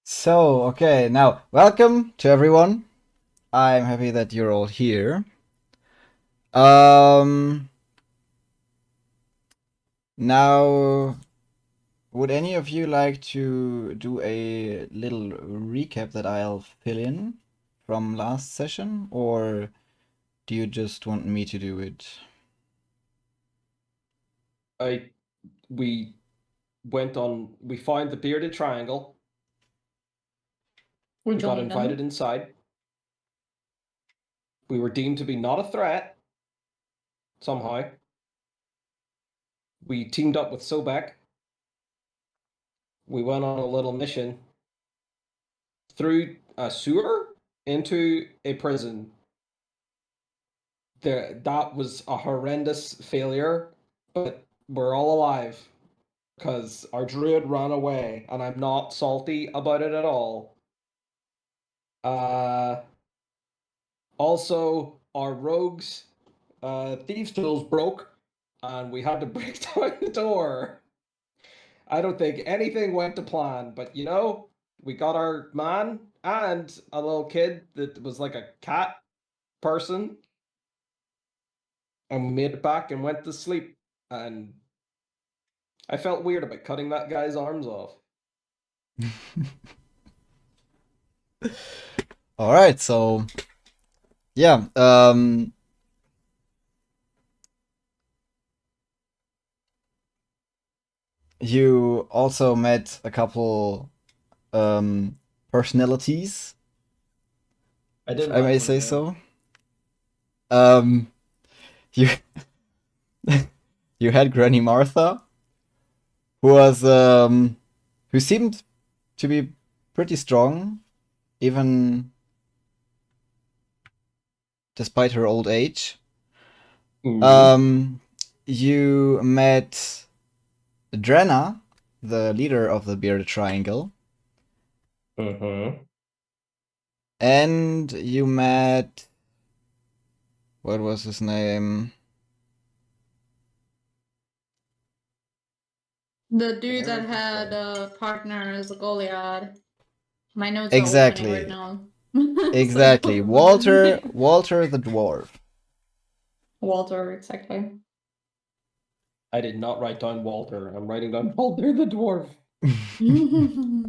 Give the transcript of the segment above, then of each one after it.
So, okay, now welcome to everyone. I'm happy that you're all here. Um, Now, would any of you like to do a little recap that I'll fill in from last session, or do you just want me to do it? We found the bearded triangle. We We got joined invited them. inside. We were deemed to be not a threat, somehow. We teamed up with Sobek. We went on a little mission through a sewer into a prison. That was a horrendous failure, but we're all alive because our druid ran away, and I'm not salty about it at all. Also, our rogues' thieves' tools broke, and we had to break down the door. I don't think anything went to plan, but we got our man and a little kid that was like a cat person, and we made it back and went to sleep. And I felt weird about cutting that guy's arms off. All right, so yeah, you also met a couple personalities, I if didn't I like may one of say them. so. Um, you you had Granny Martha, who seemed to be pretty strong, even despite her old age. Um, you met Drenna, the leader of the Bearded Triangle, and you met, what was his name? The dude that had a partner as a Goliath. My notes are opening right Exactly, now. exactly. Walter the dwarf. Walter, exactly. I did not write down Walter. I'm writing down Walter the dwarf.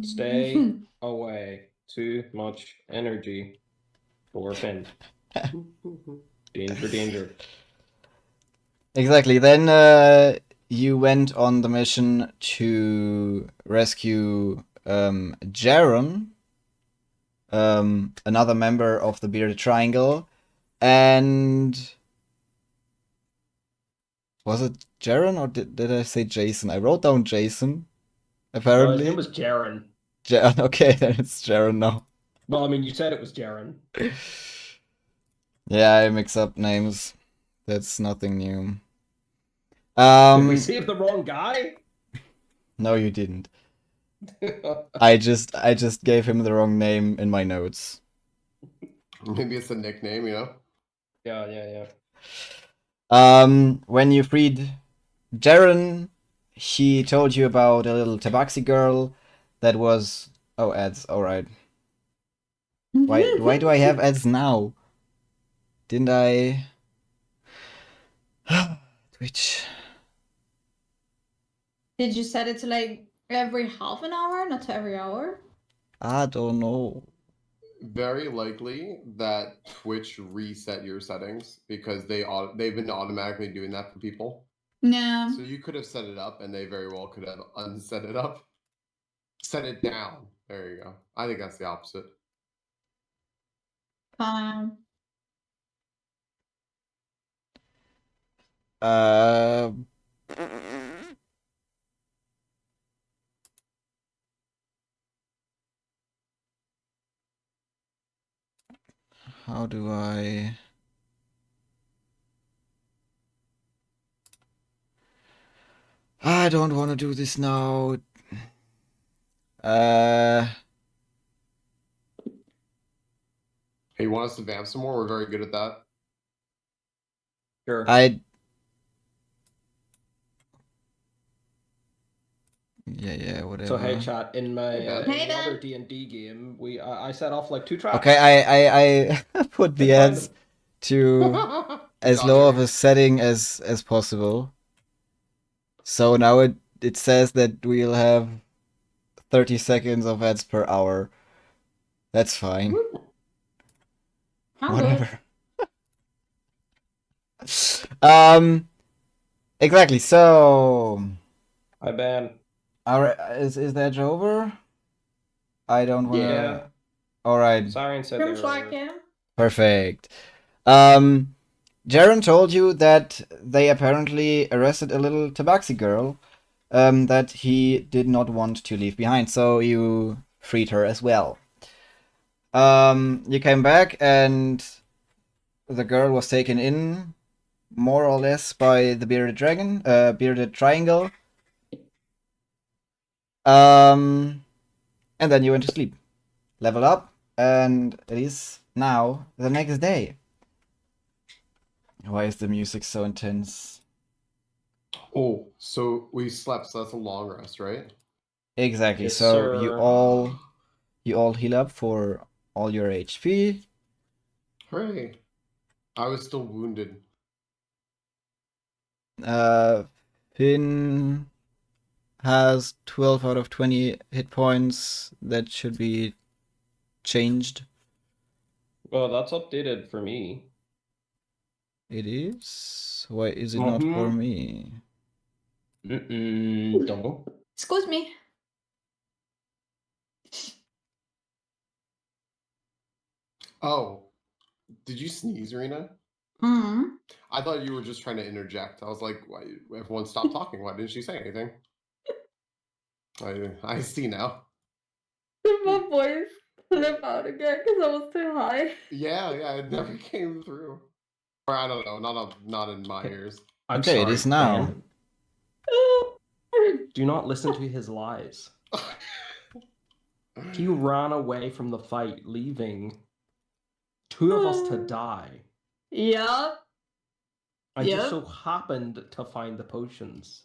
Stay away. Too much energy. Dwarfin. Danger, danger. Exactly. Then you went on the mission to rescue Jaron, another member of the Bearded Triangle, and was it Jaron or did I say Jason? I wrote down Jason. No, his name Apparently, was Jaren. Jaron. Okay, then it's Jaron now. Well, I mean, you said it was Jaren. Yeah, I mix up names. That's nothing new. Did we save the wrong guy? No, you didn't. I just gave him the wrong name in my notes. Maybe it's a nickname, you know? Yeah. When you freed Jaren, he told you about a little tabaxi girl that was. Oh, ads. All right. Why do I have ads now? Didn't I? Twitch. Did you set it to like every half an hour, not to every hour? I don't know. Very likely that Twitch reset your settings because they've been automatically doing that for people. No. So you could have set it up and they very well could have unset it up. Set it down. There you go. I think that's the opposite. Uh. How do I? I don't want to do this now. Hey, you want us to vamp some more? We're very good at that. Sure. I Yeah, whatever. So hey, chat. In my Hey, Ben. in Hey, the other Ben. D&D game, I set off like 2 traps. Okay, I put the Can't find ads them. to as Got low you. of a setting as possible. So now it says that we'll have 30 seconds of ads per hour. That's fine. I'm Whatever. Exactly. So, Hi, Ben. is the edge over? I don't wanna. Yeah. All right. Siren said From they were Shark over. Cam. Perfect. Jaren told you that they apparently arrested a little tabaxi girl that he did not want to leave behind, so you freed her as well. You came back and the girl was taken in more or less by the bearded triangle. And then you went to sleep, level up, and it is now the next day. Why is the music so intense? Oh, so we slept, so that's a long rest, right? Exactly. Yes, so sir. you all heal up for all your HP. Hooray. I was still wounded. Finn has 12 out of 20 hit points. That should be changed. Well, that's updated for me. It is? Why is it not for me? Don't. Excuse me. Oh, did you sneeze, Rena? Hmm. I thought you were just trying to interject. I was like, why, everyone stopped talking. Why didn't she say anything? I see now. Did my voice flip out again because I was too high? Yeah, it never came through. Or I don't know, not in my ears. I'm Okay, it sorry, is now. Ben. Do not listen to his lies. He ran away from the fight, leaving 2 of us to die. Yup. I Yep. just so happened to find the potions.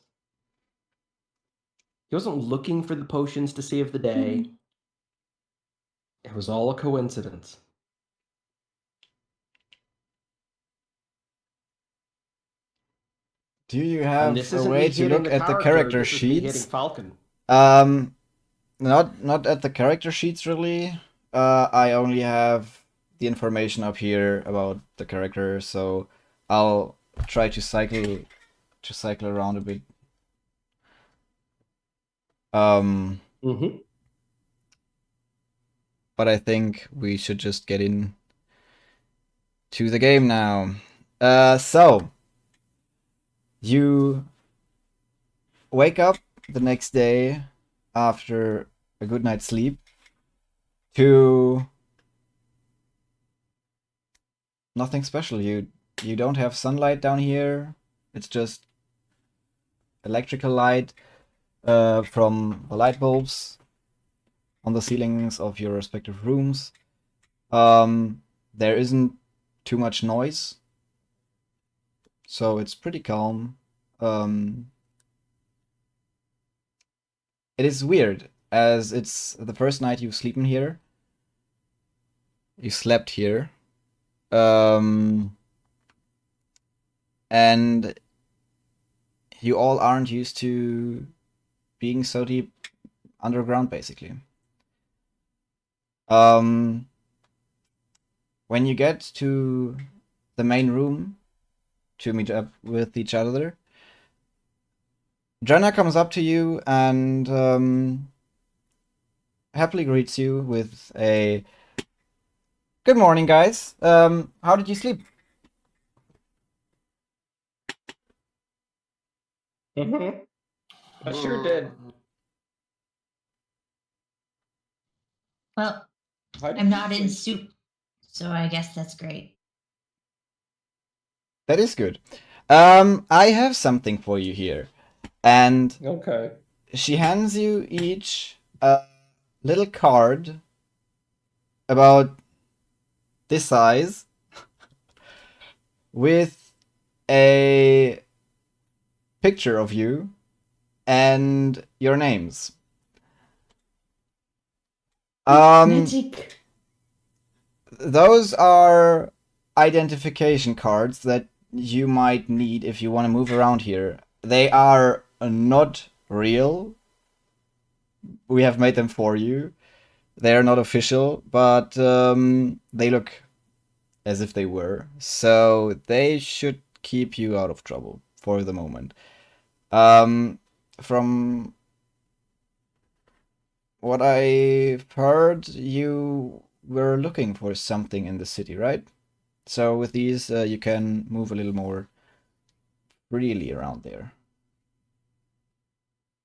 He wasn't looking for the potions to save the day. It was all a coincidence. Do you And have this a isn't way me to hitting look the at the character, character this is me hitting sheets? Falcon. Not at the character sheets really. I only have the information up here about the character, so I'll try to cycle around a bit. Mm-hmm. But I think we should just get in to the game now. So you wake up the next day after a good night's sleep to nothing special. You don't have sunlight down here. It's just electrical light from the light bulbs on the ceilings of your respective rooms. There isn't too much noise, so it's pretty calm. It is weird, as it's the first night you've slept here. You slept here. And you all aren't used to being so deep underground, basically. When you get to the main room to meet up with each other, Jenna comes up to you and happily greets you with a "Good morning, guys. How did you sleep?" Mm-hmm. I sure did. Well, How did I'm you not in sleep? soup, so I guess that's great. That is good. I have something for you here. And Okay. she hands you each a little card about this size with a picture of you and your names. Magic. Those are identification cards that you might need if you want to move around here. They are not real. We have made them for you. They are not official, but they look as if they were. So they should keep you out of trouble for the moment. From what I've heard, you were looking for something in the city, right? So with these, you can move a little more freely around there.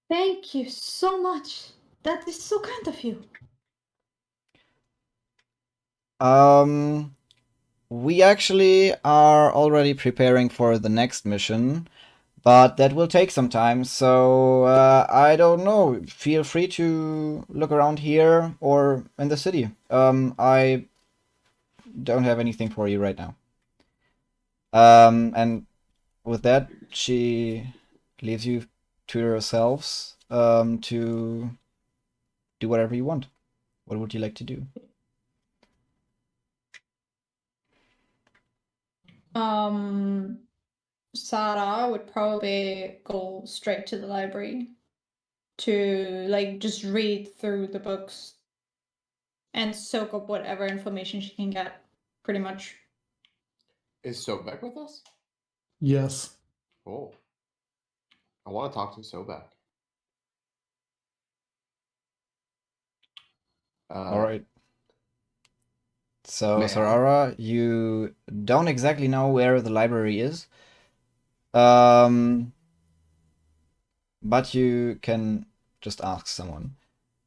Thank you so much. That is so kind of you. We actually are already preparing for the next mission, but that will take some time, so I don't know. Feel free to look around here or in the city. I don't have anything for you right now. And with that, she leaves you to yourselves to do whatever you want. What would you like to do? Sarah would probably go straight to the library to like just read through the books and soak up whatever information she can get, pretty much. Is Sobek with us? Yes. Oh. I want to talk to Sobek. All right. So, May I? Sarara, you don't exactly know where the library is. But you can just ask someone.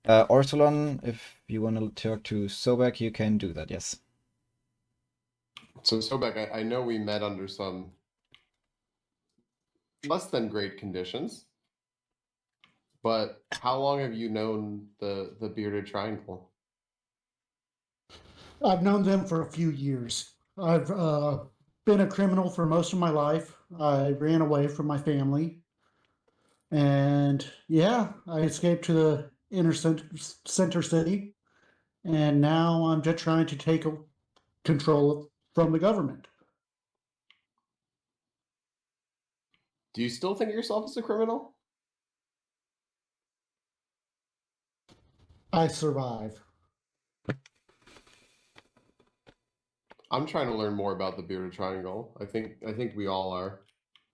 Ortolon, if you want to talk to Sobek, you can do that, yes. So Sobek, I know we met under some less than great conditions, but how long have you known the Bearded Triangle? I've known them for a few years. I've been a criminal for most of my life. I ran away from my family. And yeah, I escaped to the center city. And now I'm just trying to take control from the government. Do you still think of yourself as a criminal? I survive. I'm trying to learn more about the Bearded Triangle. I think we all are,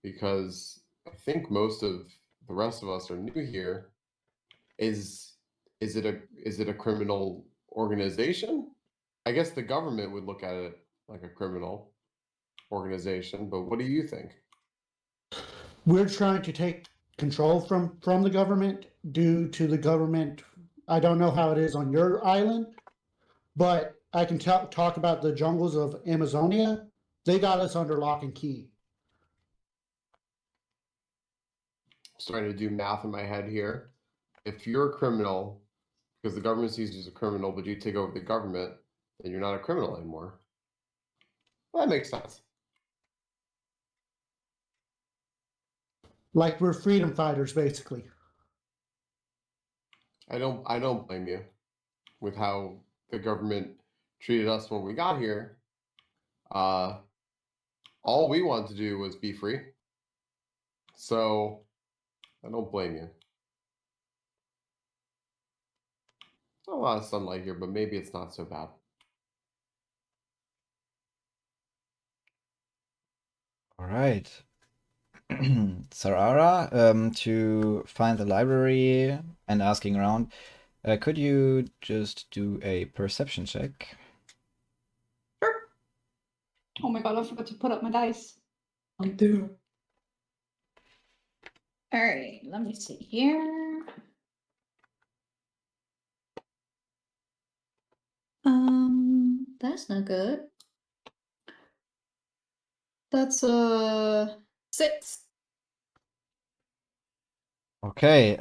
because I think most of the rest of us are new here. Is it a criminal organization? I guess the government would look at it like a criminal organization, but what do you think? We're trying to take control from the government due to the government. I don't know how it is on your island, but I can talk about the jungles of Amazonia. They got us under lock and key. Starting to do math in my head here. If you're a criminal, because the government sees you as a criminal, but you take over the government, then you're not a criminal anymore. Well, that makes sense. Like we're freedom fighters, basically. I don't blame you with how the government treated us when we got here. All we wanted to do was be free. So I don't blame you. Not a lot of sunlight here, but maybe it's not so bad. All right. Sarara, to find the library and asking around, could you just do a perception check? Sure. Oh my god, I forgot to put up my dice. I'll do. Alright, let me see here. That's not good. That's a 6. Okay.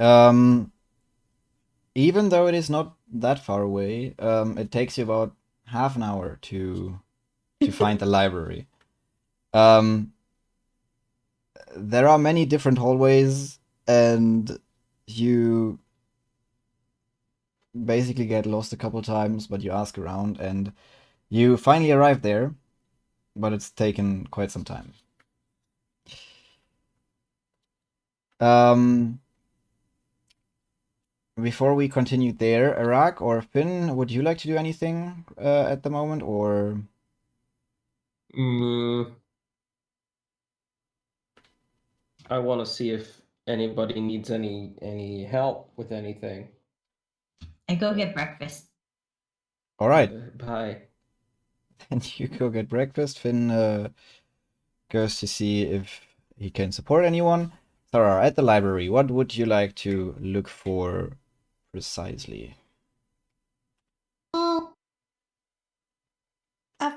Even though it is not that far away, it takes you about half an hour to find the library. There are many different hallways, and you basically get lost a couple times, but you ask around and you finally arrive there, but it's taken quite some time. Before we continue there, Arak or Finn, would you like to do anything at the moment, or? I want to see if anybody needs any help with anything. I go get breakfast. All right. Bye. And you go get breakfast. Finn goes to see if he can support anyone. Sarah, at the library, what would you like to look for precisely? I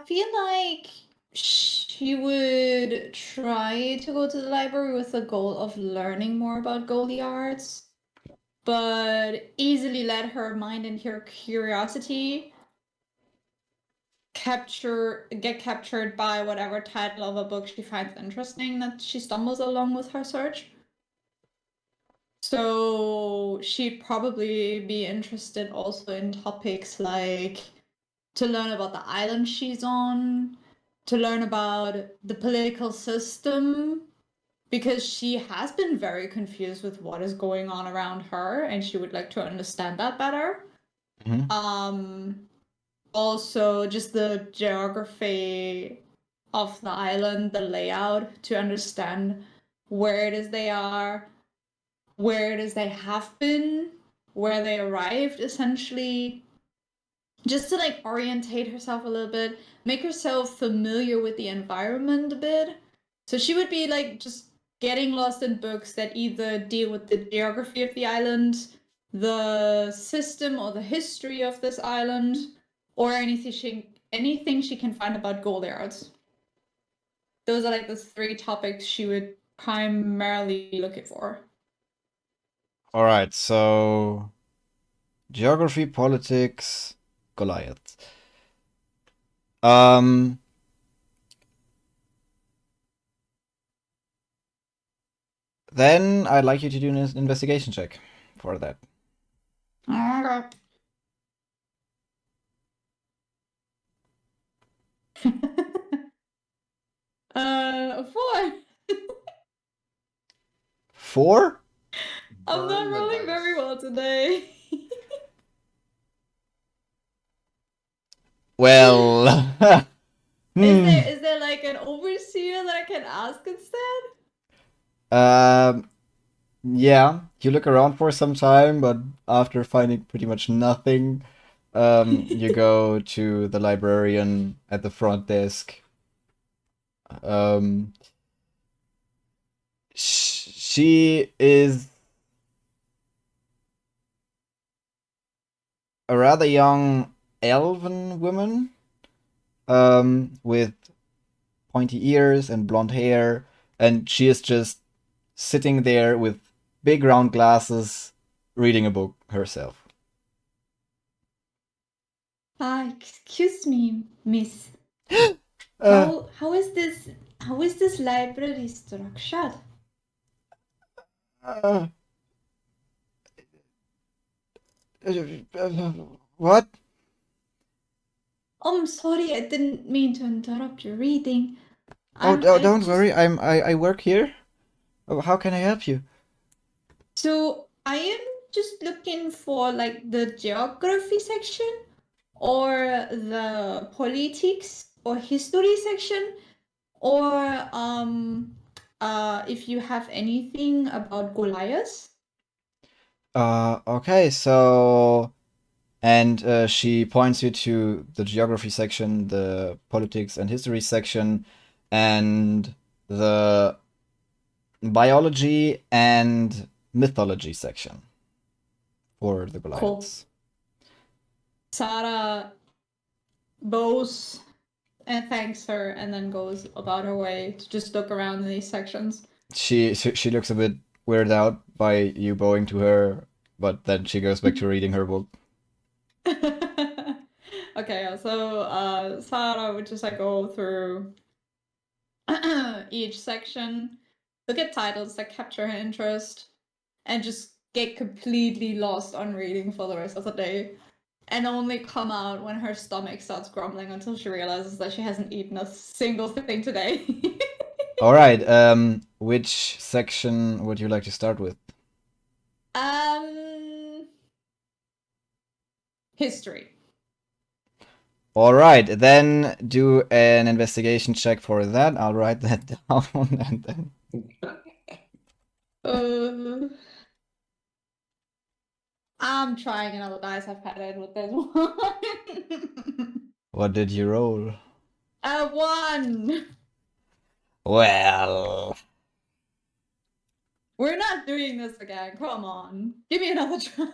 feel like she would try to go to the library with the goal of learning more about Goliards, but easily let her mind and her curiosity get captured by whatever title of a book she finds interesting that she stumbles along with her search. So she'd probably be interested also in topics like to learn about the island she's on, to learn about the political system, because she has been very confused with what is going on around her and she would like to understand that better. Also just the geography of the island, the layout, to understand where it is they are, where it is they have been, where they arrived, essentially. Just to like orientate herself a little bit, make herself familiar with the environment a bit. So she would be like just getting lost in books that either deal with the geography of the island, the system or the history of this island, or anything she can find about Goliards. Those are like the 3 topics she would primarily be looking for. All right, so geography, politics, Goliath. Then I'd like you to do an investigation check for that. Okay. 4. 4? I'm not Burn the rolling dice. very well today. Well, Is there like an overseer that I can ask instead? Yeah, you look around for some time, but after finding pretty much nothing, you go to the librarian at the front desk. She is a rather young elven woman, with pointy ears and blonde hair, and she is just sitting there with big round glasses, reading a book herself. Excuse me, miss. Uh, How is this library structured? uh, what? Oh, I'm sorry, I didn't mean to interrupt your reading. Oh, I don't just- worry. I work here. Oh, how can I help you? So I am just looking for like the geography section or the politics or history section, or if you have anything about Goliath. Okay, so and she points you to the geography section, the politics and history section, and the biology and mythology section for the Goliaths. Sarah bows and thanks her and then goes about her way to just look around in these sections. She looks a bit weirded out by you bowing to her, but then she goes back to reading her book. Okay, so Sarah would just like go through each section, look at titles that capture her interest, and just get completely lost on reading for the rest of the day, and only come out when her stomach starts grumbling until she realizes that she hasn't eaten a single thing today. All right. Which section would you like to start with? History. All right, then do an investigation check for that. I'll write that down and then. I'm trying another dice. I've had it with this one. What did you roll? A 1. Well, We're not doing this again. Come on, give me another try.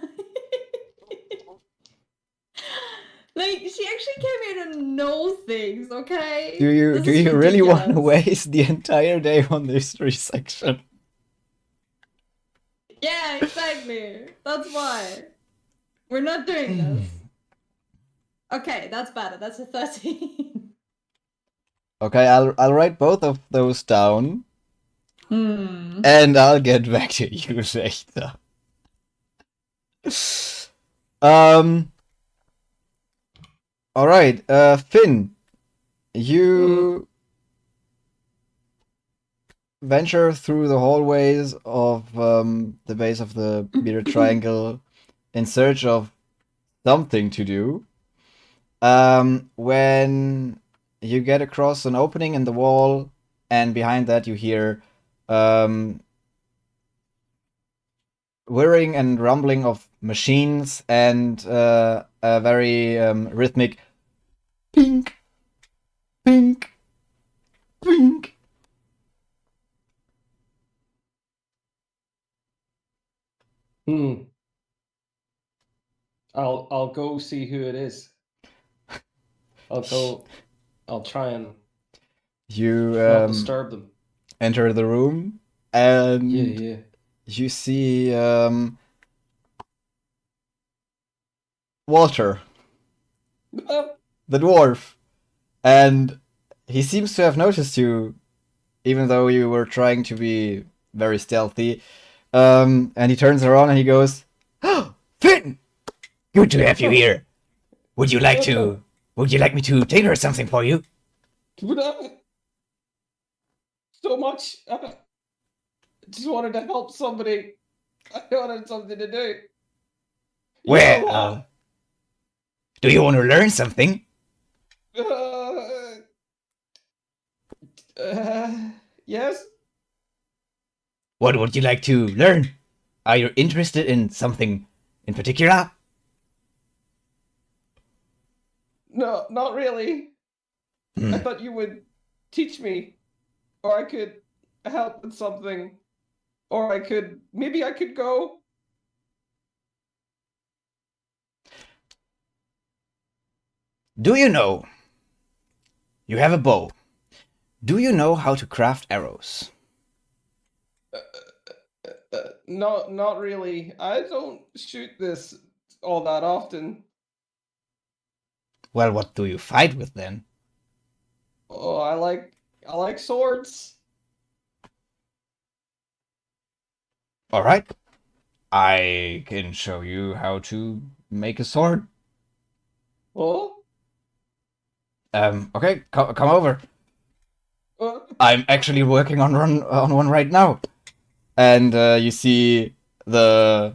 Like, she actually came here to know things, okay? do you This is really want to ridiculous. waste the entire day on the history section? Yeah, exactly. That's why. We're not doing this. Okay, that's better. That's a 13. Okay, I'll write both of those down, Hmm. and I'll get back to you later. All right, Finn, you venture through the hallways of the base of the bearded triangle in search of something to do. When you get across an opening in the wall, and behind that you hear whirring and rumbling of machines and a very rhythmic pink, pink, pink. I'll go see who it is. I'll try and You not disturb them. enter the room, and Yeah. you see Walter, the dwarf, and he seems to have noticed you, even though you were trying to be very stealthy. And he turns around and he goes, "Oh, Finn! Good to have you here. Would you like me to tailor something for you?" So much. I just wanted to help somebody. I wanted something to do. Well, do you want to learn something? Yes. What would you like to learn? Are you interested in something in particular? No, not really. I thought you would teach me, or I could help with something, or maybe I could go. Do you know? You have a bow. Do you know how to craft arrows? No, not really. I don't shoot this all that often. Well, what do you fight with then? Oh, I like swords. All right. I can show you how to make a sword. Oh. Okay, come over. Uh, I'm actually working on one right now. And you see the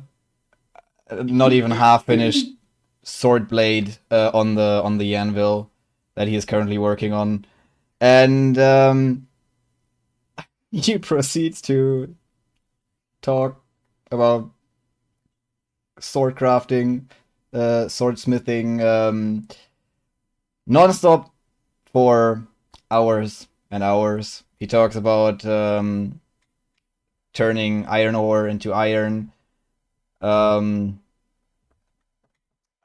not even half finished sword blade on the anvil that he is currently working on, and he proceeds to talk about sword crafting, swordsmithing, non-stop for hours and hours. He talks about turning iron ore into iron,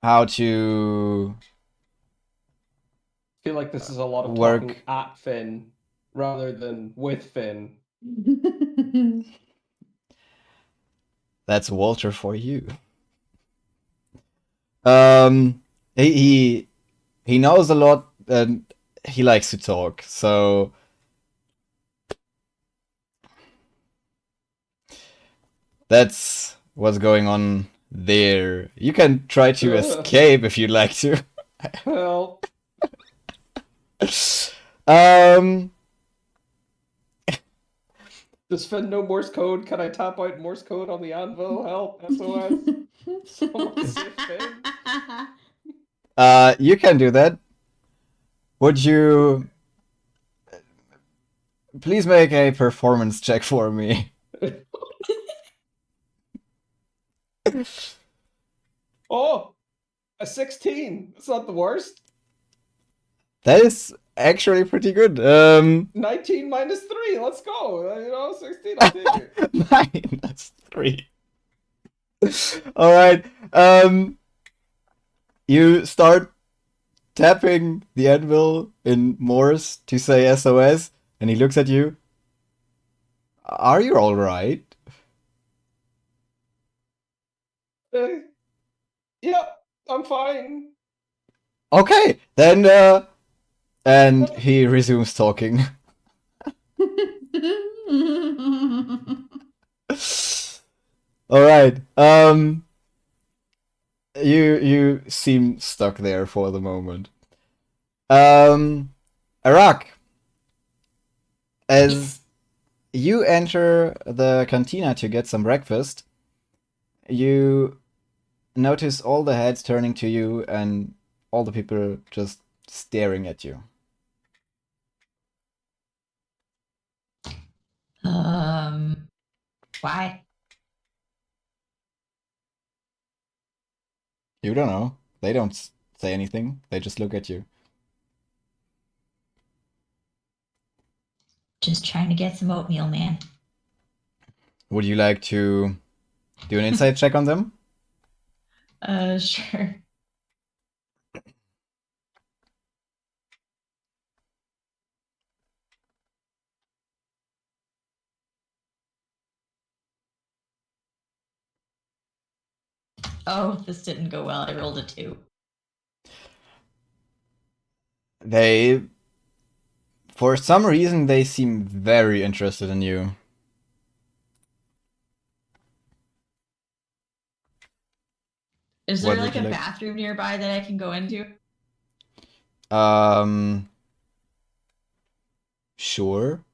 how to feel like this is a lot of work. talking at Finn rather than with Finn. That's Walter for you. He knows a lot and he likes to talk, so that's what's going on there. You can try to escape if you'd like to. Help. Um, Does Finn know Morse code? Can I tap out Morse code on the anvil? Help. SOS. Someone save Finn. you can do that. Would you please make a performance check for me? Oh, a 16. It's not the worst. That is actually pretty good. 19 minus 3. Let's go. 16. I'll take it. -3. All right. You start tapping the anvil in Morse to say SOS, and he looks at you. Are you all right? Yep, I'm fine. Okay, then. And he resumes talking. All right. You seem stuck there for the moment. Arak, as you enter the cantina to get some breakfast, you notice all the heads turning to you and all the people just staring at you. Why? You don't know. They don't say anything. They just look at you. Just trying to get some oatmeal, man. Would you like to do an insight check on them? Sure. Oh, this didn't go well. I rolled a 2. They, for some reason, they seem very interested in you. Is What there would like a you like? bathroom nearby that I can go into? Sure.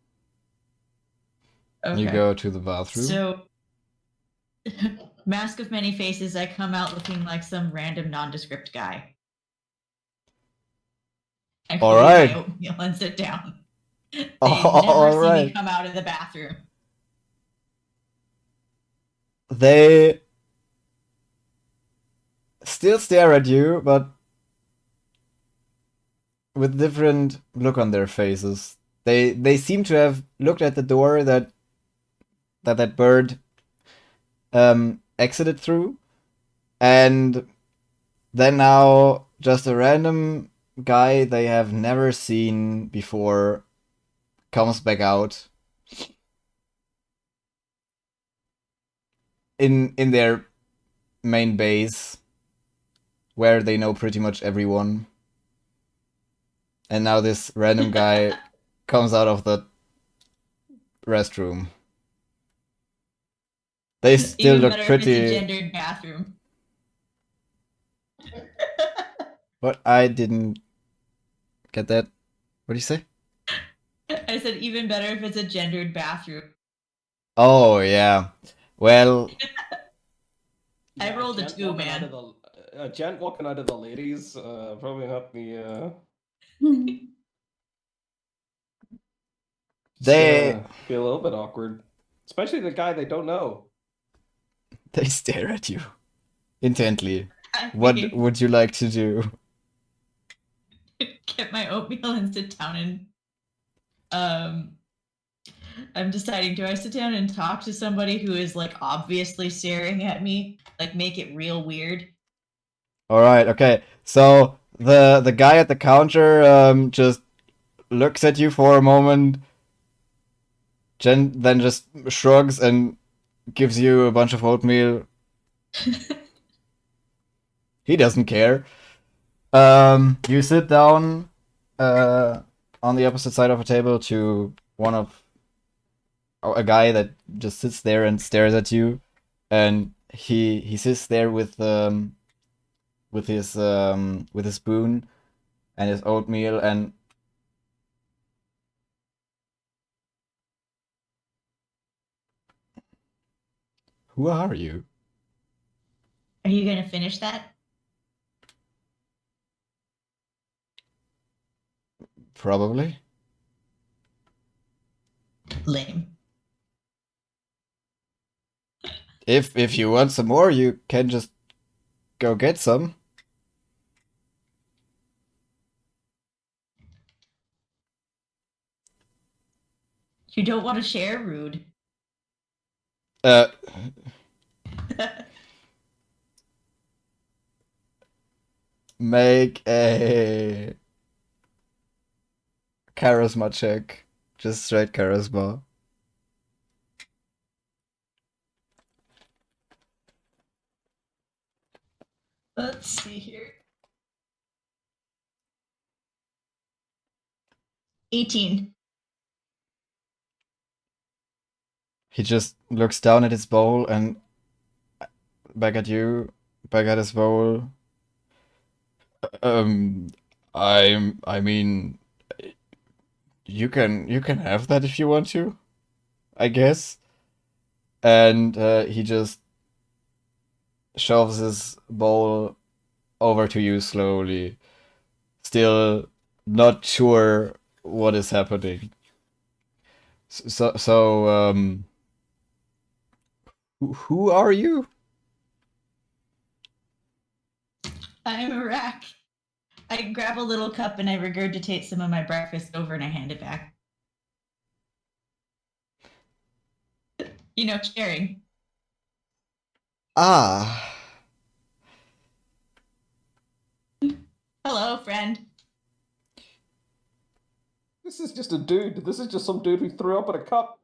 Okay. You go to the bathroom. So, Mask of Many Faces, I come out looking like some random nondescript guy. I go All eat right. my oatmeal and sit down. They All never see me right. come out of the bathroom. They still stare at you, but with different look on their faces. They seem to have looked at the door that bird exited through, and then now just a random guy they have never seen before comes back out in their main base where they know pretty much everyone. And now this random guy comes out of the restroom. They still Even look better if pretty. it's a gendered bathroom. What? I didn't get that. What do you say? I said even better if it's a gendered bathroom. Oh, yeah. Well, I rolled a gent 2, walking man. a gent walking out of the ladies, probably not the. they Be a little bit awkward, especially the guy they don't know. they stare at you intently. I What mean, would you like to do? get my oatmeal and sit down and I'm deciding, do I sit down and talk to somebody who is like obviously staring at me? Like make it real weird? All right, okay. So the guy at the counter just looks at you for a moment, then just shrugs and gives you a bunch of oatmeal. He doesn't care. You sit down on the opposite side of a table to a guy that just sits there and stares at you, and he sits there with his spoon and his oatmeal, and who are you? Are you gonna finish that? Probably. Lame. If you want some more, you can just go get some. You don't want to share? Rude. Uh, make a charisma check. Just straight charisma. Let's see here. 18. He just looks down at his bowl and back at you, back at his bowl. Um, I mean, you can have that if you want to, I guess. And he just shoves his bowl over to you slowly, still not sure what is happening. So, who are you? I'm a rack. I grab a little cup and I regurgitate some of my breakfast over and I hand it back. You know, sharing. Ah, Hello, friend. This is just a dude. This is just some dude who threw up in a cup.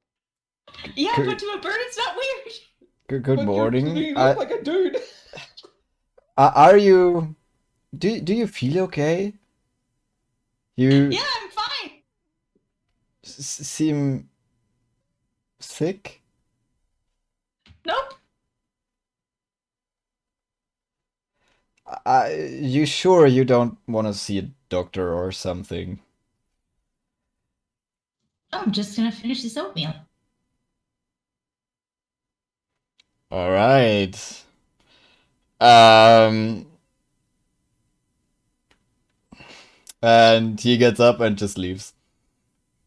Yeah, Could- but to a bird, it's not weird. good But morning. You look like a dude. Are you? Do you feel okay? You Yeah, I'm fine. seem sick. Nope. You sure you don't want to see a doctor or something? I'm just gonna finish this oatmeal. All right. Um, and he gets up and just leaves.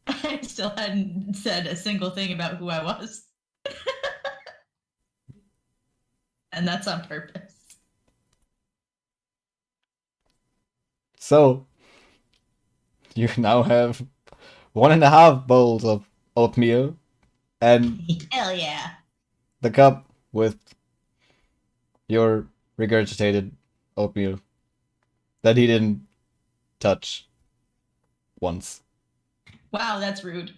I still hadn't said a single thing about who I was. And that's on purpose. So you now have 1.5 bowls of oatmeal and Hell yeah. the cup with your regurgitated oatmeal that he didn't touch once. Wow, that's rude.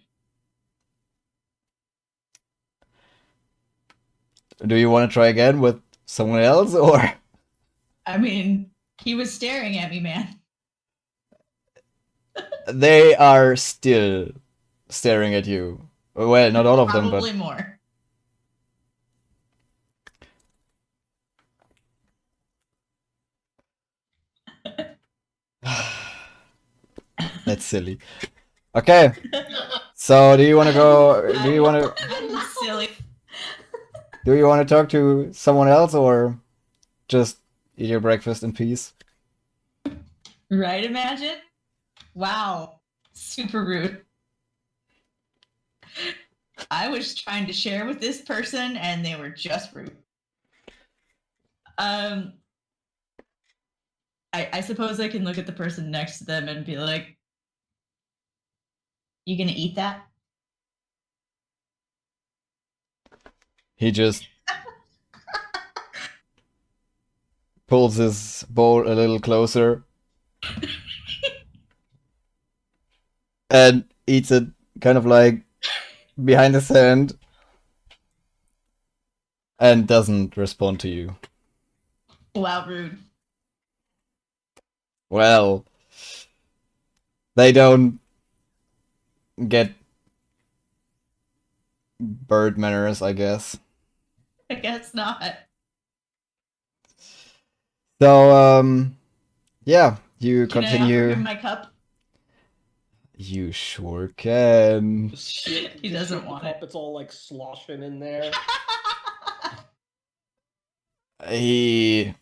Do you want to try again with someone else, or I mean, he was staring at me, man. they are still staring at you? Well, not all of them, but Probably more. that's silly. Okay, so do you want to go? Do you want to? I'm silly. Do you want to talk to someone else, or just eat your breakfast in peace? Right, Imagine? Wow. Super rude. I was trying to share with this person and they were just rude. I suppose I can look at the person next to them and be like, you gonna eat that? He just pulls his bowl a little closer and eats it kind of like behind his hand and doesn't respond to you. Wow, rude. Well, they don't get bird manners, I guess. I guess not. So, yeah, you Can I offer continue. him my cup? You sure can. Shit, He just doesn't shake the want cup, it. it's all like sloshing in there. He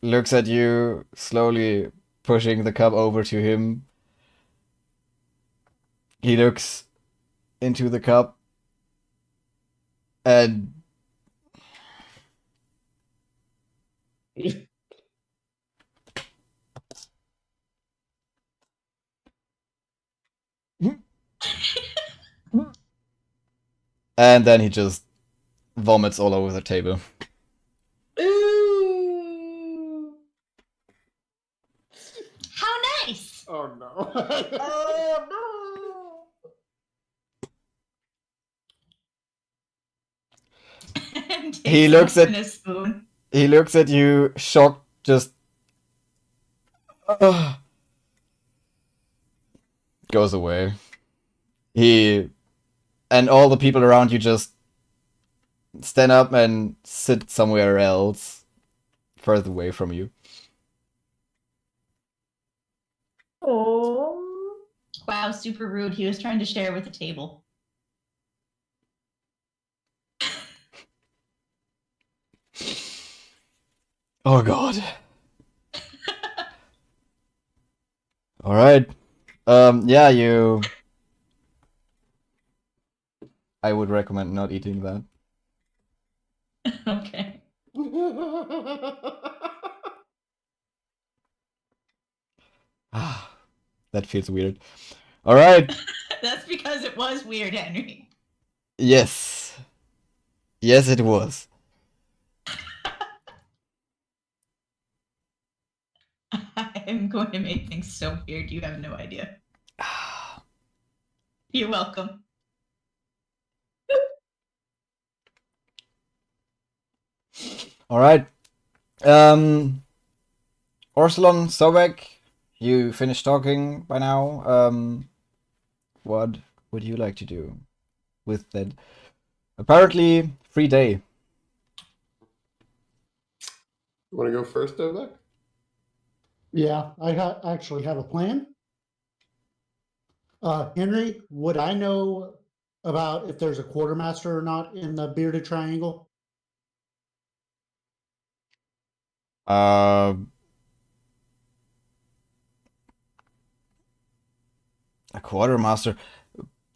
looks at you, slowly pushing the cup over to him. He looks into the cup and and then he just vomits all over the table. Ooh. How nice! Oh no. Oh no! And takes He it looks up at- in a spoon. He looks at you, shocked, just goes away. And all the people around you just stand up and sit somewhere else, further away from you. Oh. Wow, super rude. He was trying to share with the table. Oh god. All right. Yeah, I would recommend not eating that. Okay. That feels weird. All right. That's because it was weird, Henry. Yes. Yes, it was. I'm going to make things so weird you have no idea. You're welcome. All right. Orsalon, Sobek, you finished talking by now. What would you like to do with that apparently free day? You want to go first, Dovek? Yeah, I actually have a plan. Henry, would I know about if there's a quartermaster or not in the bearded triangle? Uh, a quartermaster,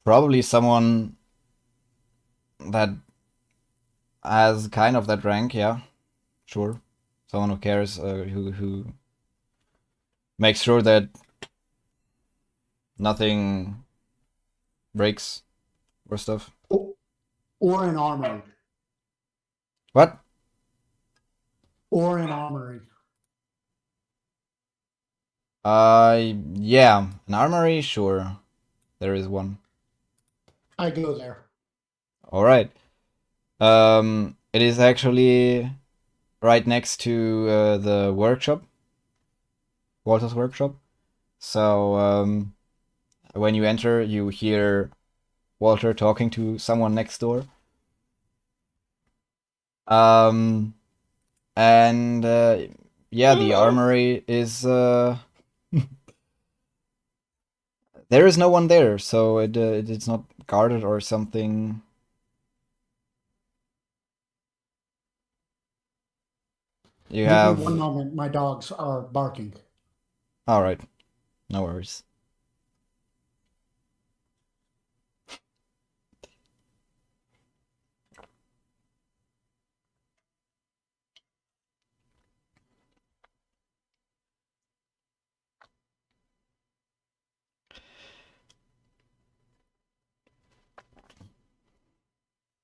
probably someone that has kind of that rank. Yeah, sure. Someone who cares, who makes sure that nothing breaks or stuff. Or an armory? What? Or an armory? Yeah, an armory, sure. There is one. I go there. All right. It is actually right next to the workshop, Walter's workshop. So when you enter, you hear Walter talking to someone next door. And yeah, the armory is there is no one there, so it's not guarded or something. You Give have me 1 moment. My dogs are barking. all right, no worries.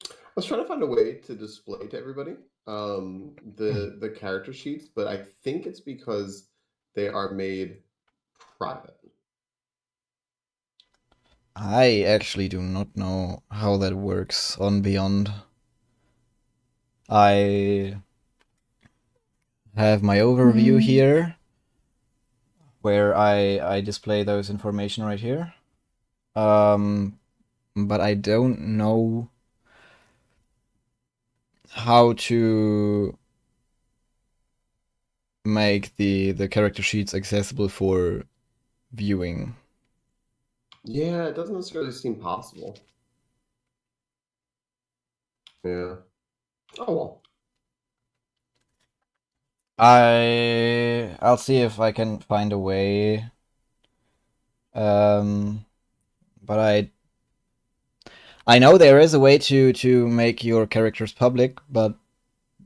I was trying to find a way to display to everybody the character sheets, but I think it's because they are made private. I actually do not know how that works on Beyond. I have my overview here, where I display those information right here. But I don't know how to make the character sheets accessible for viewing. Yeah, it doesn't necessarily seem possible. Yeah. Oh well. I'll see if I can find a way. But I know there is a way to make your characters public, but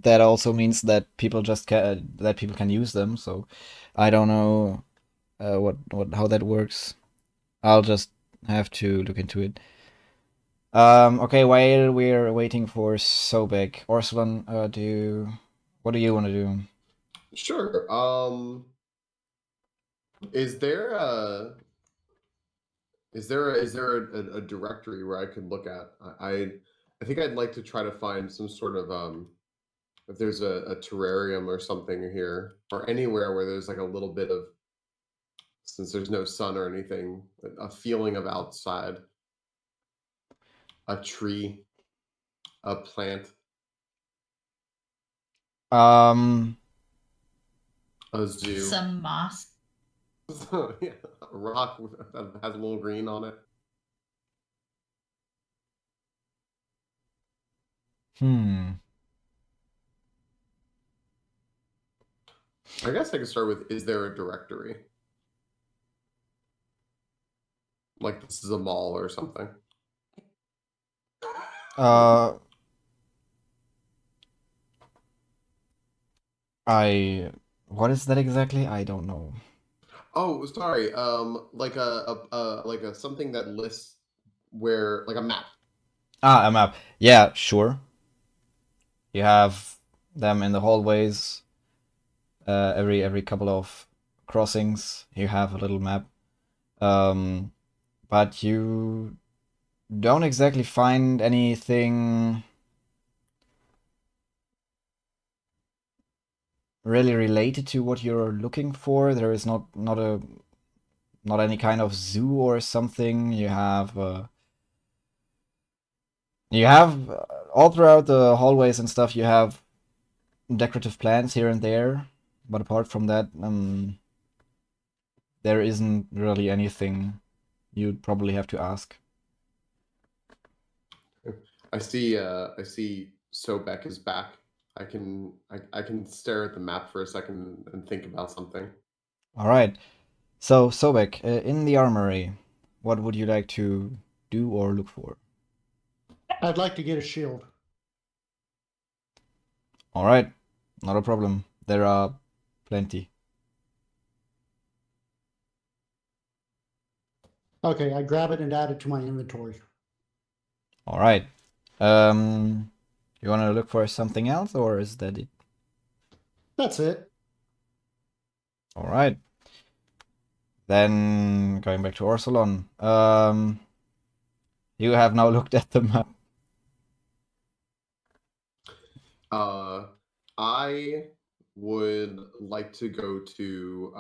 that also means that people can use them. So I don't know what how that works. I'll just have to look into it. Okay, while we're waiting for Sobek, Orsulan, what do you want to do? Sure. Is there a a directory where I could look at? I think I'd like to try to find some sort of if there's a terrarium or something here or anywhere where there's like a little bit of, since there's no sun or anything, a feeling of outside, a tree, a plant, Um, a zoo, Some moss. yeah, a rock that has a little green on it. I guess I could start with, is there a directory? Like this is a mall or something. Uh, what is that exactly? I don't know. Oh, sorry. Like like a something that lists where, like a map. Ah, a map. Yeah, sure. You have them in the hallways. Every couple of crossings, you have a little map. But you don't exactly find anything really related to what you're looking for. There is not any kind of zoo or something. You have all throughout the hallways and stuff. You have decorative plants here and there, but apart from that, there isn't really anything. You'd probably have to ask. I see Sobek is back. I can stare at the map for a second and think about something. All right. So Sobek, in the armory, what would you like to do or look for? I'd like to get a shield. All right, not a problem. There are plenty. Okay, I grab it and add it to my inventory. All right. You want to look for something else, or is that it? That's it. All right. Then going back to Orsolon. You have now looked at the map. I would like to go to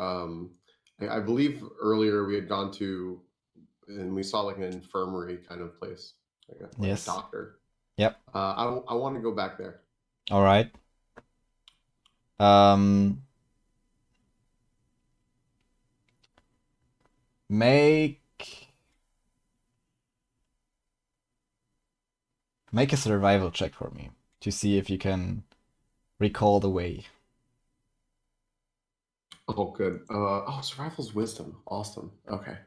I believe earlier we had gone to, and we saw like an infirmary kind of place, like a Yes. doctor. Yep. I want to go back there. All right. Um, make a survival check for me to see if you can recall the way. Oh, good. Survival's wisdom. Awesome. Okay.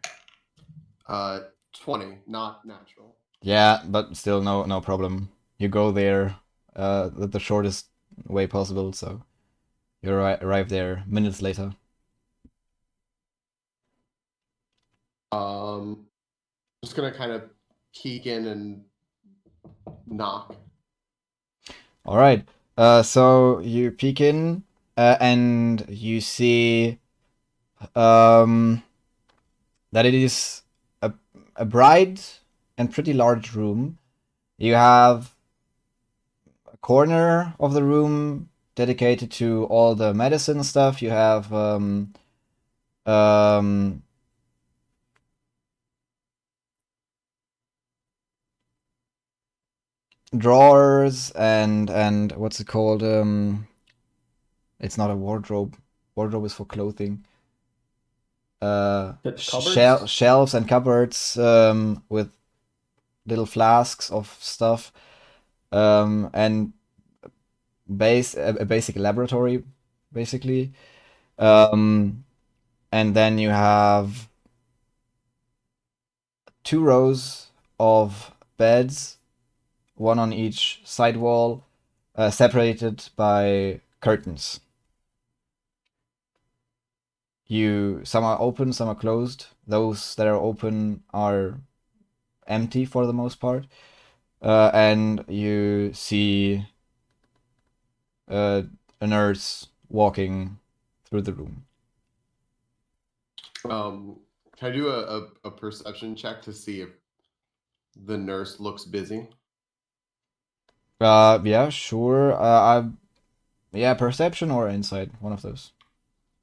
20, not natural. Yeah, but still no problem. You go there the shortest way possible, so you arrive there minutes later. Just gonna kind of peek in and knock. All right. So you peek in and you see that it is a bright and pretty large room. You have a corner of the room dedicated to all the medicine stuff. You have drawers and what's it called? It's not a wardrobe. wardrobe is for clothing. The cupboards? Shelves and cupboards with little flasks of stuff, and a basic laboratory, basically. And then you have 2 rows of beds, one on each side wall, separated by curtains. Some are open, some are closed. Those that are open are empty for the most part, and you see a nurse walking through the room. Can I do a perception check to see if the nurse looks busy? Yeah, sure. Yeah, perception or insight, one of those.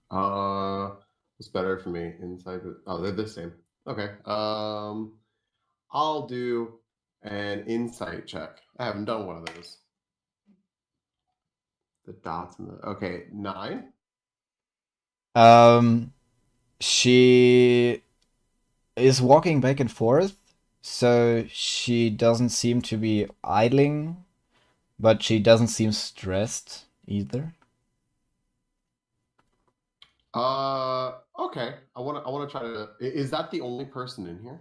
What's better for me? Inside. Oh, they're the same. Okay. I'll do an insight check. I haven't done one of those. The dots in the okay, 9. She is walking back and forth, so she doesn't seem to be idling, but she doesn't seem stressed either. Okay. I wanna try to. Is that the only person in here?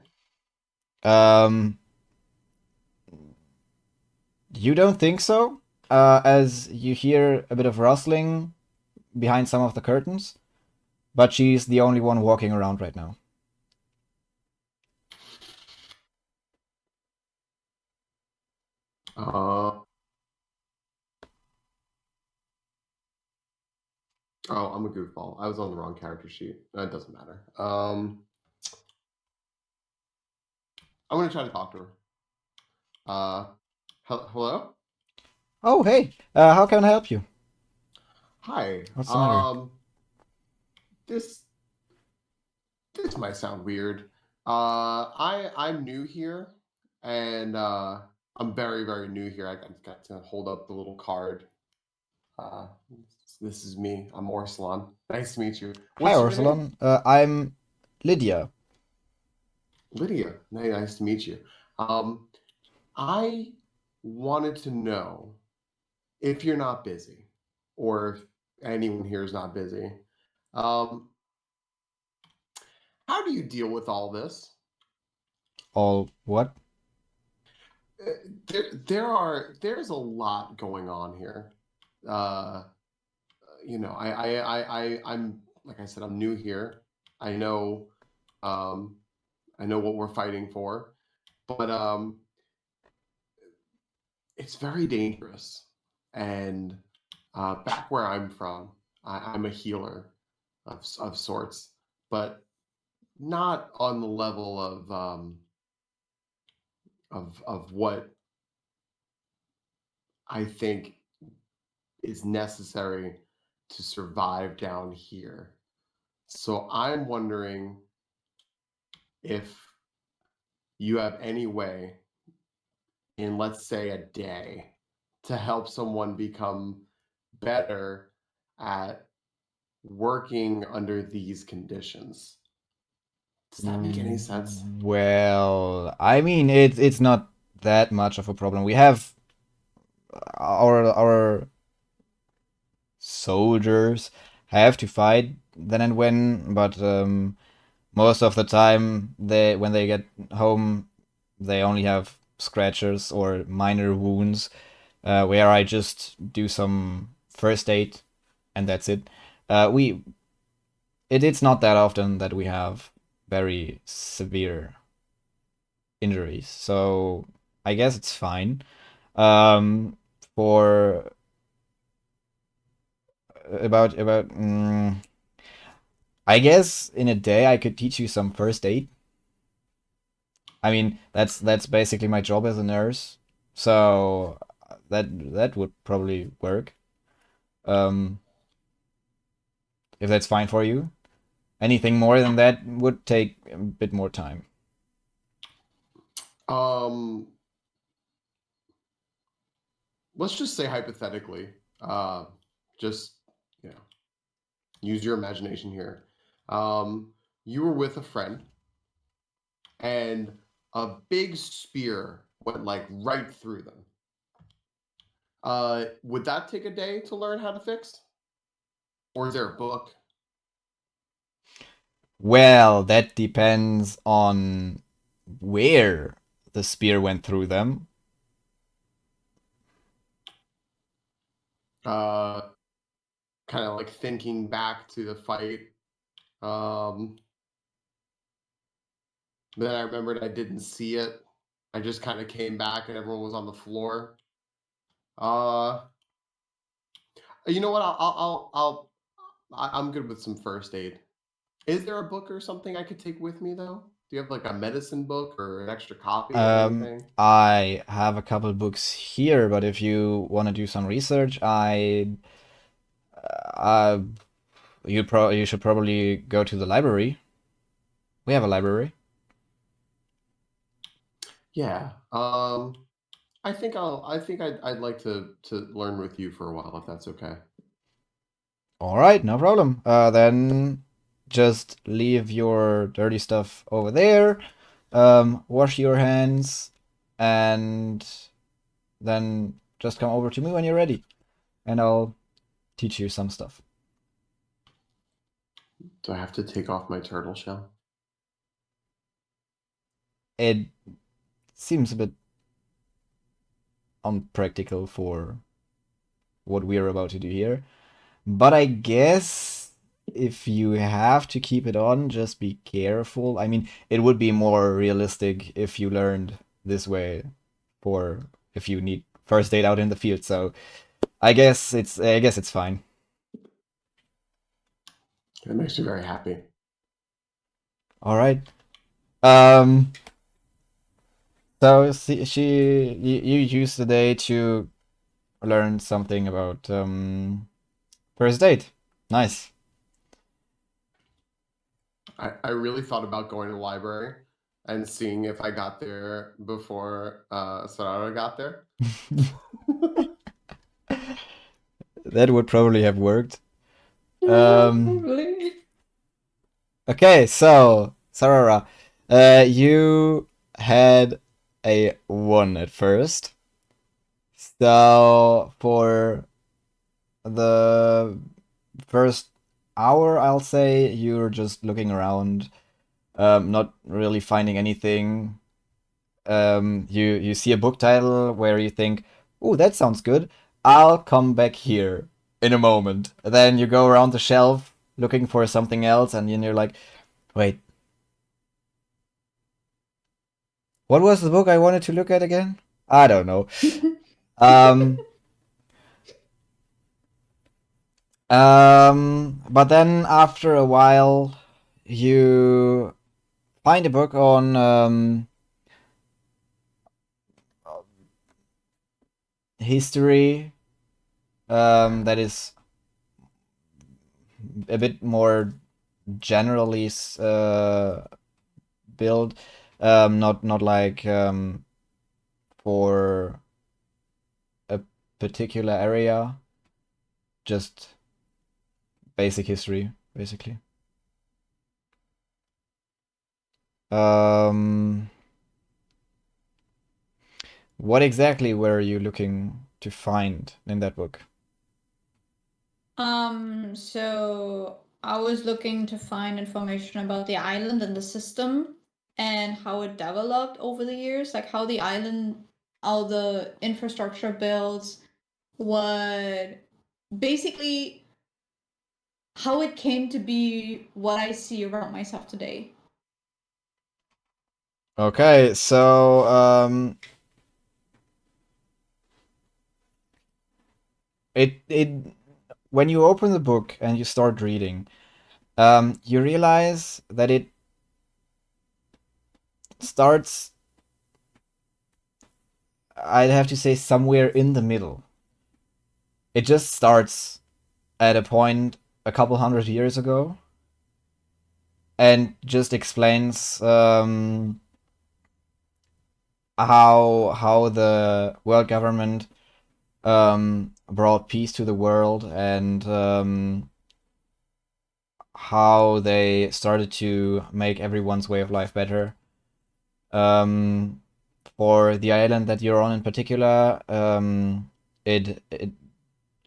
You don't think so? As you hear a bit of rustling behind some of the curtains, but she's the only one walking around right now. Oh, I'm a goofball. I was on the wrong character sheet. It doesn't matter. I'm gonna try to talk to her. Hello? Oh, hey, how can I help you? Hi. What's the matter? This might sound weird. I'm new here, and I'm very, very new here. I got to hold up the little card. Uh, this is me. I'm Orsalon. Nice to meet you. Hi, What's your name? Orsalon. I'm Lydia. Lydia. Nice to meet you. I wanted to know if you're not busy, or if anyone here is not busy. Um, how do you deal with all this? All what? There's a lot going on here. I'm like I said, I'm new here. I know, I know what we're fighting for, but it's very dangerous. And back where I'm from, I'm a healer of sorts, but not on the level of what I think is necessary to survive down here. So I'm wondering if you have any way in, let's say, a day to help someone become better at working under these conditions. Does that make any sense? Well, I mean, it's not that much of a problem. We have our soldiers have to fight then and when, but most of the time, when they get home, they only have scratches or minor wounds, where I just do some first aid, and that's it. It's not that often that we have very severe injuries, so I guess it's fine. Um, for about I guess in a day I could teach you some first aid. I mean, that's basically my job as a nurse, so that would probably work. Um, if that's fine for you. Anything more than that would take a bit more time. Um, let's just say hypothetically, just you know, use your imagination here. You were with a friend, and a big spear went like right through them. Would that take a day to learn how to fix? Or is there a book? Well, that depends on where the spear went through them. Kind of like thinking back to the fight. But then I remembered I didn't see it. I just kind of came back and everyone was on the floor. You know what? I'm good with some first aid. Is there a book or something I could take with me though? Do you have like a medicine book or an extra copy of anything? I have a couple books here, but if you want to do some research, you should probably go to the library. We have a library. Yeah. I think I'd like to learn with you for a while if that's okay. All right, no problem. Then just leave your dirty stuff over there. Wash your hands, and then just come over to me when you're ready, and I'll teach you some stuff. Do I have to take off my turtle shell? It seems a bit unpractical for what we're about to do here, but I guess if you have to keep it on, just be careful. I mean, it would be more realistic if you learned this way for if you need first aid out in the field. So I guess it's fine. It makes me very happy. All right. So you used the day to learn something about first aid. Nice. I really thought about going to the library and seeing if I got there before Sarara got there. That would probably have worked. Probably. Okay, so Sarara, you had a 1 at first. So for the first hour, I'll say you're just looking around, not really finding anything. You see a book title where you think, "Oh, that sounds good. I'll come back here in a moment." Then you go around the shelf looking for something else, and then you're like, "Wait, what was the book I wanted to look at again? I don't know." um, but then after a while, you find a book on history that is a bit more generally built, not like for a particular area, just basic history, basically. What exactly were you looking to find in that book? So I was looking to find information about the island and the system and how it developed over the years, like how the island, how the infrastructure builds, what basically how it came to be what I see around myself today. Okay, so it when you open the book and you start reading, you realize that it starts, I'd have to say, somewhere in the middle. It just starts at a point a couple hundred years ago and just explains how the world government brought peace to the world and how they started to make everyone's way of life better. For the island that you're on in particular, it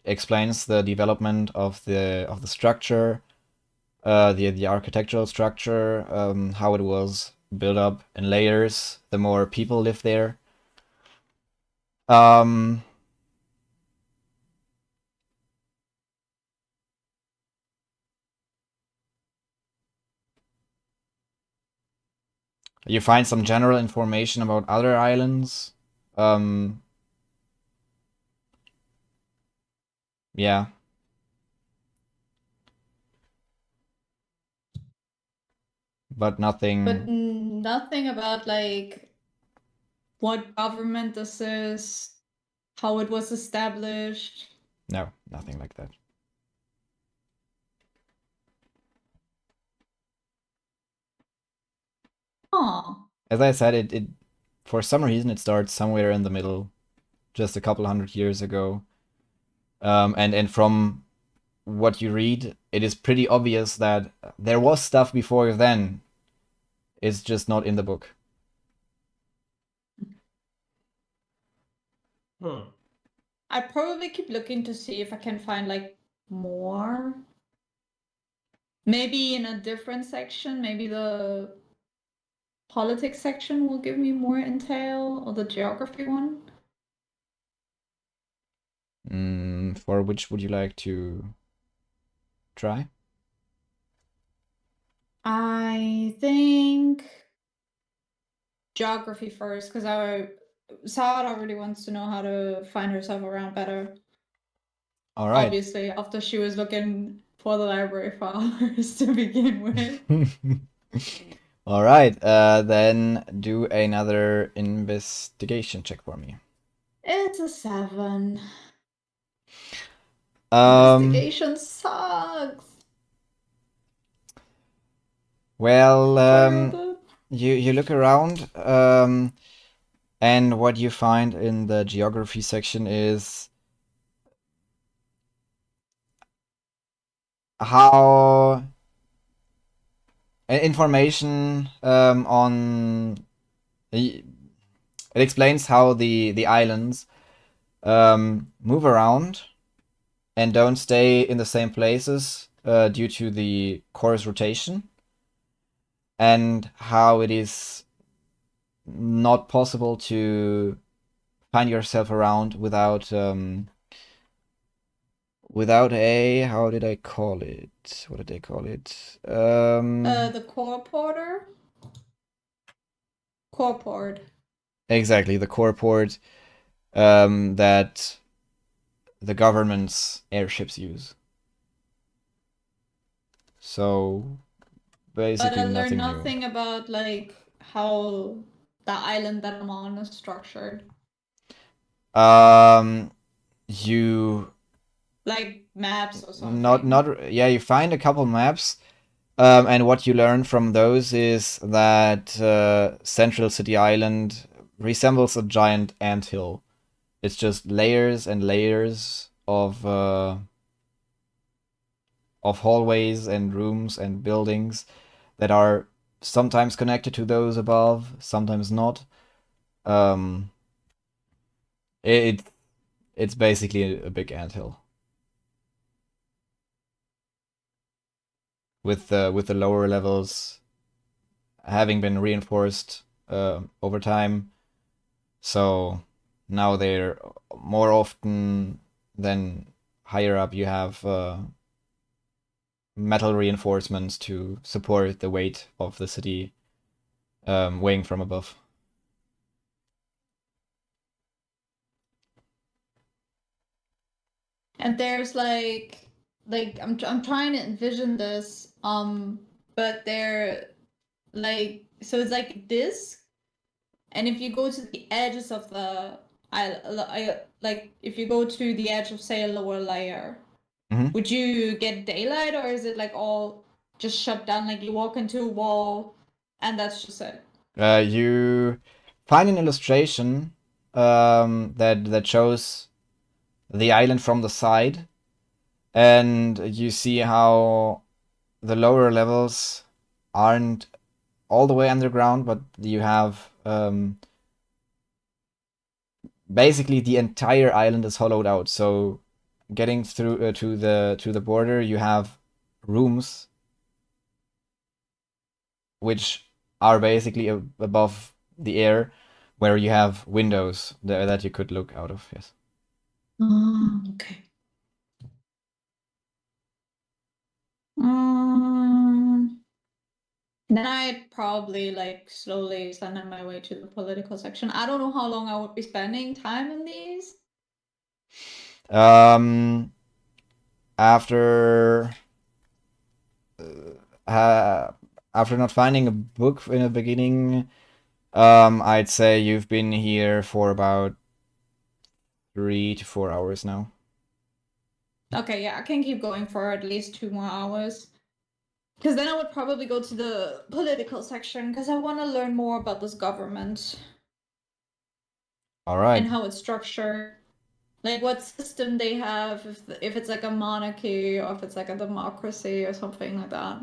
explains the development of the structure, the architectural structure, how it was built up in layers. The more people live there. You find some general information about other islands. Yeah. But nothing. But nothing about like what government this is, how it was established. No, nothing like that. Oh. As I said, it for some reason it starts somewhere in the middle, just a couple hundred years ago. And from what you read, it is pretty obvious that there was stuff before then. It's just not in the book. I probably keep looking to see if I can find like more. Maybe in a different section, maybe the politics section will give me more intel, or the geography one. For which would you like to try? I think geography first, because Sarah really wants to know how to find herself around better. All right. Obviously, after she was looking for the library files to begin with. All right. Then do another investigation check for me. It's a 7. Um, Investigation sucks. well, Failed it. you look around, and what you find in the geography section is how information on it explains how the islands move around and don't stay in the same places due to the core's rotation, and how it is not possible to find yourself around without a, how did I call it? What did they call it? The core porter? Core port. Exactly, the core port that the government's airships use. So basically But I learned nothing new. nothing about like how the island that I'm on is structured. You Like maps or something. not yeah, you find a couple maps, and what you learn from those is that Central City Island resembles a giant anthill. It's just layers and layers of hallways and rooms and buildings that are sometimes connected to those above, sometimes not. Um, it it's basically a big anthill with the lower levels having been reinforced over time. So now they're more often than higher up. You have metal reinforcements to support the weight of the city weighing from above. And there's like I'm trying to envision this, but they're like, so it's like a disc, and if you go to the edges of the I like if you go to the edge of, say, a lower layer, would you get daylight, or is it like all just shut down, like you walk into a wall and that's just it? You find an illustration that shows the island from the side, and you see how the lower levels aren't all the way underground, but you have basically the entire island is hollowed out. So getting through to the border, you have rooms which are basically above the air, where you have windows that you could look out of. Yes. Oh, okay. Then I'd probably like slowly send on my way to the political section. I don't know how long I would be spending time in these. After after not finding a book in the beginning, I'd say you've been here for about 3 to 4 hours now. Okay, yeah, I can keep going for at least 2 more hours. Because then I would probably go to the political section because I want to learn more about this government All right. and how it's structured. Like what system they have, if it's like a monarchy or if it's like a democracy or something like that.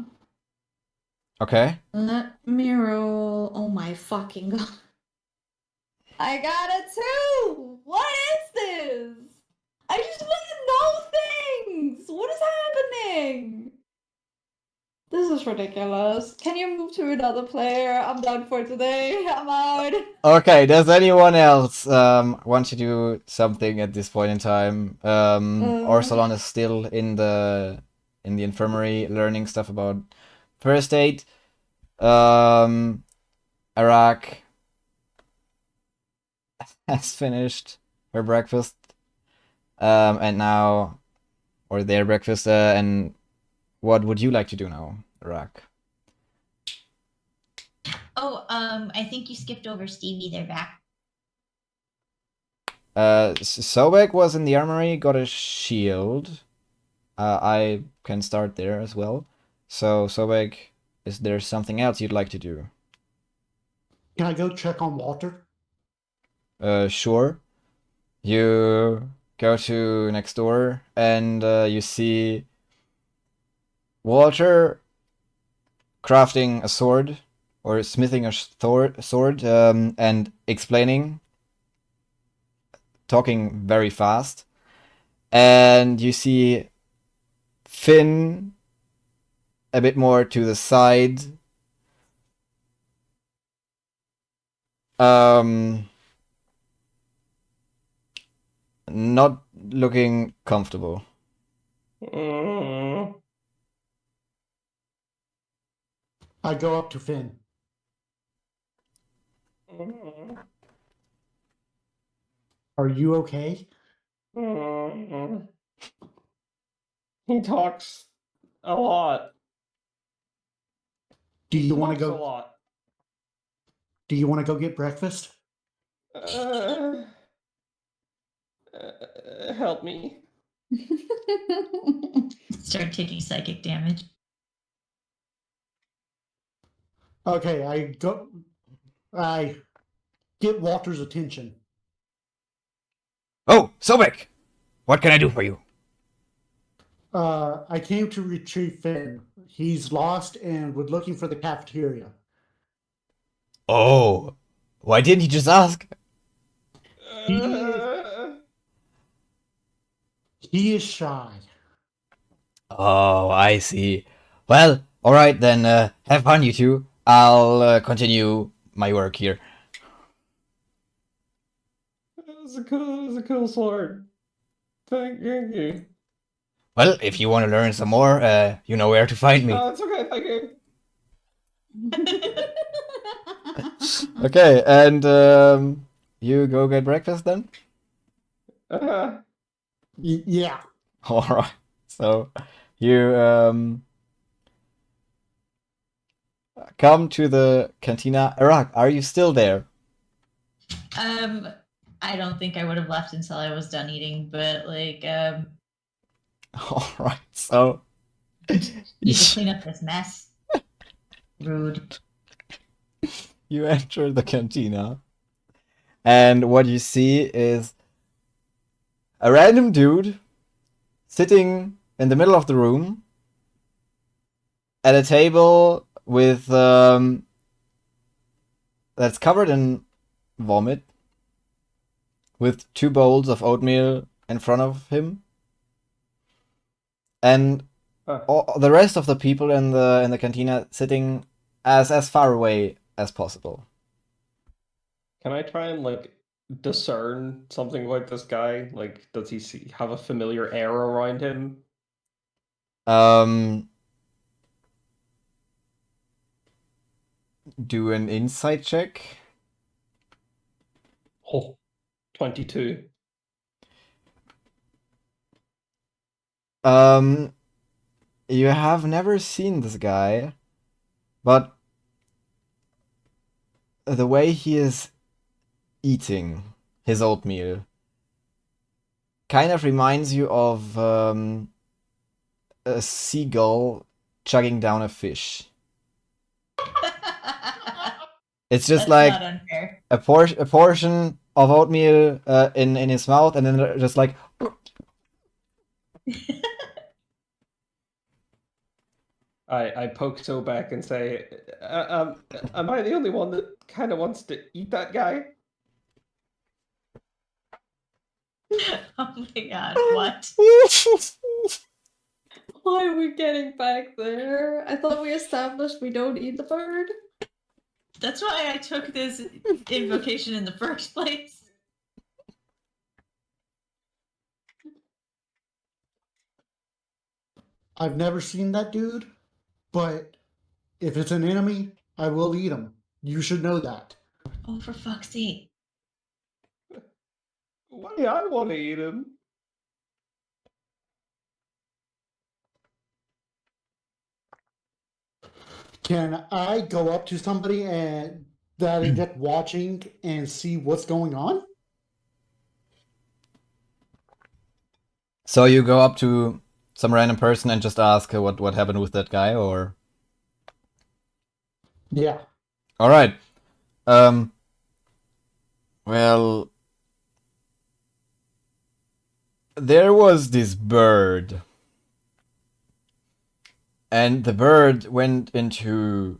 Okay. Let me roll. Oh my fucking god. I got it too! What is this? I just want to know things! What is happening? This is ridiculous. Can you move to another player? I'm done for today. I'm out. Okay, does anyone else want to do something at this point in time? Orsolon is still in the infirmary learning stuff about first aid. Iraq has finished her breakfast. And now, or their breakfast, and what would you like to do now, Iraq? Oh, I think you skipped over Stevie. They're back. Sobek was in the armory, got a shield. I can start there as well. So, Sobek, is there something else you'd like to do? Can I go check on Walter? Sure. You go to next door and you see Walter crafting a sword or smithing a sword and explaining, talking very fast. And you see Finn a bit more to the side. Not looking comfortable. I go up to Finn. Are you okay? He talks a lot. Do He you want to talks a go? lot. Do you want to go get breakfast? Help me. Start taking psychic damage. Okay, I go. I get Walter's attention. Oh, Sobek! What can I do for you? I came to retrieve Finn. He's lost and was looking for the cafeteria. Oh, why didn't you just ask? He is shy. Oh, I see. Well, alright then, have fun, you two. I'll continue my work here. It's a cool sword. Thank you. Well, if you want to learn some more, you know where to find me. Oh, it's okay, thank you. Okay, and you go get breakfast then? Yeah. Alright, so you come to the cantina. Iraq, are you still there? I don't think I would have left until I was done eating, but like, Alright, so need to clean up this mess. Rude. you enter the cantina, and what you see is a random dude sitting in the middle of the room at a table with that's covered in vomit, with 2 bowls of oatmeal in front of him, and all, the rest of the people in the cantina sitting as far away as possible. Can I try and like discern something about this guy? Like, does he have a familiar air around him? Do an insight check. Oh, 22. You have never seen this guy, but the way he is eating his oatmeal kind of reminds you of a seagull chugging down a fish. It's just That's like not unfair. a portion of oatmeal in his mouth, and then just like. I poke Sobek and say, am I the only one that kind of wants to eat that guy? Oh my god, what? Why are we getting back there? I thought we established we don't eat the bird. That's why I took this invocation in the first place. I've never seen that dude, but if it's an enemy, I will eat him. You should know that. Oh, for fuck's sake. Why do I want to eat him? Can I go up to somebody and that is just watching and see what's going on? So you go up to some random person and just ask what happened with that guy, or? Yeah. All right. Well, there was this bird, and the bird went into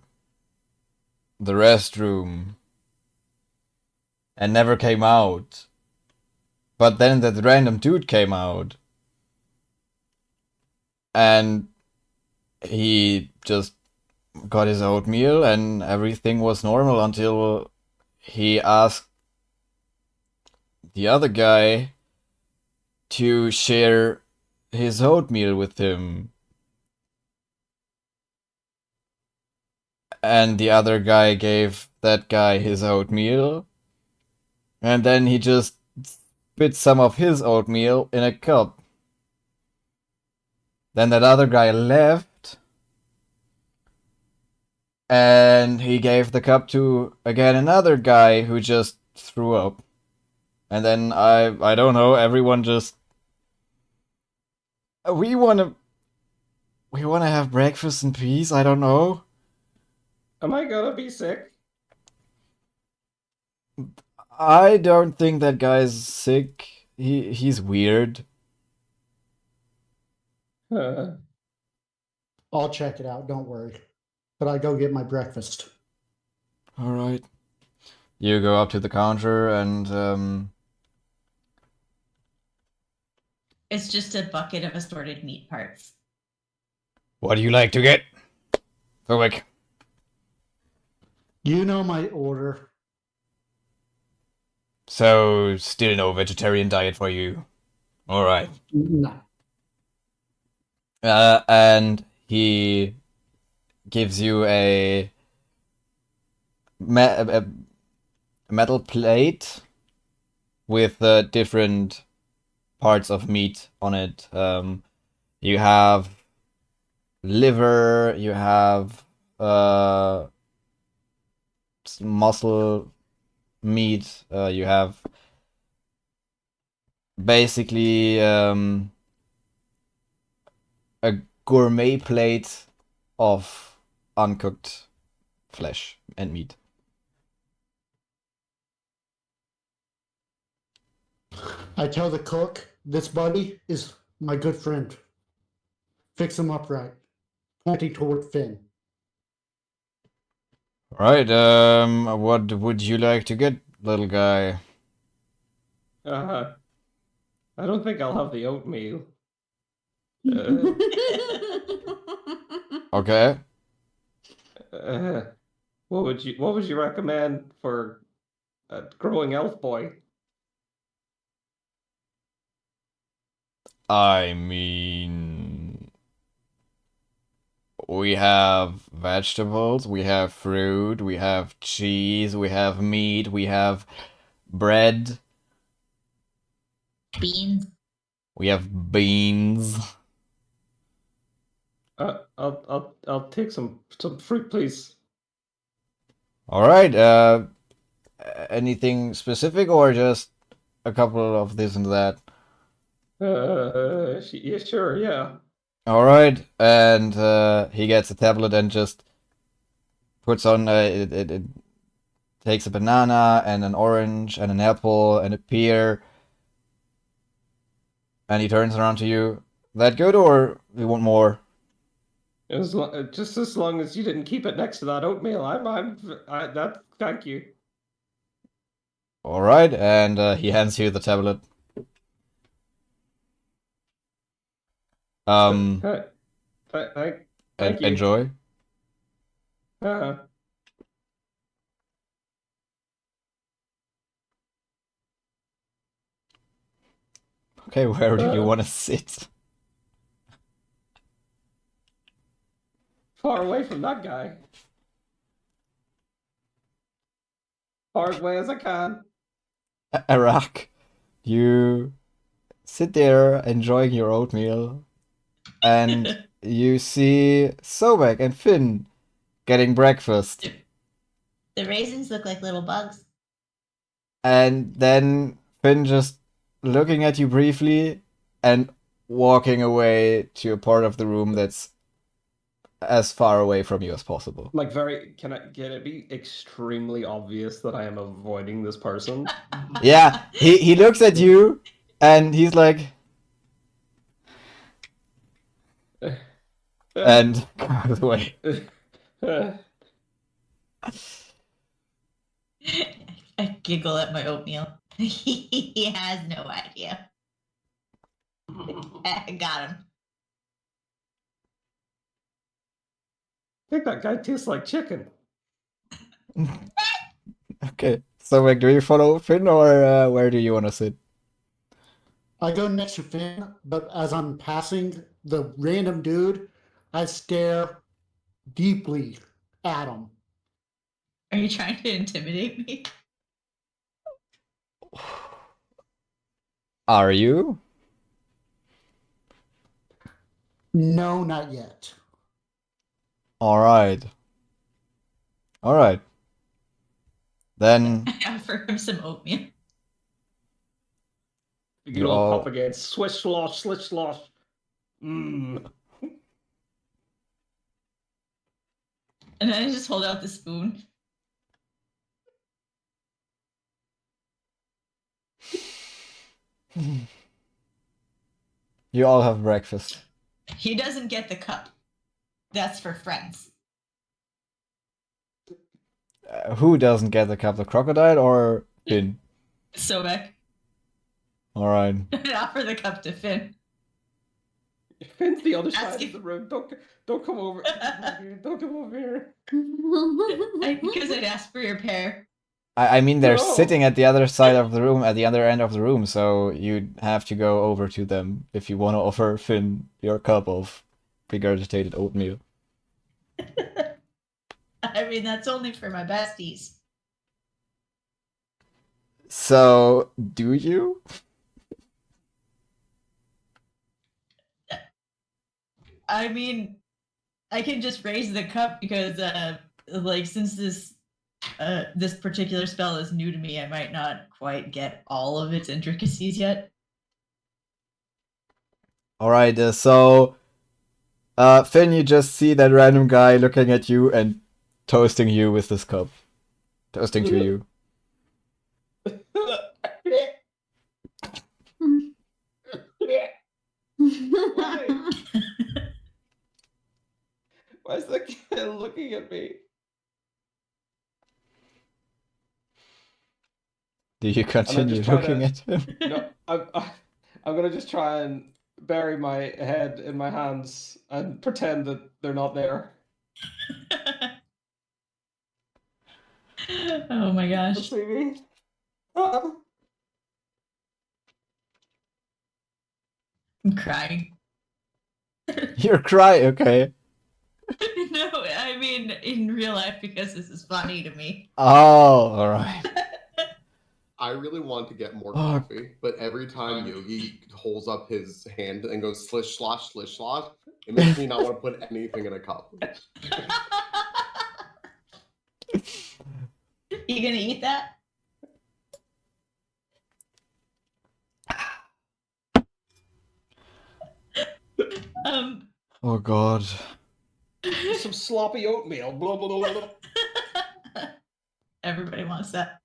the restroom and never came out. But then that random dude came out, and he just got his oatmeal and everything was normal until he asked the other guy to share his oatmeal with him. And the other guy gave that guy his oatmeal, and then he just spit some of his oatmeal in a cup. Then that other guy left, and he gave the cup to, again, another guy who just threw up. And then I don't know, everyone just... We wanna have breakfast in peace, I don't know. Am I gonna be sick? I don't think that guy's sick. He's weird. Uh, I'll check it out, don't worry. But I go get my breakfast. Alright. You go up to the counter and It's just a bucket of assorted meat parts. what do you like to get? Quick. You know my order. So, still no vegetarian diet for you. Alright. No. And he gives you a metal plate with different parts of meat on it. You have liver, you have muscle meat, you have basically a gourmet plate of uncooked flesh and meat. I tell the cook, this buddy is my good friend. Fix him up right. pointing toward Finn. Right, what would you like to get, little guy? I don't think I'll have the oatmeal. Uh, Okay. what would you recommend for a growing elf boy? I mean, we have vegetables, we have fruit, we have cheese, we have meat, we have bread, Beans. we have beans. I'll take some fruit, please. All right, anything specific or just a couple of this and that? Yeah, sure, yeah. All right, and he gets a tablet and just puts on it takes a banana and an orange and an apple and a pear, and he turns around to you. That good, or you want more? Just as long as you didn't keep it next to that oatmeal, thank you. All right, and he hands you the tablet. Thank you. Enjoy. Uh, Okay, where do you want to sit? Far away from that guy. Far away as I can. Arak, you sit there enjoying your oatmeal, and you see Sobek and Finn getting breakfast. The raisins look like little bugs. And then Finn just looking at you briefly and walking away to a part of the room that's as far away from you as possible. Like can it be extremely obvious that I am avoiding this person? Yeah, he looks at you and he's like and goes away. I giggle at my oatmeal. He has no idea. I got him. I think that guy tastes like chicken. Okay, so like, do you follow Finn or where do you want to sit? I go next to Finn, but as I'm passing the random dude, I stare deeply at him. Are you trying to intimidate me? Are you? No, not yet. All right. All right. Then I offer him some oatmeal. You all pop against swish slosh, slish slosh. Mmm. And then I just hold out the spoon. you all have breakfast. He doesn't get the cup. That's for friends. Who doesn't get the cup? The crocodile or Finn? Sobek. All right. I offer the cup to Finn. Finn's the other side of the room. Don't come over. Don't come over here. Because I'd ask for your pair. I mean, they're No. sitting at the other side of the room, at the other end of the room, so you'd have to go over to them if you want to offer Finn your cup of regurgitated oatmeal. I mean, that's only for my besties. So, do you? I mean, I can just raise the cup because, like, since this particular spell is new to me, I might not quite get all of its intricacies yet. All right. So, Finn, you just see that random guy looking at you and toasting you with this cup, toasting to you. Why is the kid looking at me? Do you continue try looking to- at him? No, I'm gonna just try and bury my head in my hands and pretend that they're not there. Oh my Don't gosh. see me. Ah. I'm crying. You're crying, okay. No, I mean in real life because this is funny to me. Oh, alright. I really want to get more Oh. coffee, but every time Yogi holds up his hand and goes slish slosh, it makes me not want to put anything in a cup. You gonna eat that? Um, Oh god. Some sloppy oatmeal. Blah, blah, blah, blah. everybody wants that.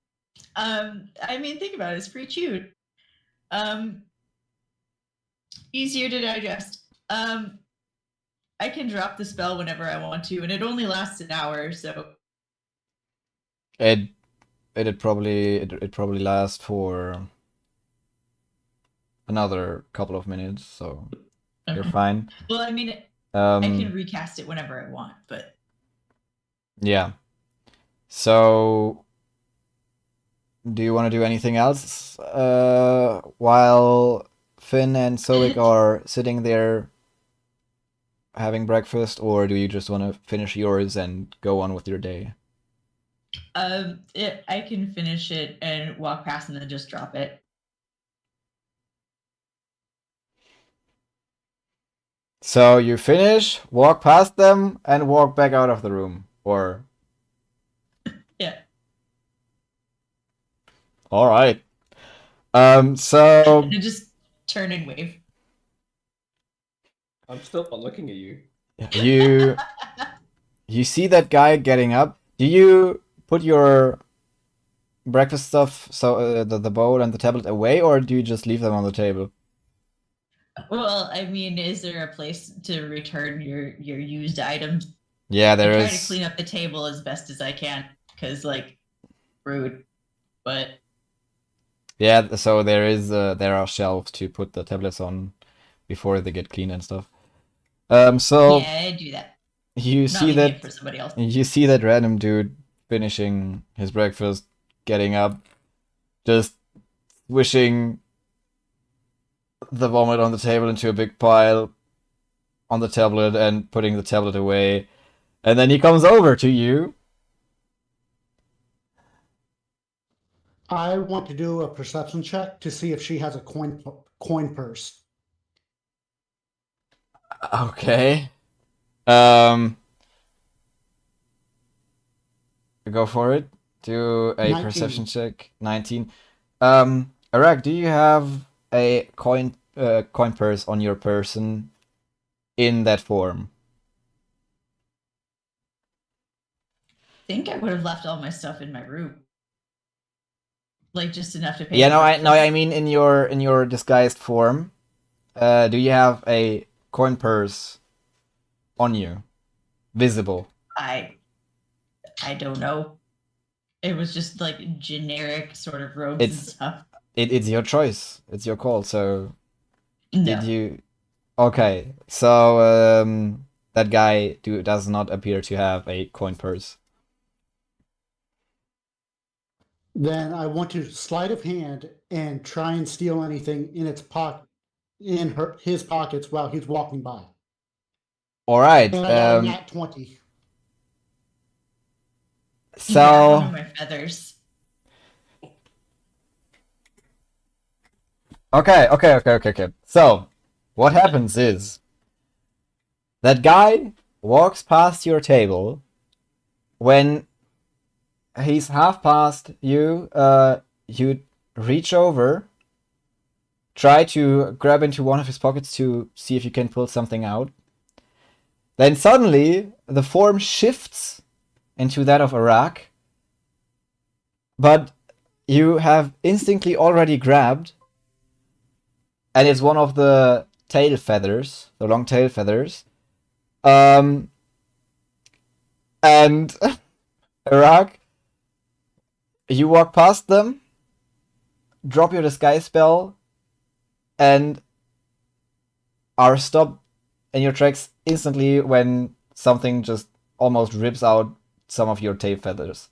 I mean, think about it. It's pre-chewed. Easier to digest. I can drop the spell whenever I want to, and it only lasts an hour, so It'd probably last for another couple of minutes, so you're okay. fine. Well, I mean, I can Um, recast it whenever I want, but yeah. So, do you want to do anything else while Finn and Soik are sitting there having breakfast, or do you just want to finish yours and go on with your day? I can finish it and walk past and then just drop it. So you finish, walk past them, and walk back out of the room, or Yeah. all right. So And just turn and wave. I'm still not looking at you. you see that guy getting up. Do you put your breakfast stuff, so the bowl and the tablet away, or do you just leave them on the table? Well, I mean, is there a place to return your used items? Yeah, there I try is. to clean up the table as best as I can, because like, rude. But Yeah, so there are shelves to put the tablets on before they get cleaned and stuff. So yeah, I do that. you Not see leaving it that for somebody else. you see that random dude finishing his breakfast, getting up, just wishing the vomit on the table into a big pile on the tablet and putting the tablet away. And then he comes over to you. I want to do a perception check to see if she has a coin purse. Okay. Go for it. Do a 19. perception check. 19. Arak, do you have a coin purse on your person in that form? I think I would have left all my stuff in my room. Like just enough to pay. Yeah, for I mean in your disguised form. Do you have a coin purse on you? Visible. I don't know. It was just like generic sort of robes and It's stuff. it's your choice. It's your call. So No. did you? Okay. So that guy does not appear to have a coin purse. Then I want to sleight of hand and try and steal anything in his pockets while he's walking by. All right. And I got a nat 20. So Yeah, one of my feathers. okay. So what happens is that guy walks past your table. When he's half past you, you reach over, try to grab into one of his pockets to see if you can pull something out. Then suddenly the form shifts into that of Arak, but you have instinctly already grabbed, and it's one of the tail feathers, the long tail feathers. And Iraq, you walk past them, drop your disguise spell, and are stopped in your tracks instantly when something just almost rips out some of your tail feathers.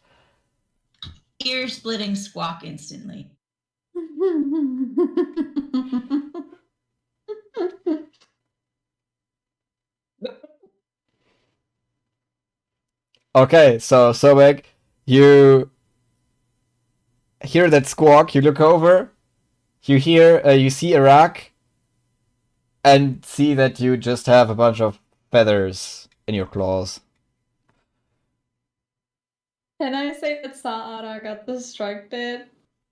Ear splitting squawk instantly. Okay, so Sobek, you hear that squawk, you look over, you see Iraq, and see that you just have a bunch of feathers in your claws. Can I say that Saara got distracted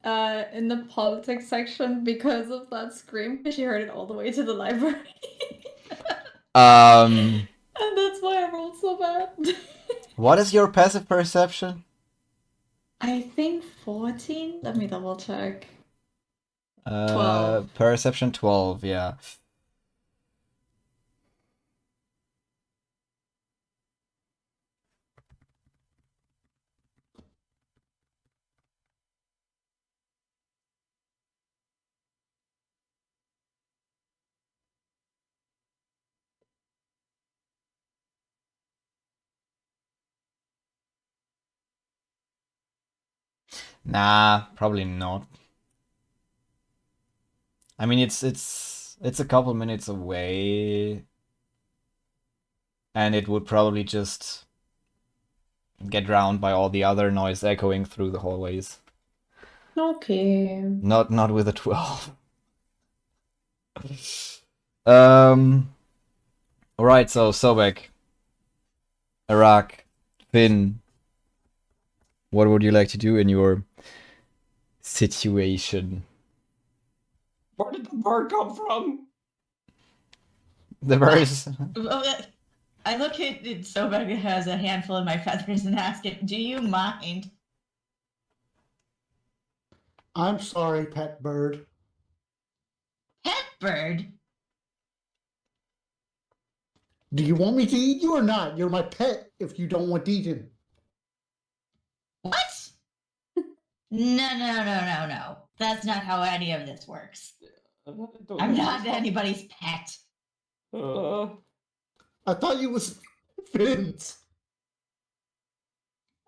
in the politics section because of that scream? Because she heard it all the way to the library. Um, And that's why I rolled so bad. what is your passive perception? I think 14? Let me double check. 12. Perception 12, yeah. Nah, probably not. I mean, it's a couple minutes away, and it would probably just get drowned by all the other noise echoing through the hallways. Okay. Not with a 12. Um. All right, so Sobek, Iraq, Finn, what would you like to do in your situation? Where did the bird come from? The birds. I look at it, Sobek has a handful of my feathers and ask it, do you mind? I'm sorry, pet bird. Pet bird? Do you want me to eat you or not? You're my pet if you don't want eaten. What? No. That's not how any of this works. I'm not anybody's pet. I thought you was Finn's.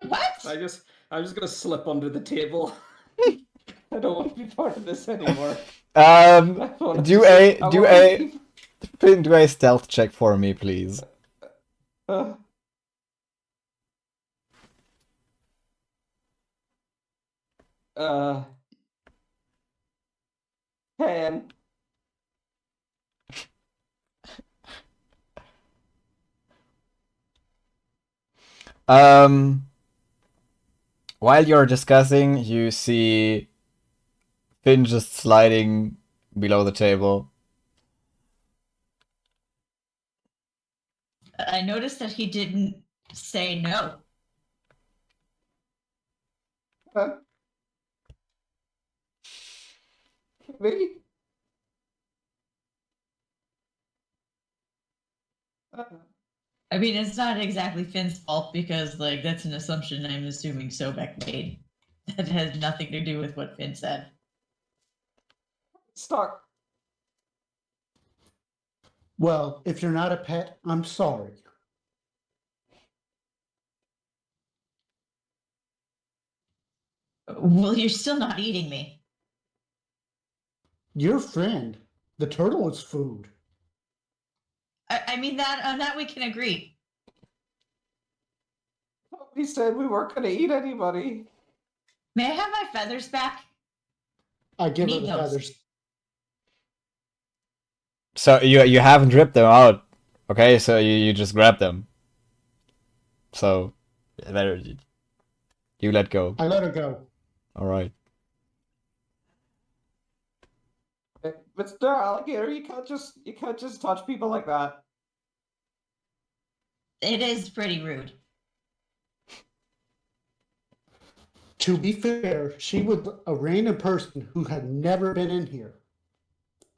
What? I'm just gonna slip under the table. I don't want to be part of this anymore. Do a Finn, do a stealth check for me, please. Uh, 10. While you're discussing, you see Finn just sliding below the table. I noticed that he didn't say no. Me? I mean, it's not exactly Finn's fault because, like, that's an assumption I'm assuming Sobek made. That has nothing to do with what Finn said. Stuck. Well, if you're not a pet, I'm sorry. Well, you're still not eating me. Your friend, the turtle, is food. I mean, that on that we can agree. We said we weren't gonna eat anybody. May I have my feathers back? I give her Need the those. feathers. So you haven't ripped them out, okay? So you just grab them. So there you let go. I let her go. All right. Mr. Alligator, you can't just touch people like that. It is pretty rude. To be fair, she was a random person who had never been in here.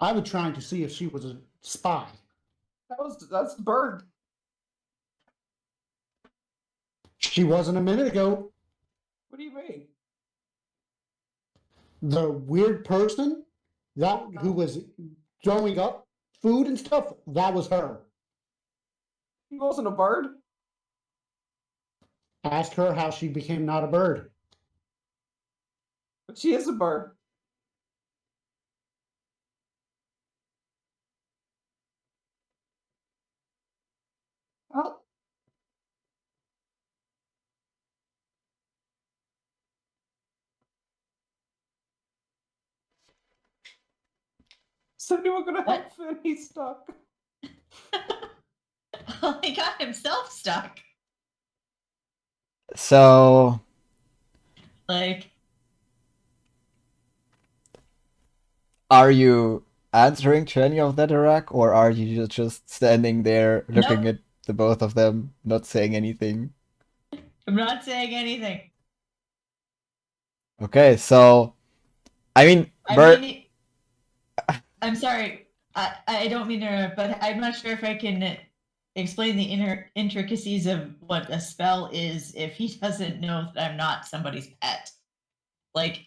I was trying to see if she was a spy. That's the bird. She wasn't a minute ago. What do you mean? The weird person who was throwing up food and stuff, that was her. He wasn't a bird. Ask her how she became not a bird. But she is a bird. Oh. Is anyone gonna help Finn? He's stuck. Well, he got himself stuck. So, Like, are you answering to any of that, Iraq, or are you just standing there looking Nope. at the both of them, not saying anything? I'm not saying anything. Okay, so I mean, I mean, I'm sorry. I don't mean to interrupt, but I'm not sure if I can explain the intricacies of what a spell is if he doesn't know that I'm not somebody's pet. Like,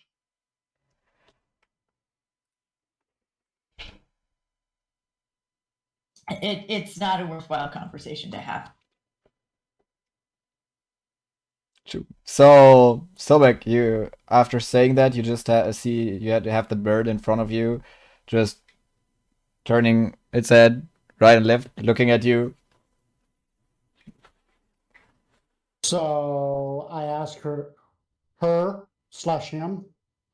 it's not a worthwhile conversation to have. So, Sobek, you after saying that, you just you had to have the bird in front of you, just turning its head right and left, looking at you. So I asked her/him.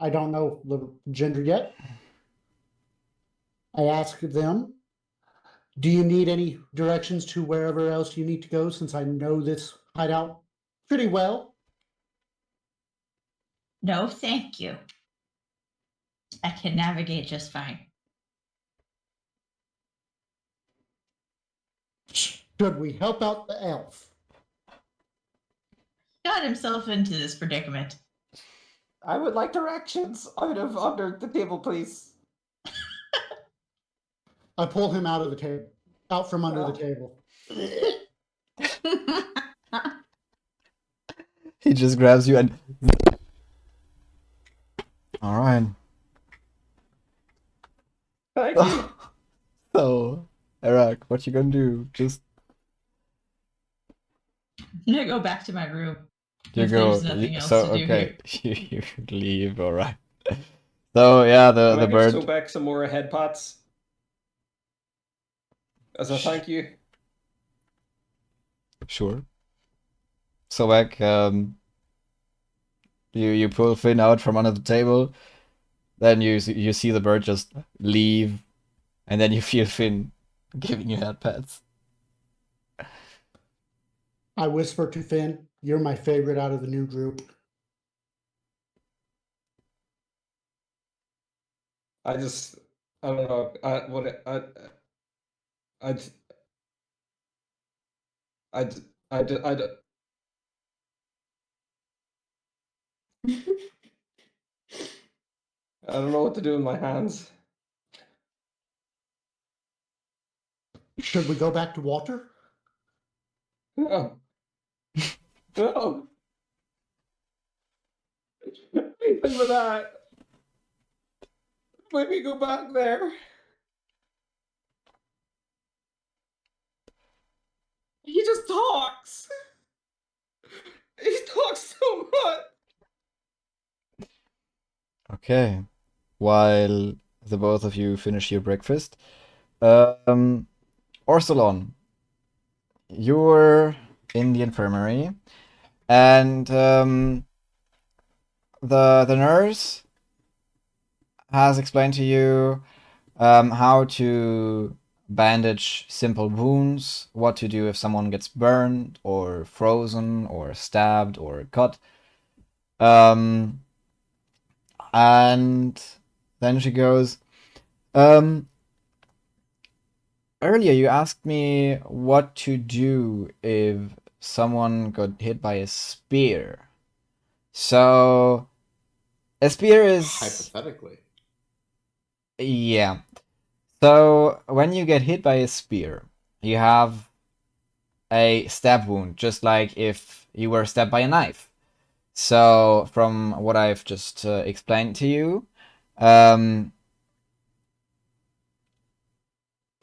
I don't know the gender yet. I asked them, do you need any directions to wherever else you need to go, since I know this hideout pretty well? No, thank you. I can navigate just fine. Should we help out the elf? Got himself into this predicament. I would like directions out of under the table, please. I pull him out from under the table. He just grabs you and. All right. Thank you. So, Eric, what you gonna do? Just I'm gonna go back to my room. you If go. there's nothing else So to do okay, you leave. All right. So yeah, Can the I give bird. Sobek some more head pats? As a thank you. Sure. Sobek, you pull Finn out from under the table, then you see the bird just leave, and then you feel Finn giving you head pats. I whisper to Finn, you're my favorite out of the new group. I don't know. I don't know what to do with my hands. Should we go back to Walter? No. No. Anything with that. Let me go back there. He just talks. He talks so much. Okay. While the both of you finish your breakfast, Orsolon, you're in the infirmary, and the nurse has explained to you how to bandage simple wounds, what to do if someone gets burned or frozen or stabbed or cut. And then she goes, earlier you asked me what to do if someone got hit by a spear. So, a spear is... Hypothetically. Yeah. So, when you get hit by a spear, you have a stab wound, just like if you were stabbed by a knife. So, from what I've just explained to you,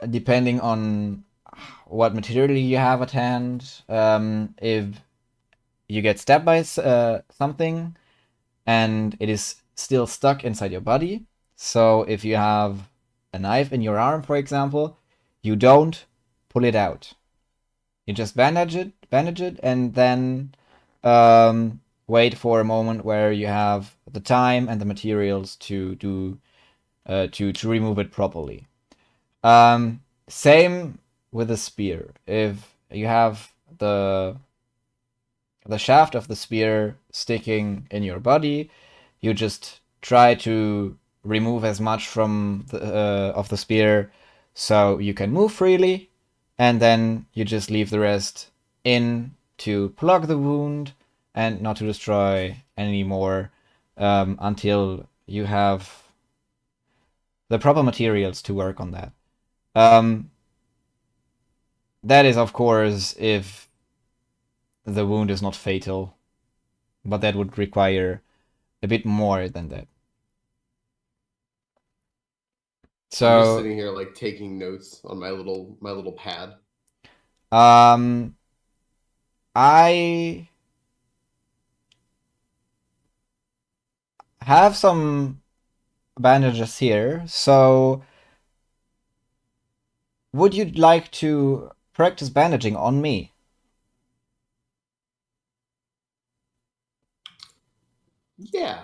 depending on what material you have at hand, if you get stabbed by something and it is still stuck inside your body, so if you have a knife in your arm, for example, you don't pull it out. You just bandage it, and then wait for a moment where you have the time and the materials to do to remove it properly. Same with a spear. If you have the shaft of the spear sticking in your body, you just try to remove as much from of the spear so you can move freely, and then you just leave the rest in to plug the wound and not to destroy any more until you have the proper materials to work on that. That is, of course, if the wound is not fatal, but that would require a bit more than that. I'm just So, sitting here like taking notes on my little pad. I have some bandages here. So, would you like to practice bandaging on me? Yeah.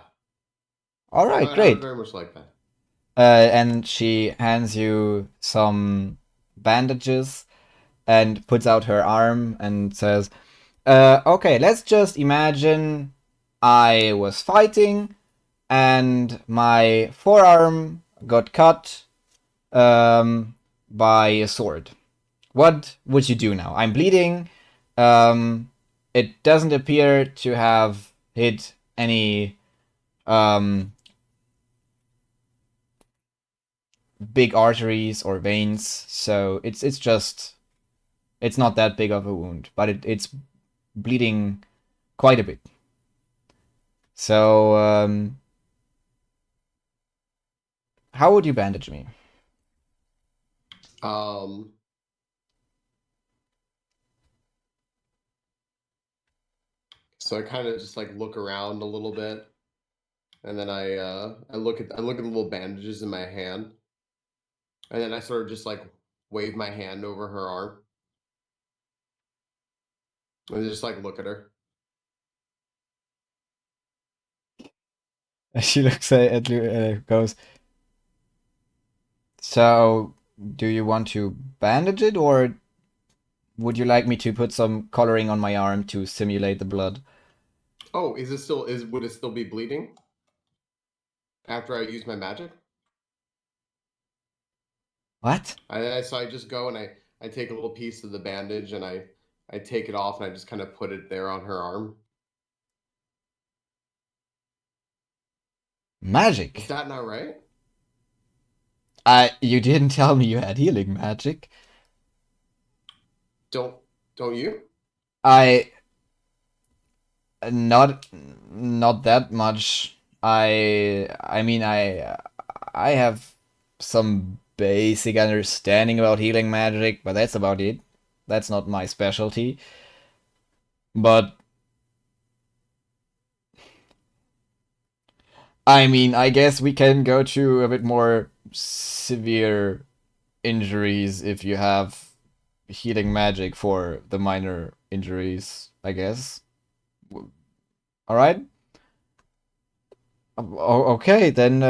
All right, I would great. very much like that. And she hands you some bandages and puts out her arm and says, okay, let's just imagine I was fighting and my forearm got cut by a sword. What would you do now? I'm bleeding. It doesn't appear to have hit any big arteries or veins, so it's not that big of a wound, but it's bleeding quite a bit. So how would you bandage me? So I kind of just like look around a little bit, and then I look at the little bandages in my hand, and then I sort of just like wave my hand over her arm, and just like look at her. She looks at you and goes, so do you want to bandage it, or would you like me to put some coloring on my arm to simulate the blood? Oh, would it still be bleeding after I use my magic? What? So I just go and I take a little piece of the bandage and I take it off and I just kind of put it there on her arm. Magic? Is that not right? You didn't tell me you had healing magic. Don't you? I not that much. I mean I have some basic understanding about healing magic, but that's about it. That's not my specialty. But I mean, I guess we can go to a bit more severe injuries if you have healing magic for the minor injuries, I guess. All right. Okay, then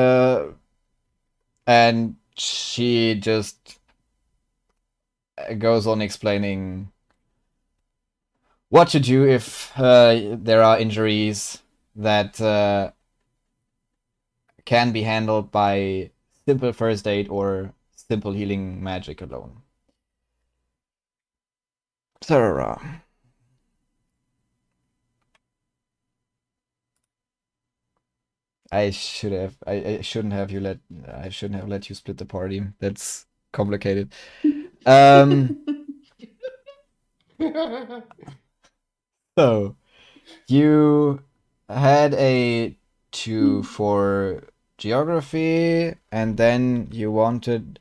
and she just goes on explaining what to do if there are injuries that can be handled by simple first aid or simple healing magic alone. Sarah. I shouldn't have let you split the party. That's complicated. Um So, you had a 2 for geography, and then you wanted.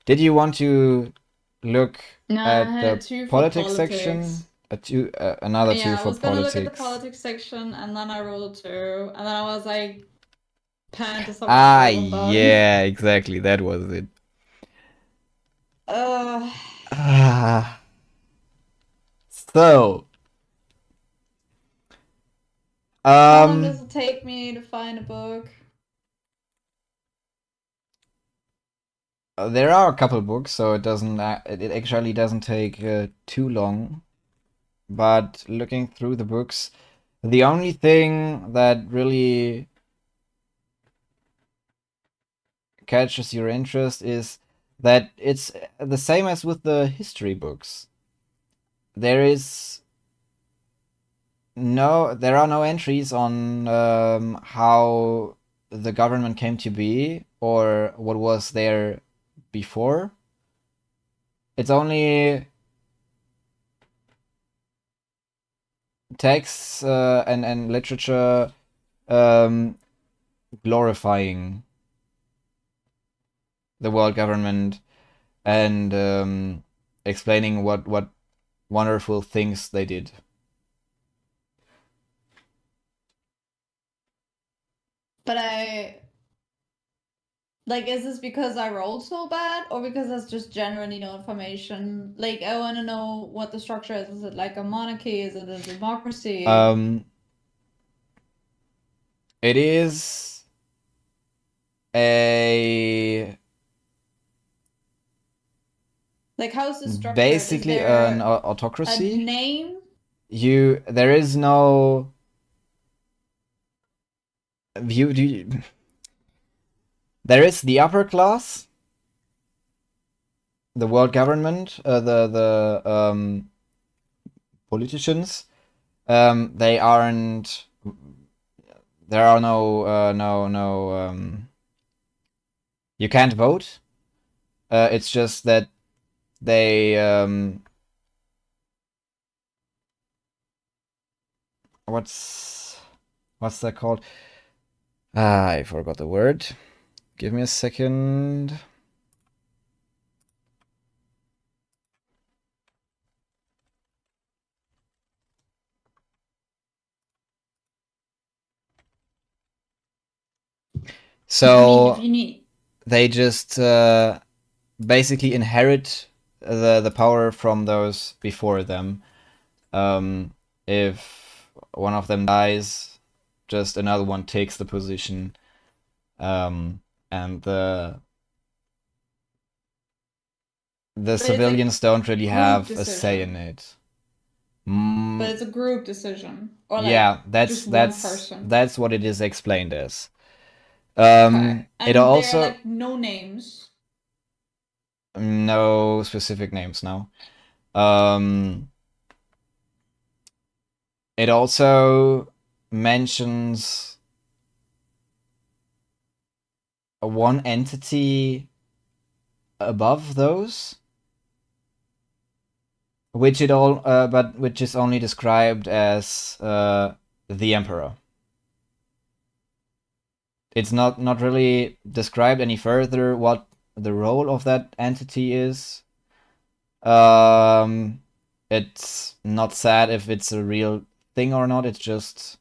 Did you want to look No, I at had the a 2 for politics section? Another 2 Yeah, I for was gonna look at the politics. politics section, and then I rolled a 2, and then I was like, pan to something Ah, else, I'm done. yeah, exactly. That was it. Ah. So, How long does it take me to find a book? there are a couple books, so it doesn't. It actually doesn't take too long. But looking through the books, the only thing that really catches your interest is that it's the same as with the history books. There are no entries on how the government came to be or what was there before. It's only texts and literature glorifying the world government and explaining what wonderful things they did. But is this because I rolled so bad, or because that's just generally no information? Like, I want to know what the structure is. Is it like a monarchy? Is it a democracy? It is a How's the structure? basically Is there an autocracy. a name? There is no view. There is the upper class, the world government, the politicians. They aren't. There are no. You can't vote. It's just that they what's that called? I forgot the word. Give me a second. So if you need. They just basically inherit the power from those before them. If one of them dies, just another one takes the position, and the civilians don't really have a say in it. But it's a group decision, or yeah, just one person. That's what it is explained as. Okay. And it also there are no names. no specific names now. It also mentions one entity above those, which is only described as the emperor. It's not really described any further what the role of that entity is. It's not said if it's a real thing or not. It's just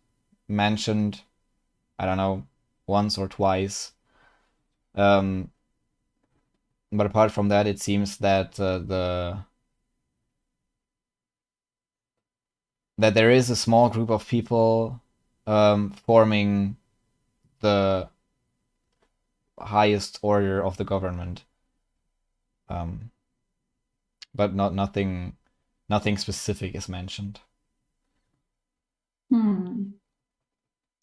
mentioned, I don't know, once or twice. But apart from that, it seems that that there is a small group of people forming the highest order of the government, but nothing specific is mentioned.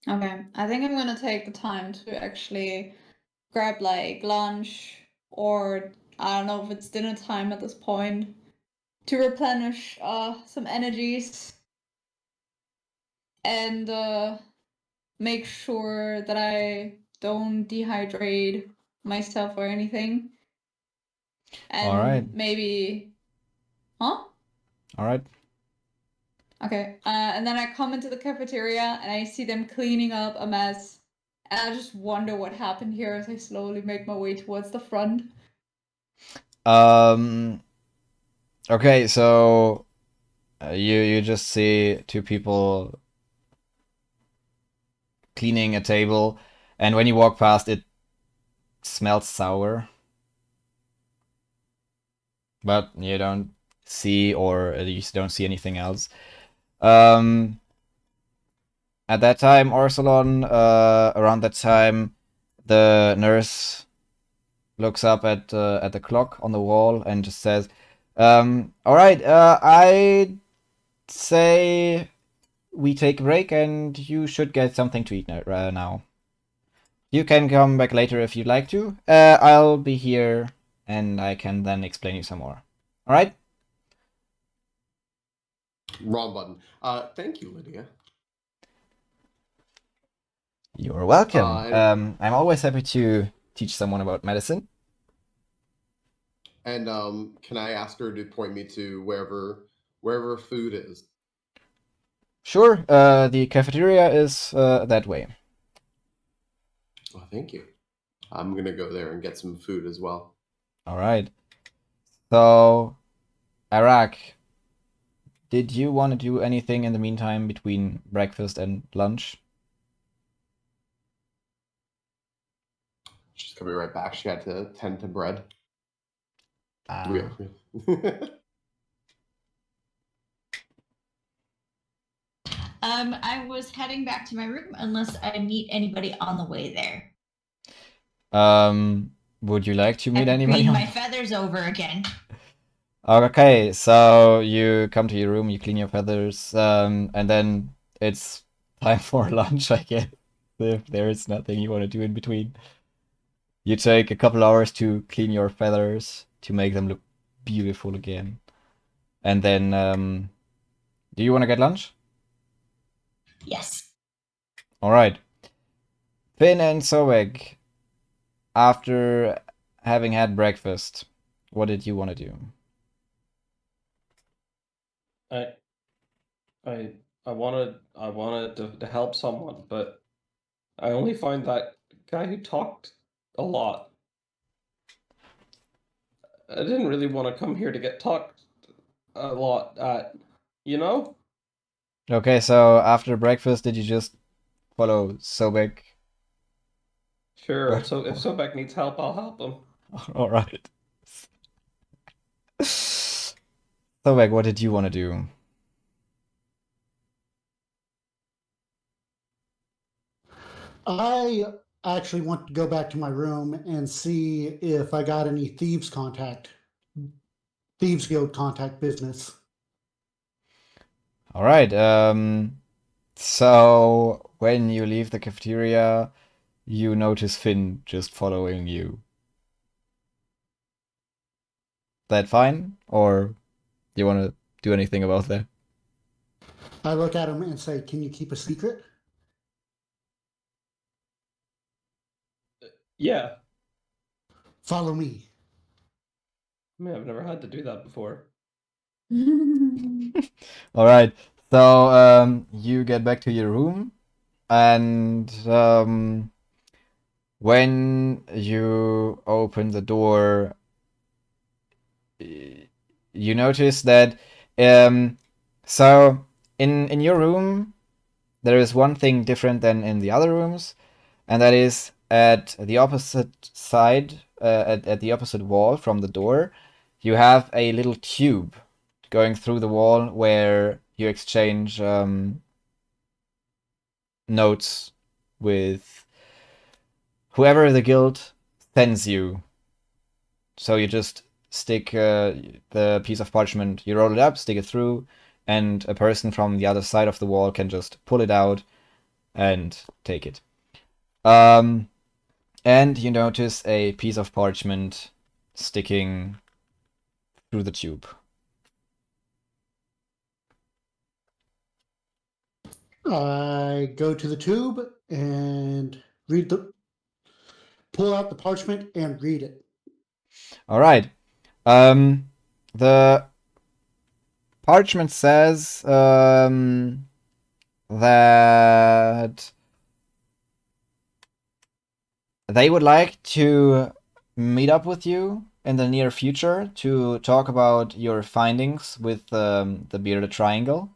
Okay, I think I'm gonna take the time to actually grab lunch, or I don't know if it's dinner time at this point, to replenish some energies and make sure that I don't dehydrate myself or anything. And All right. maybe, huh? All right. Okay, and then I come into the cafeteria and I see them cleaning up a mess. And I just wonder what happened here as I slowly make my way towards the front. Okay, so you just see two people cleaning a table, and when you walk past, it smells sour. But you don't see, or at least don't see anything else. At that time, Orsolon, around that time, the nurse looks up at the clock on the wall and just says, "All right, I'd say we take a break, and you should get something to eat now. You can come back later if you'd like to. I'll be here, and I can then explain you some more. All right?" Wrong button. Thank you, Lydia. You're welcome. And- I'm always happy to teach someone about medicine. And can I ask her to point me to wherever food is? Sure, the cafeteria is that way. Oh, thank you. I'm gonna go there and get some food as well. All right. So, Arak, did you want to do anything in the meantime between breakfast and lunch? She's coming right back. She had to tend to bread. Ah. I was heading back to my room unless I meet anybody on the way there. Would you like to meet I anybody? clean my feathers over again. Okay, so you come to your room, you clean your feathers, and then it's time for lunch, I guess, if there is nothing you want to do in between. You take a couple hours to clean your feathers to make them look beautiful again. And then, do you want to get lunch? Yes. All right. Finn and Soeg, after having had breakfast, what did you want to do? I wanted to help someone, but I only find that guy who talked a lot. I didn't really want to come here to get talked a lot at, you know? Okay, so after breakfast, did you just follow Sobek? Sure, Where- so if Sobek needs help, I'll help him. All right. Sobek, what did you want to do? I actually want to go back to my room and see if I got any thieves guild contact business. All right. So when you leave the cafeteria, you notice Finn just following you. That fine? Or do you want to do anything about that? I look at him and say, "Can you keep a secret?" Yeah. Follow me. I mean, I've never had to do that before. All right. So you get back to your room, and when you open the door, you notice that so in your room there is one thing different than in the other rooms, and that is at the opposite side, at the opposite wall from the door, you have a little tube going through the wall where you exchange notes with whoever the guild sends you. So you just stick the piece of parchment, you roll it up, stick it through, and a person from the other side of the wall can just pull it out and take it. And you notice a piece of parchment sticking through the tube. I go to the tube and pull out the parchment and read it. All right. The Parchment says that they would like to meet up with you in the near future to talk about your findings with the Bearded Triangle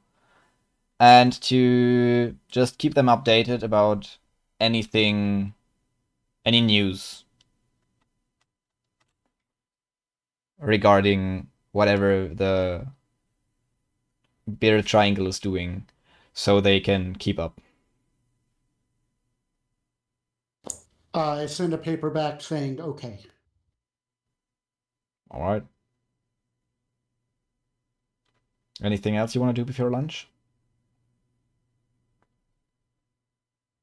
and to just keep them updated about anything, any news regarding whatever the Bearded Triangle is doing so they can keep up. I send a paper back saying, okay. All right. Anything else you want to do before lunch?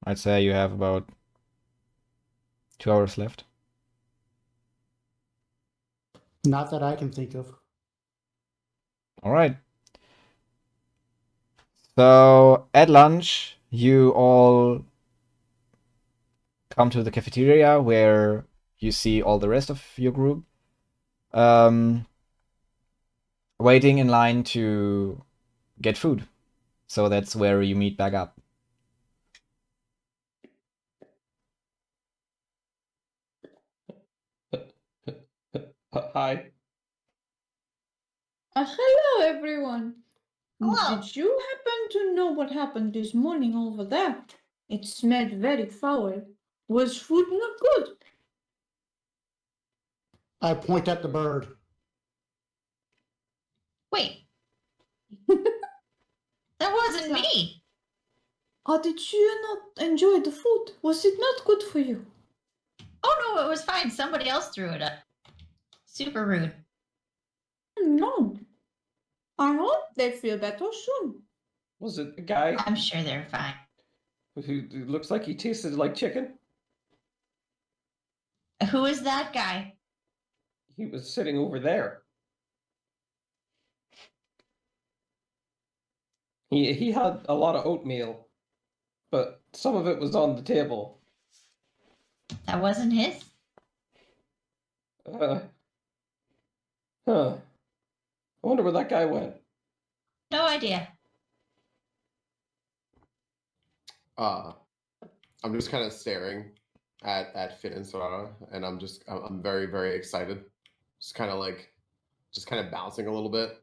I'd say you have about 2 hours left. Not that I can think of. All right. So at lunch, you all come to the cafeteria where you see all the rest of your group waiting in line to get food. So that's where you meet back up. Hi. Hello, everyone. Hello. Did you happen to know what happened this morning over there? It smelled very foul. Was food not good? I point at the bird. Wait. That wasn't me. Oh, did you not enjoy the food? Was it not good for you? Oh no, it was fine. Somebody else threw it up. Super rude. No. I hope they feel better soon. Was it a guy I'm sure they're fine. who looks like he tasted like chicken? Who is that guy? He was sitting over there. He had a lot of oatmeal, but some of it was on the table. That wasn't his? Huh. I wonder where that guy went. No idea. I'm just kind of staring at Finn and Sorara, and I'm very, very excited. Just kind of bouncing a little bit.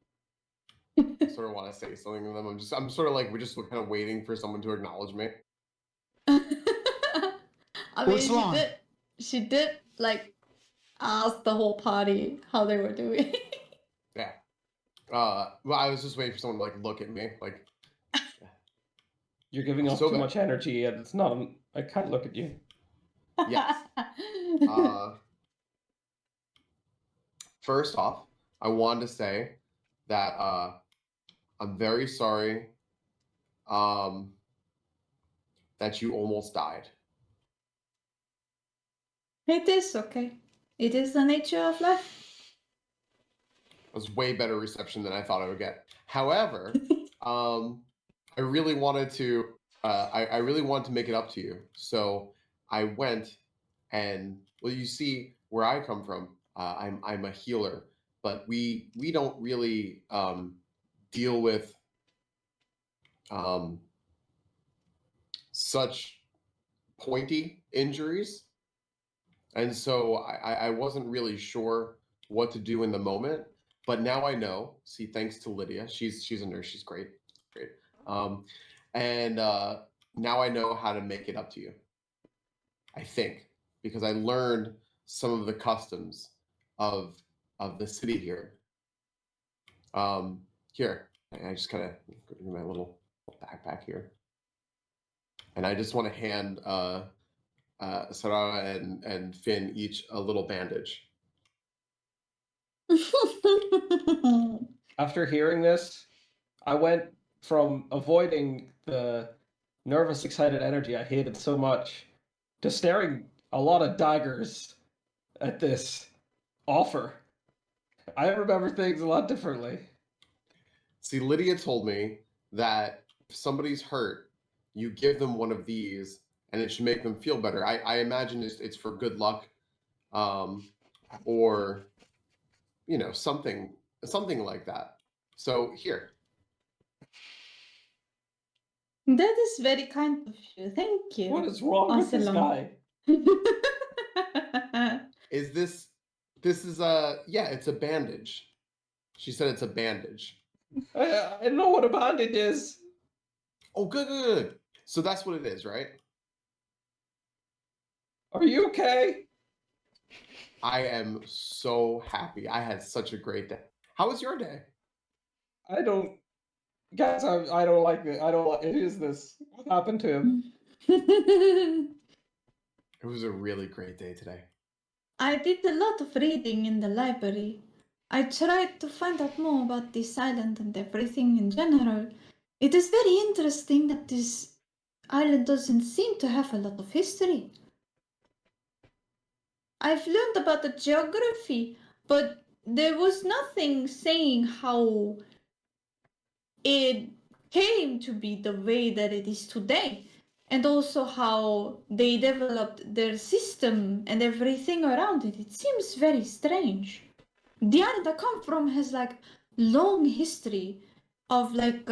I sort of want to say something to them. I'm sort of like we're just kind of waiting for someone to acknowledge me. I mean, she did like ask the whole party how they were doing. Yeah. Well, I was just waiting for someone to like look at me, like. You're giving off So too bad. much energy, and it's not. I can't look at you. Yes. First off, I wanted to say that I'm very sorry that you almost died. It is okay. It is the nature of life. It was way better reception than I thought I would get. However, I really wanted to I really wanted to make it up to you. So I went and well, you see where I come from. I'm a healer, but we don't really deal with such pointy injuries, and so I wasn't really sure what to do in the moment. But now I know. See, thanks to Lydia, she's a nurse. She's great. And now I know how to make it up to you. I think because I learned some of the customs of the city here. Here, I just kind of my little backpack here, and I just want to hand Sarah and Finn each a little bandage. After hearing this, I went from avoiding the nervous, excited energy I hated so much to staring a lot of daggers at this offer. I remember things a lot differently. See, Lydia told me that if somebody's hurt, you give them one of these, and it should make them feel better. I imagine it's for good luck, or something like that. So here, That is very kind of you. Thank you. What is wrong with this Ocelon. guy? Is this is yeah, it's a bandage. She said it's a bandage. I know what a bandage is. Oh, good, good, good. So that's what it is, right? Are you okay? I am so happy. I had such a great day. How was your day? I don't. Guys, I don't like it. I don't like. Who is this? What happened to him? It was a really great day today. I did a lot of reading in the library. I tried to find out more about this island and everything in general. It is very interesting that this island doesn't seem to have a lot of history. I've learned about the geography, but there was nothing saying how it came to be the way that it is today, and also how they developed their system and everything around it. It seems very strange. The island I come from has like long history of like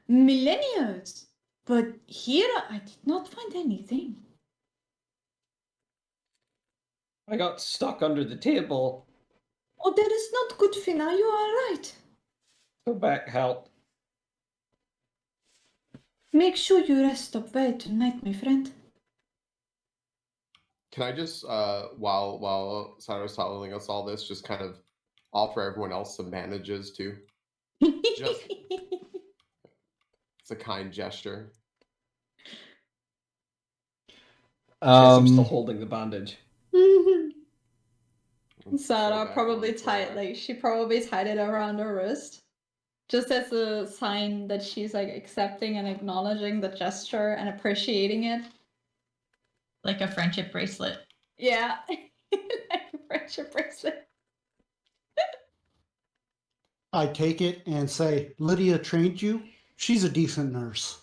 millennia, but here I did not find anything. I got stuck under the table. Oh, that is not good, Finna. You are right. Go back, help. Make sure you rest up well tonight, my friend. Can I just while Sarah's telling us all this, just kind of offer everyone else some bandages too? Just it's a kind gesture. Guess I'm still holding the bandage. Let's Sarah go back probably on tied, track. she probably tied it around her wrist, just as a sign that she's like accepting and acknowledging the gesture and appreciating it. Like a friendship bracelet. Yeah, like a friendship bracelet. I take it and say, Lydia trained you? She's a decent nurse.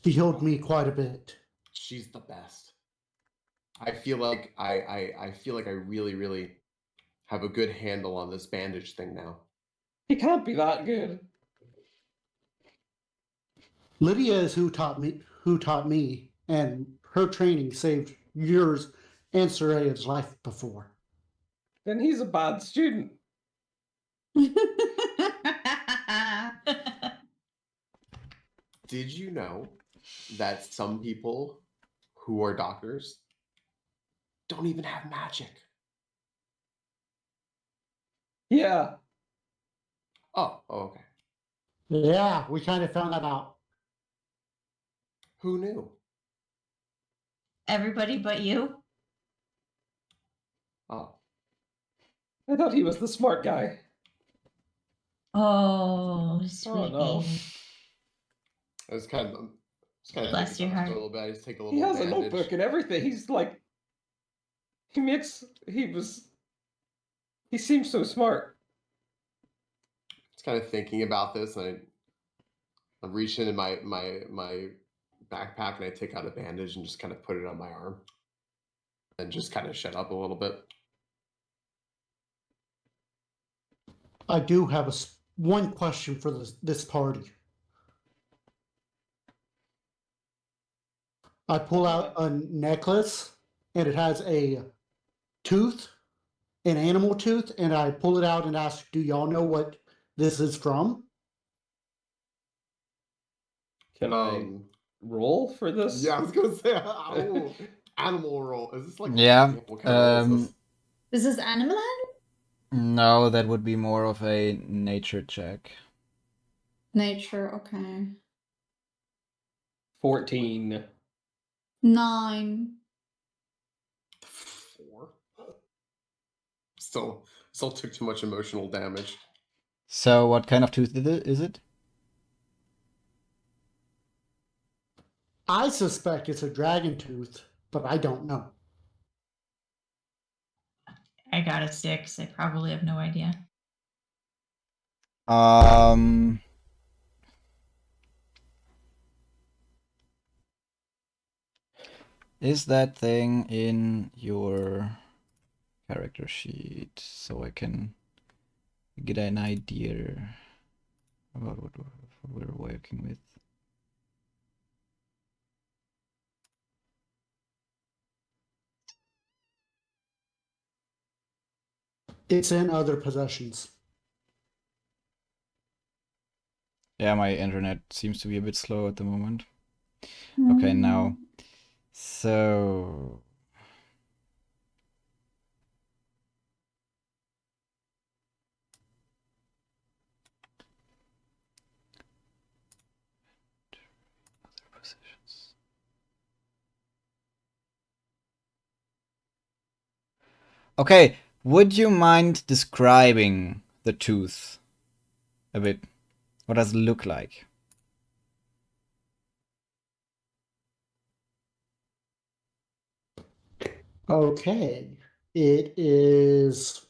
She healed me quite a bit. She's the best. I feel like I feel like I really, really have a good handle on this bandage thing now. He can't be that good. Lydia is who taught me, and her training saved yours and Soraya's life before. Then he's a bad student. Did you know that some people who are doctors don't even have magic? Yeah. Oh, okay. Yeah, we kind of found that out. Who knew? Everybody but you? Oh, I thought he was the smart guy. Oh, sweet no. baby. I was kind of Bless thinking your about this heart. a little bit. I just take a little He has bandage. a notebook and everything. He's like, he seems so smart. Just kind of thinking about this, and I'm reaching in my backpack, and I take out a bandage and just kind of put it on my arm, and just kind of shut up a little bit. I do have one question for this party. I pull out a necklace, and it has a tooth, an animal tooth, and I pull it out and ask, do y'all know what this is from? Can I roll for this? Yeah, I was gonna say animal roll. Is this like Yeah, what kind of roll is this? Is this animal hand? No, that would be more of a nature check. Nature, okay. 14. 9. 4. Still took too much emotional damage. So what kind of tooth is it? I suspect it's a dragon tooth, but I don't know. I got a 6. I probably have no idea. Is that thing in your character sheet so I can get an idea about what what we're working with. It's in other possessions. Yeah, my internet seems to be a bit slow at the moment. Okay, now. So. Other possessions. Okay, would you mind describing the tooth a bit? What does it look like? Okay. It is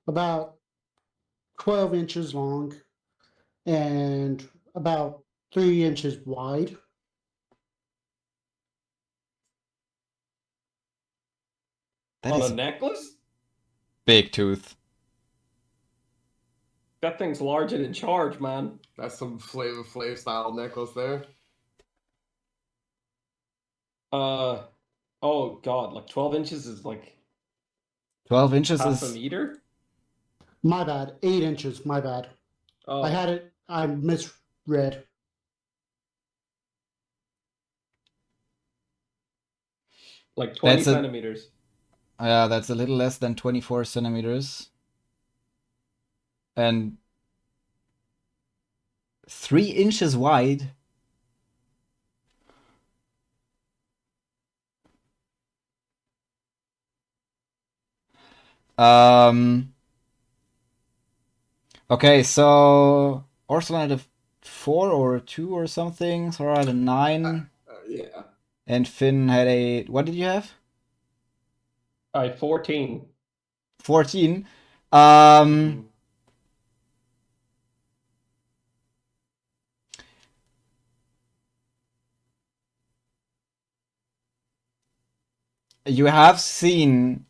about 12 inches long and about 3 inches wide. That On is a necklace? big tooth. That thing's large and in charge, man. That's some Flavor Flav style necklace there. Oh god, like 12 inches is like 12 inches half a is. meter? My bad. 8 inches. My bad. Oh, I had it. I misread. like 20 That's a. centimeters. Yeah, that's a little less than 24 centimeters. And 3 inches wide. Um. Okay, so Ursula had a 4 or a 2 or something. Sora had a 9. Yeah. And Finn had a. What did you have? I had 14. 14. Mhm. You have seen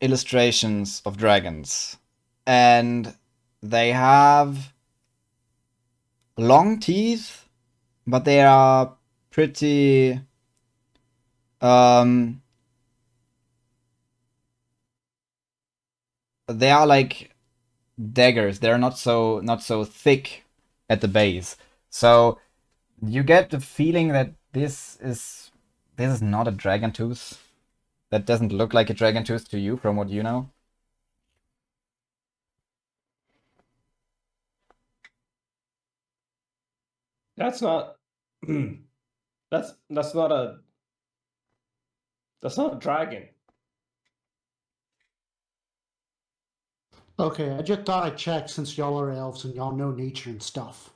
illustrations of dragons, and they have long teeth, but they are pretty they are like daggers. They're not so thick at the base. So you get the feeling that this is not a dragon tooth. That doesn't look like a dragon tooth to you from what you know. That's not that's not a dragon. Okay, I just thought I'd check since y'all are elves and y'all know nature and stuff.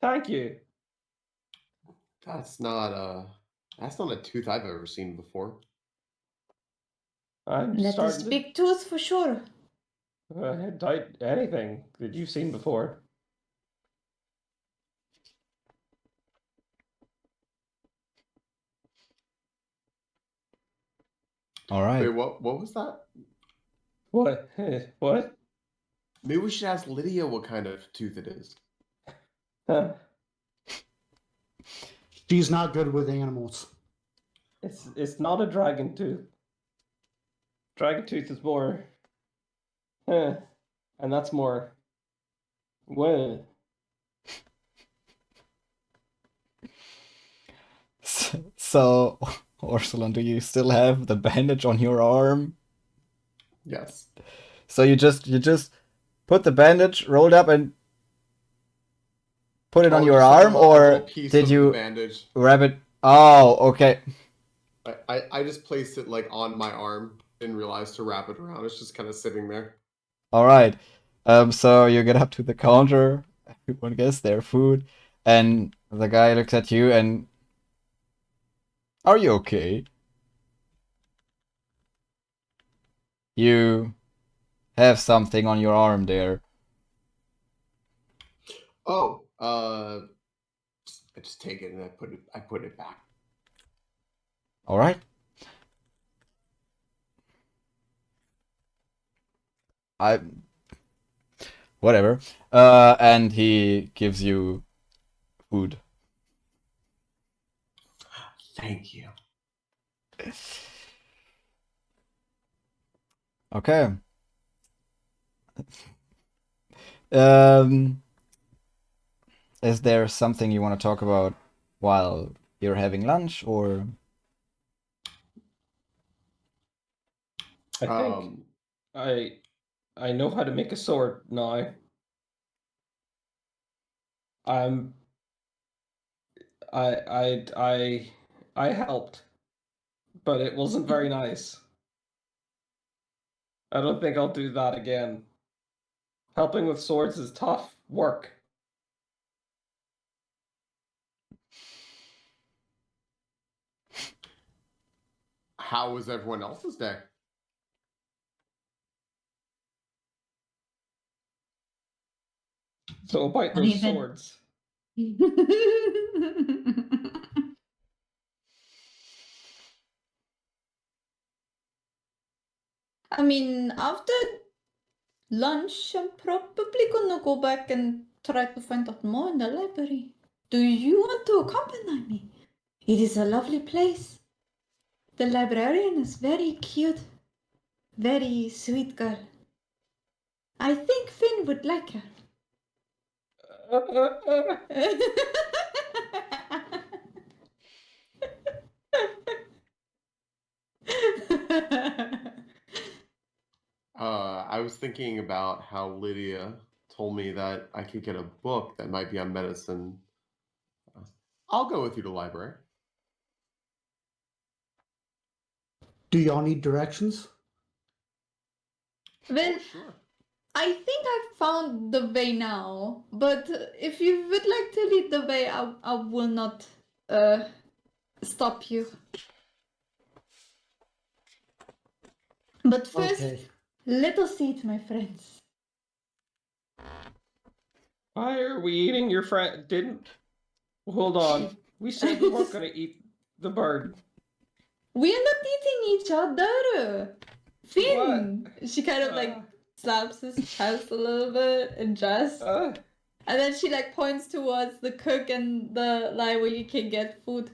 Thank you. That's not a tooth I've ever seen before. I'm That is starting to big tooth for sure. doubt anything that you've seen before. All right. Wait, what was that? What? What? Maybe we should ask Lydia what kind of tooth it is. Huh. She's not good with animals. It's not a dragon tooth. Dragon tooth is more and that's more well. So, Ursula, do you still have the bandage on your arm? Yes. So you just put the bandage rolled up and put it on your Just like arm, a little or piece did of you the bandage? wrap it? Oh, okay. I just placed it like on my arm. Didn't realize to wrap it around. It's just kind of sitting there. All right. So you get up to the counter. Everyone gets their food, and the guy looks at you and, "Are you okay? You have something on your arm there." Oh, I just take it and I put it back. All right. I whatever. And he gives you food. Thank you. Okay. Um, is there something you want to talk about while you're having lunch, or? I think I know how to make a sword now. I'm I helped, but it wasn't very nice. I don't think I'll do that again. Helping with swords is tough work. How was everyone else's day? So about those Uneven. swords. I mean, after lunch, I'm probably gonna go back and try to find out more in the library. Do you want to accompany me? It is a lovely place. The librarian is very cute, very sweet girl. I think Finn would like her. I was thinking about how Lydia told me that I could get a book that might be on medicine. I'll go with you to the library. Do y'all need directions? Well, Oh, sure. I think I found the way now, but if you would like to lead the way, I will not stop you. But first, Okay. let us eat, my friends. Why are we eating your friend? Hold on. We said we weren't gonna eat the bird. We are not eating each other. Finn! She kind of like slaps his chest a little bit in jest. And then she like points towards the cook and the line where you can get food.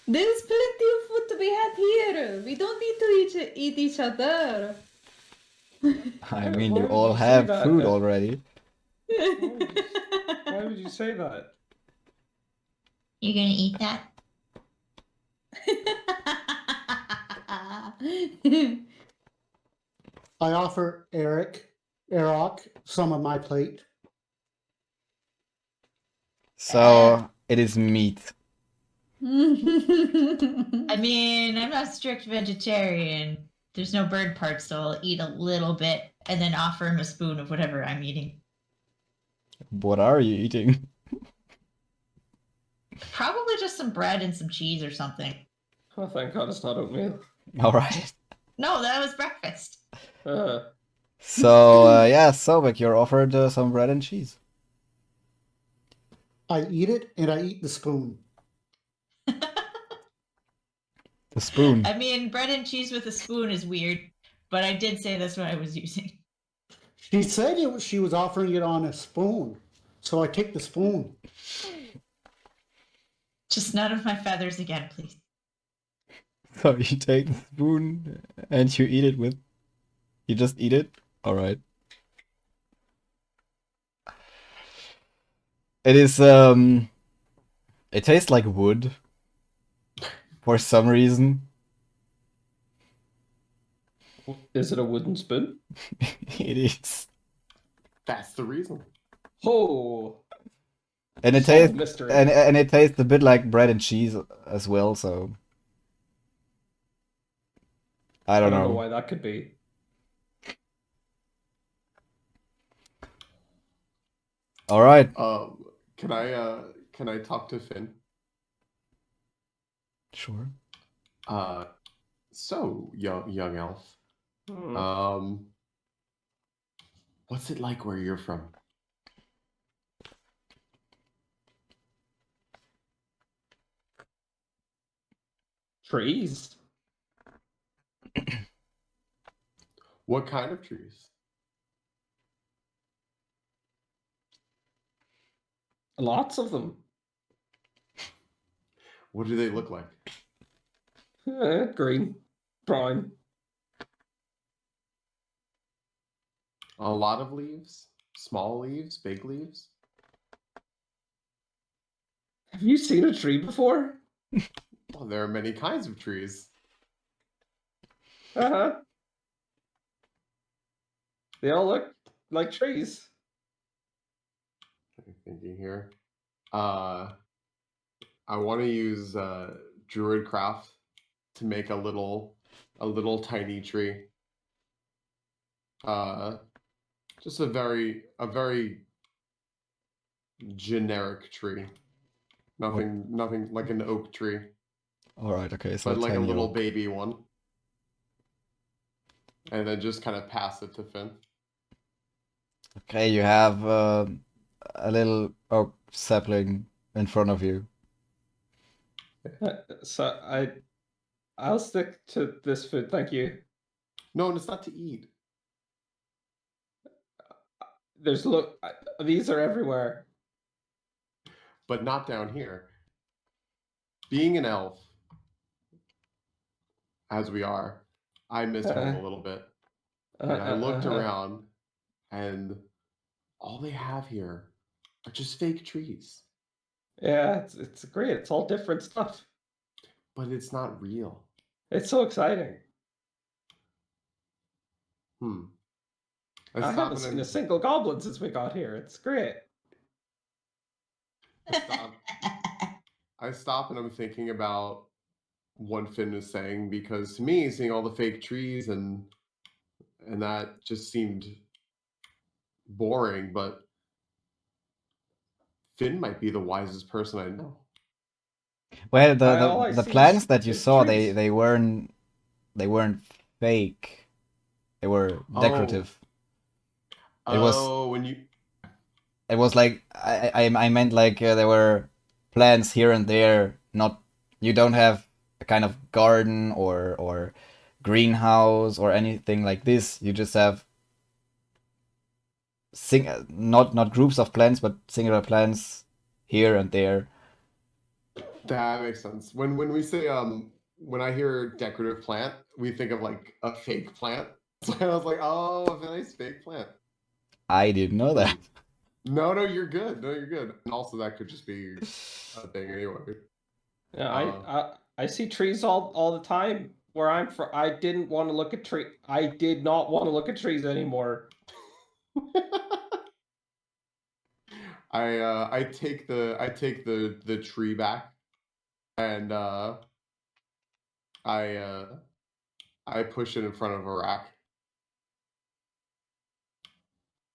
There's plenty of food to be had here. We don't need to eat each other. I mean, Why you would all you say have that? food already. Why would you say that? You're gonna eat that? I offer Eric some of my plate. So it is meat. I mean, I'm not a strict vegetarian. There's no bird parts, so I'll eat a little bit and then offer him a spoon of whatever I'm eating. What are you eating? Probably just some bread and some cheese or something. Oh, thank God it's not oatmeal. All right. No, that was breakfast. So yeah, Sobek, you're offered some bread and cheese. I eat it and I eat the spoon. The spoon. I mean, bread and cheese with a spoon is weird, but I did say that's what I was using. She said she was offering it on a spoon, so I take the spoon. Just none of my feathers again, please. So you take the spoon and you eat it with. You just eat it? All right. It is it tastes like wood for some reason. Is it a wooden spoon? It is. That's the reason. Oh, And it solve tastes the mystery. and it tastes a bit like bread and cheese as well, so I I don't don't know know. why that could be. All right. Can I talk to Finn? Sure. So young elf. What's it like where you're from? Trees. What kind of trees? Lots of them. What do they look like? Green, brown. A lot of leaves? Small leaves? Big leaves? Have you seen a tree before? Well, there are many kinds of trees. Uh-huh. They all look like trees. I'm thinking here. I want to use Druidcraft to make a little tiny tree. Just a very generic tree. Nothing like an oak tree, All right, okay, so but like a tiny little oak. baby one. And then just kind of pass it to Finn. Okay, you have a little oak sapling in front of you. So I'll stick to this food, thank you. No, and it's not to eat. These are everywhere. But not down here. Being an elf, as we are, I miss home a little bit. And I looked around, and all they have here are just fake trees. Yeah, it's great. It's all different stuff. But it's not real. It's so exciting. I haven't seen a single goblin since we got here. It's great. I stop and I'm thinking about what Finn was saying, because to me, seeing all the fake trees and that just seemed boring, but Finn might be the wisest person I know. Well, All I the see plants that you is saw, trees. they weren't fake. They were decorative. It was like I meant like there were plants here and there. Not, you don't have a kind of garden or greenhouse or anything like this. You just have not groups of plants, but singular plants here and there. That makes sense. When we say when I hear decorative plant, we think of like a fake plant. So I was like, oh, a nice fake plant. I didn't know that. No, you're good. No, you're good. And also, that could just be a thing anyway. Yeah, I see trees all the time where I'm from. I didn't want to look at tree. I did not want to look at trees anymore. I take the tree back, and I push it in front of a rack.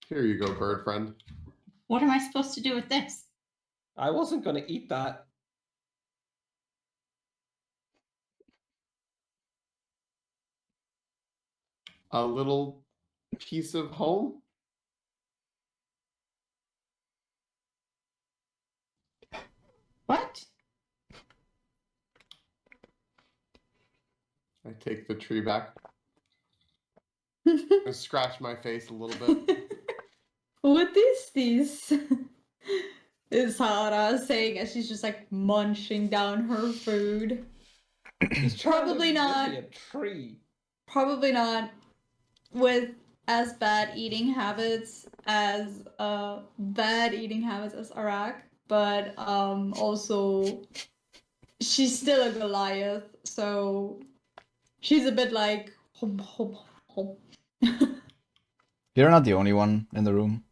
Here you go, bird friend. What am I supposed to do with this? I wasn't going to eat that. A little piece of home. What? I take the tree back. I scratch my face a little bit. What is this? Is Hara saying as she's just like munching down her food. He's trying Probably to not. give me a tree. Probably not with as bad eating habits as Arak, but also she's still a Goliath, so she's a bit like hum, hum, hum. You're not the only one in the room.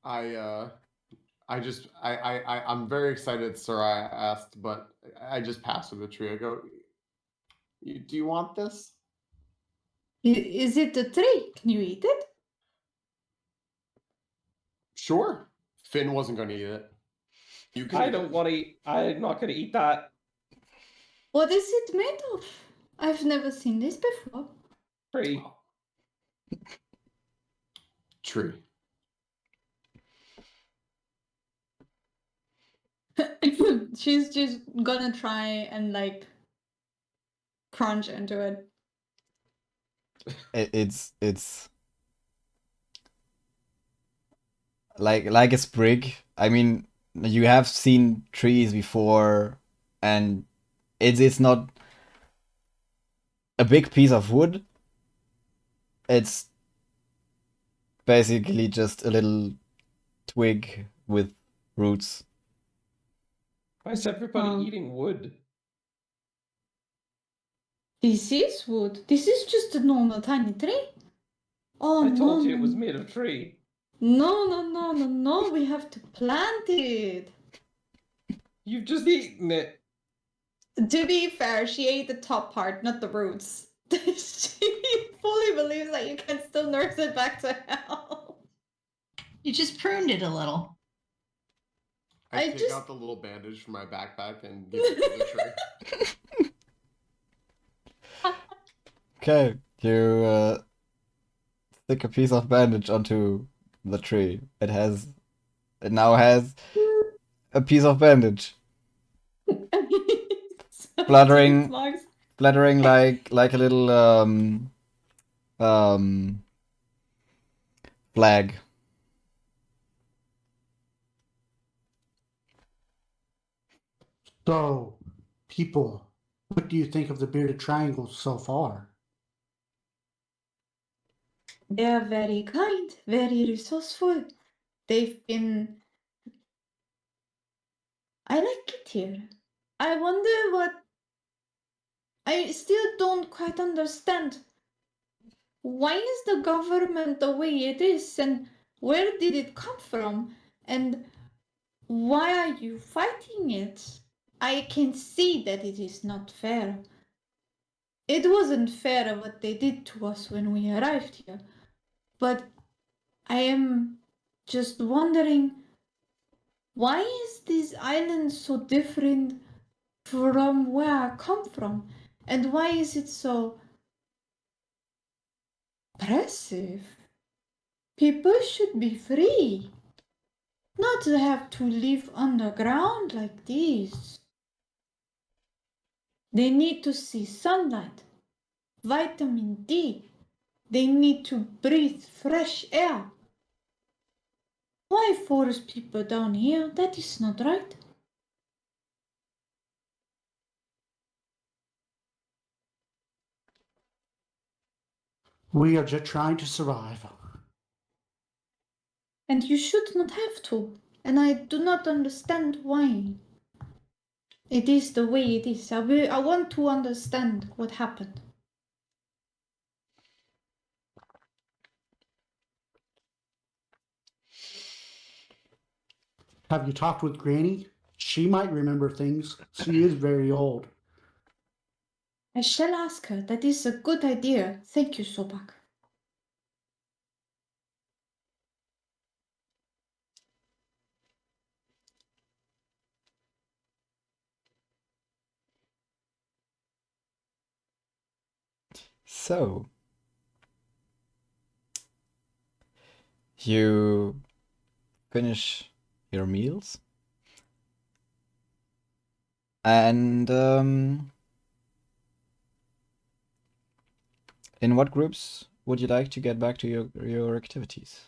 I'm very excited Sarai asked, but I just pass her the tree. I go, do you want this? Is it a tree? Can you eat it? Sure. Finn wasn't going to eat it. You can I eat don't it. want to eat. I'm not going to eat that. What is it made of? I've never seen this before. Tree. Tree. She's just gonna try and like crunch into it. It's like a sprig. I mean, you have seen trees before, and it's not a big piece of wood. It's basically just a little twig with roots. Why is everybody Um, eating wood? This is wood. This is just a normal tiny tree. Oh I no, told you it no, was made of tree. no. We have to plant it. You've just eaten it. To be fair, she ate the top part, not the roots. She fully believes that you can still nurse it back to health. You just pruned it a little. I I take just- out the little bandage from my backpack and give it to the tree. Okay, you stick a piece of bandage onto the tree. It now has a piece of bandage, Fluttering. fluttering like a little um flag. So, people, what do you think of the bearded triangle so far? They are very kind, very resourceful. They've been. I like it here. I wonder what. I still don't quite understand. Why is the government the way it is, and where did it come from? And why are you fighting it? I can see that it is not fair. It wasn't fair what they did to us when we arrived here. But I am just wondering, why is this island so different from where I come from? And why is it so oppressive? People should be free, not to have to live underground like this. They need to see sunlight, vitamin D. They need to breathe fresh air. Why force people down here? That is not right. We are just trying to survive. And you should not have to. And I do not understand why. It is the way it is. I want to understand what happened. Have you talked with Granny? She might remember things. She is very old. I shall ask her. That is a good idea. Thank you, Sobak. So you finish your meals, and in what groups would you like to get back to your activities?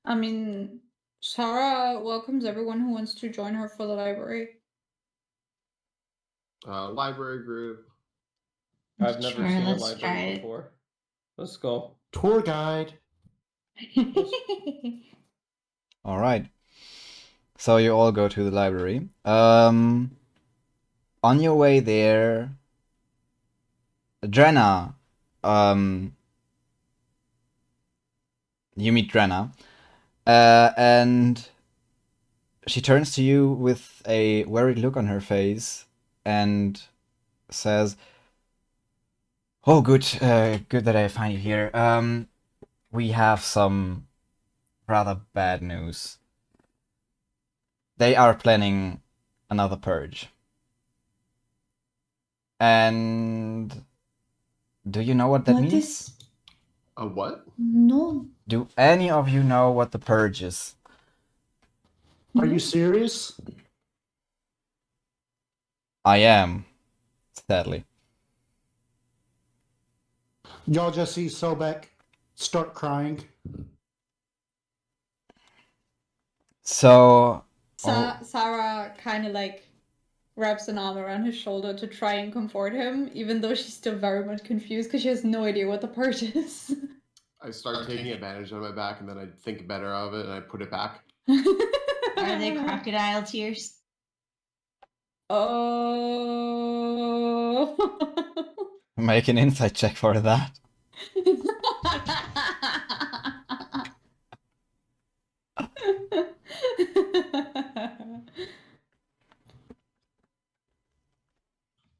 I mean, Sarah welcomes everyone who wants to join her for the library. Library group. I've never Sure, seen a let's try library it. before. Let's go. Tour guide. All right. So you all go to the library. On your way there, Drenna, you meet Drenna, and she turns to you with a worried look on her face and says, "Oh, good, good that I find you here. We have some rather bad news. They are planning another purge. And do you know what that What means? is- A what? No. Do any of you know what the purge is? Are you serious? I am, sadly. Y'all just see Sobek start crying. So, Sarah kind of like wraps an arm around his shoulder to try and comfort him, even though she's still very much confused because she has no idea what the purge is. I start taking advantage of my back, and then I think better of it, and I put it back. Are they crocodile tears? Oh. make an insight check for that.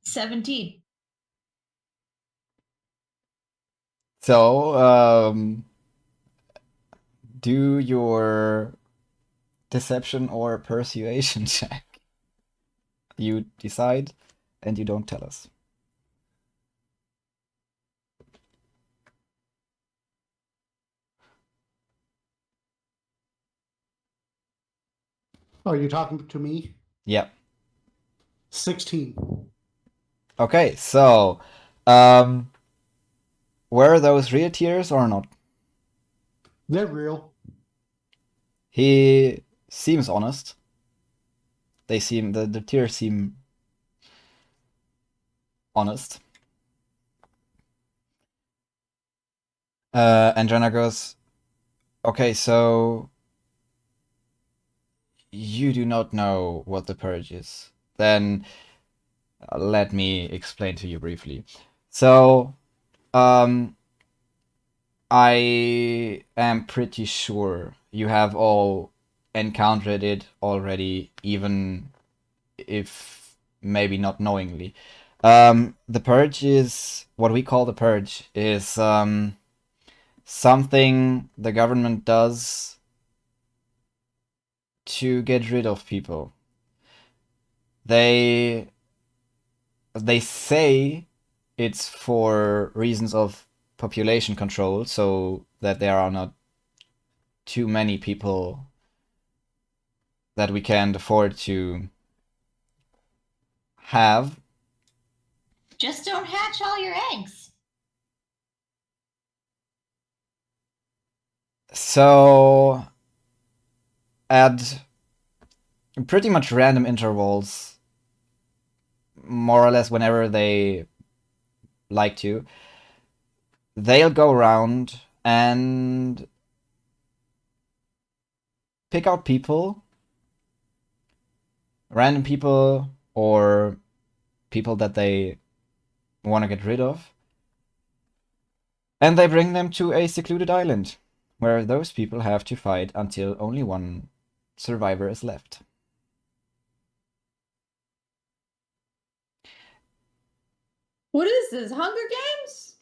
$17. So, do your deception or persuasion check. You decide, and you don't tell us. Are you talking to me? Yeah. 16. Okay, so, were those real tears or not? They're real. He seems honest. The tears seem honest. And Jenna goes, okay, so you do not know what the purge is. Then let me explain to you briefly. So, I am pretty sure you have all encountered it already, even if maybe not knowingly. The purge is what we call the purge is something the government does to get rid of people. They say it's for reasons of population control, so that there are not too many people that we can't afford to have. Just don't hatch all your eggs. So, at pretty much random intervals, more or less whenever they like to, they'll go around and pick out people, random people, or people that they want to get rid of, and they bring them to a secluded island where those people have to fight until only one survivor is left. What is this? Hunger Games?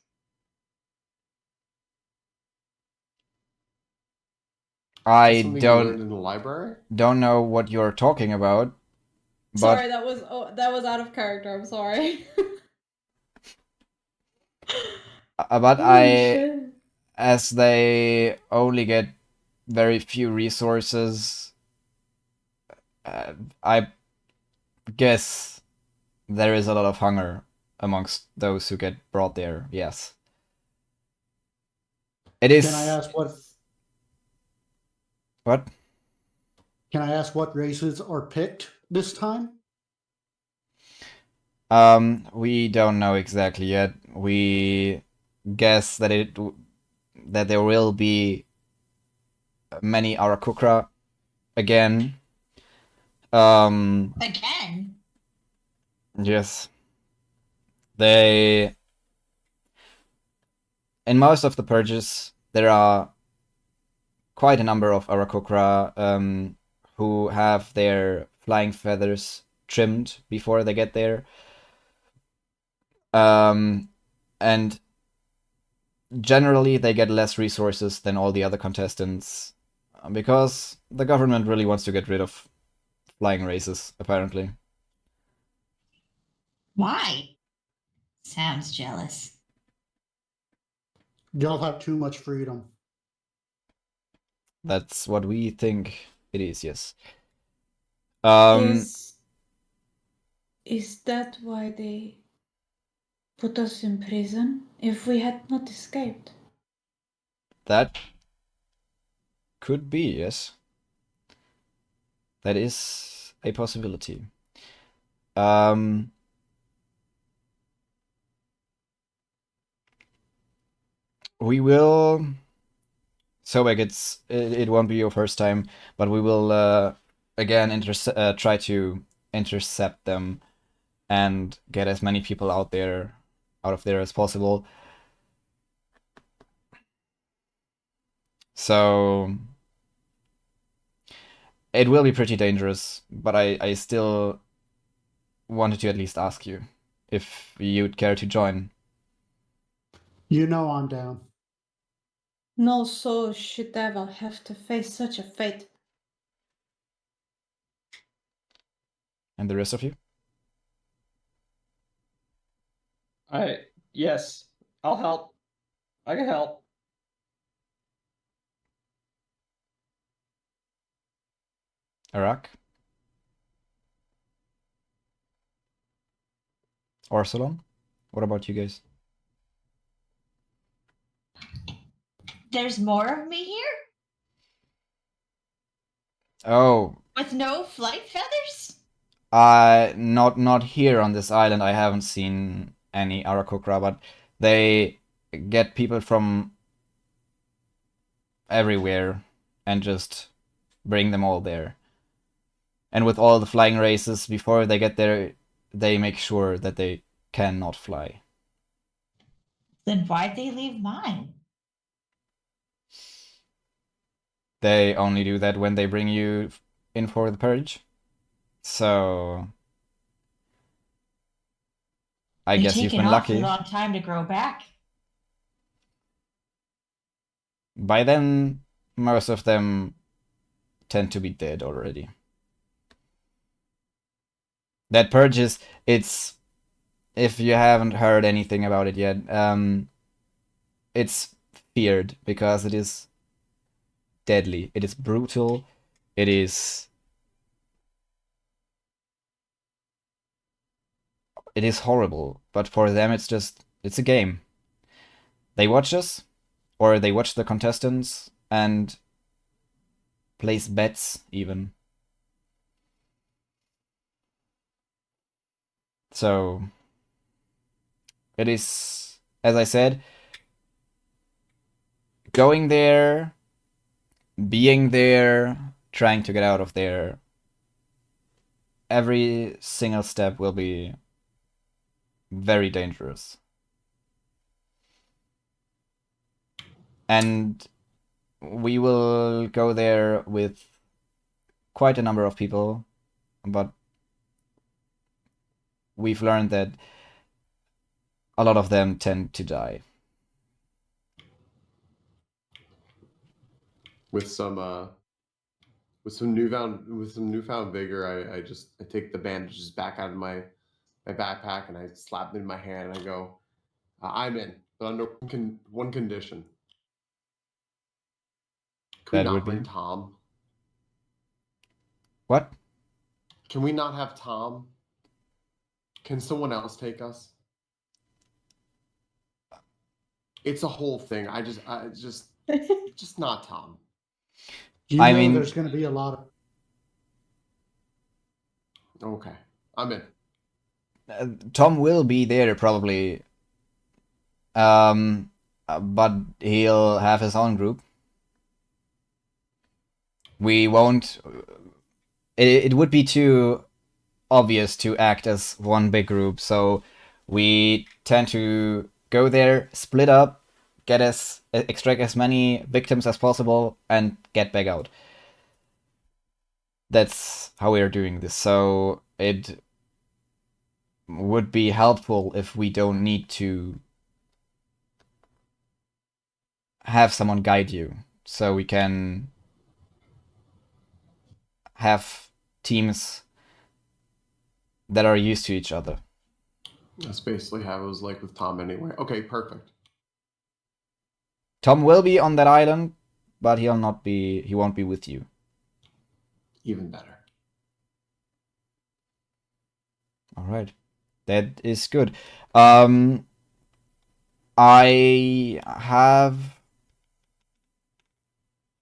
I Something you learned in the library? don't know what you're talking about, but Sorry, that was out of character. I'm sorry. but Holy shit. as they only get very few resources, I guess there is a lot of hunger amongst those who get brought there. Yes, it is. Can I ask what? What? Can I ask what races are picked this time? We don't know exactly yet. We guess that there will be many Arakukra again. Again? Yes. In most of the purges, there are quite a number of Arakukra who have their flying feathers trimmed before they get there. And generally, they get less resources than all the other contestants because the government really wants to get rid of flying races, apparently. Why? Sounds jealous. Y'all have too much freedom. That's what we think it is, yes. Is that why they put us in prison if we had not escaped? That could be, yes. That is a possibility. We will. Sobek, it won't be your first time, but we will again try to intercept them and get as many people out of there as possible. So it will be pretty dangerous, but I still wanted to at least ask you if you'd care to join. You know I'm down. No soul should ever have to face such a fate. And the rest of you? Yes, I'll help. I can help. Arak? Arsalan? What about you guys? There's more of me here Oh, with no flight feathers. not here on this island. I haven't seen any Arakokra, but they get people from everywhere and just bring them all there. And with all the flying races, before they get there, they make sure that they cannot fly. Then why'd they leave mine? They only do that when they bring you in for the purge. So I They guess take you've an been awfully lucky. long time to grow back. By then, most of them tend to be dead already. That purge it's if you haven't heard anything about it yet, it's feared because it is deadly. It is brutal. It is horrible. But for them, it's a game. They watch us, or they watch the contestants and place bets even. So it is, as I said, going there, being there, trying to get out of there. Every single step will be very dangerous. And we will go there with quite a number of people, but we've learned that a lot of them tend to die. With some newfound vigor, I take the bandages back out of my backpack and I slap them in my hand and I go, I'm in, but under one condition. Can we That would not be bring Tom? what? Can we not have Tom? Can someone else take us? It's a whole thing. I just not Tom. You I know mean, there's going to be a lot of. Okay, I'm in. Tom will be there probably, but he'll have his own group. We won't. It would be too obvious to act as one big group, so we tend to go there, split up, extract as many victims as possible, and get back out. That's how we are doing this. So it would be helpful if we don't need to have someone guide you, so we can have teams that are used to each other. That's basically how it was like with Tom anyway. Okay, perfect. Tom will be on that island, but he won't be with you. Even better. All right. That is good. I have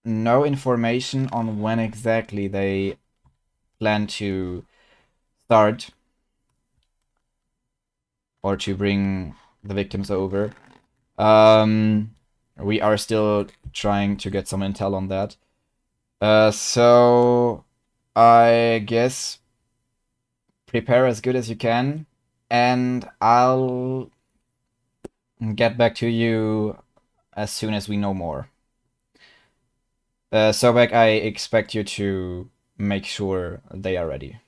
no information on when exactly they plan to start, or to bring the victims over. We are still trying to get some intel on that. So I guess prepare as good as you can, and I'll get back to you as soon as we know more. Sobek, I expect you to make sure they are ready.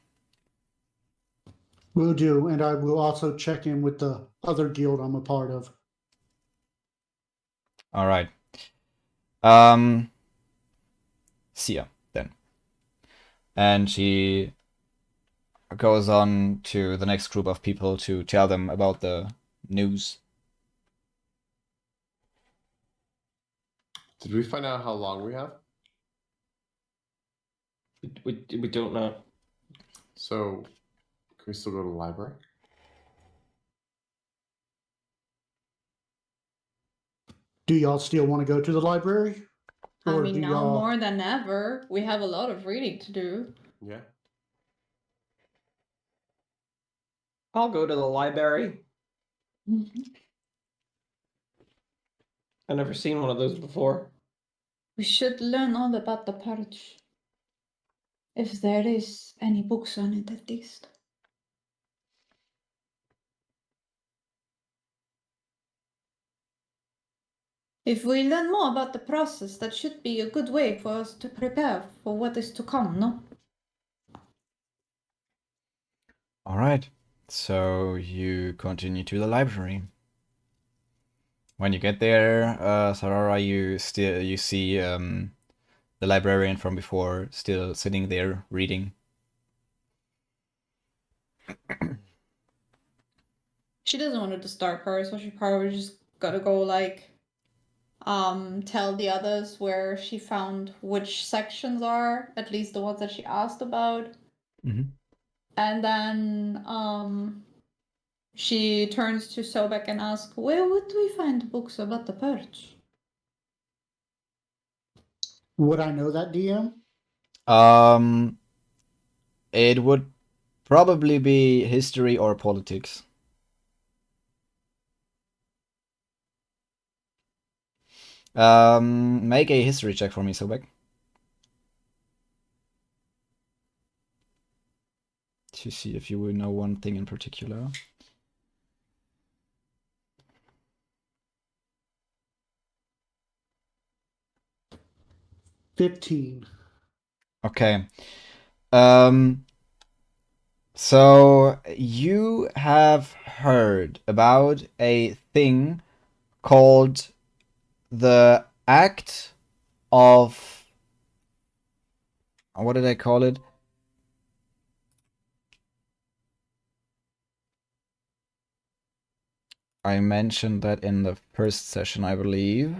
Will do, and I will also check in with the other guild I'm a part of. All right. See ya then. And she goes on to the next group of people to tell them about the news. Did we find out how long we have? We don't know. So, can we still go to the library? Do y'all still want to go to the library? I Or mean, do now y'all- more than ever, we have a lot of reading to do. Yeah. I'll go to the library. I've never seen one of those before. We should learn all about the purge. If there is any books on it, at least. If we learn more about the process, that should be a good way for us to prepare for what is to come, no? All right. So you continue to the library. When you get there, Sarara, you see the librarian from before still sitting there reading. She doesn't want to disturb her, so she probably just gotta go like tell the others where she found which sections are, at least the ones that she asked about. Mm-hmm. And then she turns to Sobek and asks, where would we find books about the purge? Would I know that, DM? It would probably be history or politics. Make a history check for me, Sobek. To see if you will know one thing in particular. $15. Okay. So you have heard about a thing called the Act of, what did I call it? I mentioned that in the first session, I believe.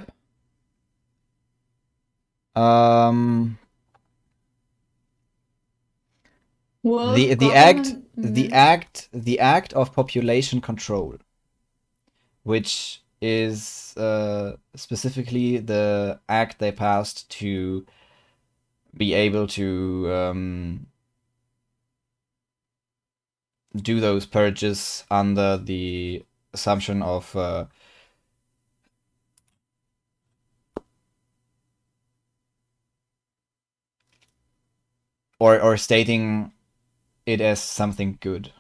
The act of population control, which is specifically the act they passed to be able to do those purges under the assumption of or stating it as something good.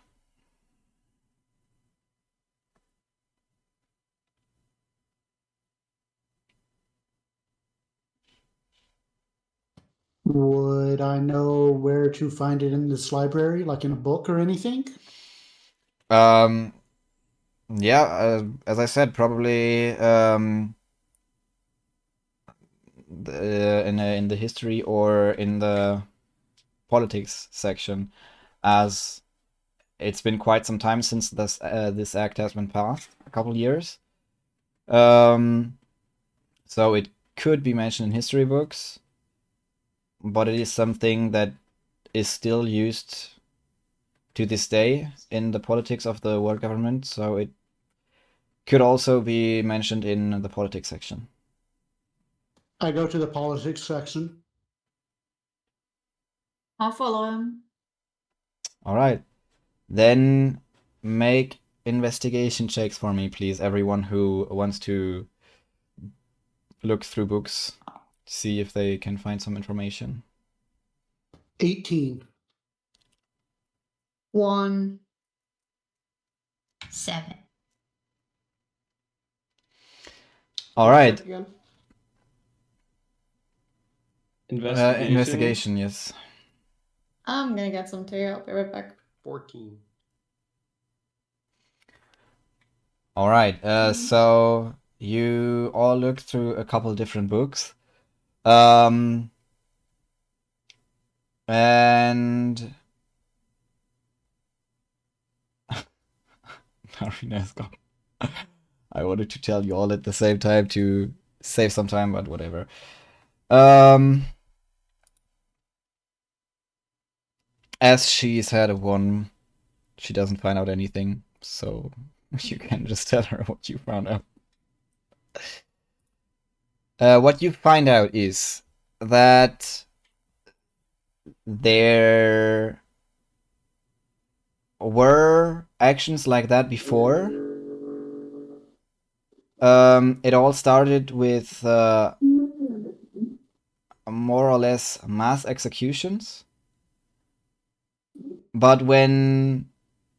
Would I know where to find it in this library, like in a book or anything? Yeah, as I said, probably in the history or in the politics section, as it's been quite some time since this act has been passed, a couple years. So it could be mentioned in history books, but it is something that is still used to this day in the politics of the world government, so it could also be mentioned in the politics section. I go to the politics section. I'll follow him. All right. Then make investigation checks for me, please. Everyone who wants to look through books, see if they can find some information. 18. 1. 7. All What's right. check again? Investigation. Investigation, yes. I'm gonna get some tea. I'll be right back. 14. All right. So you all looked through a couple different books. And Marina is gone. I wanted to tell you all at the same time to save some time, but whatever. As she's had a 1, she doesn't find out anything, so you can just tell her what you found out. What you find out is that there were actions like that before. It all started with more or less mass executions. But when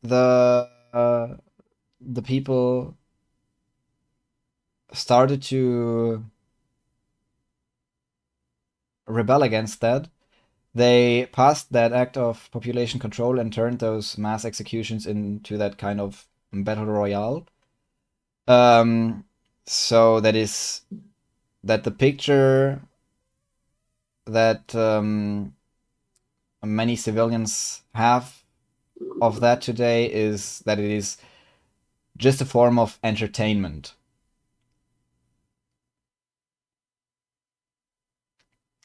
the people started to rebel against that, they passed that act of population control and turned those mass executions into that kind of battle royale. So that is that the picture that many civilians have of that today is that it is just a form of entertainment.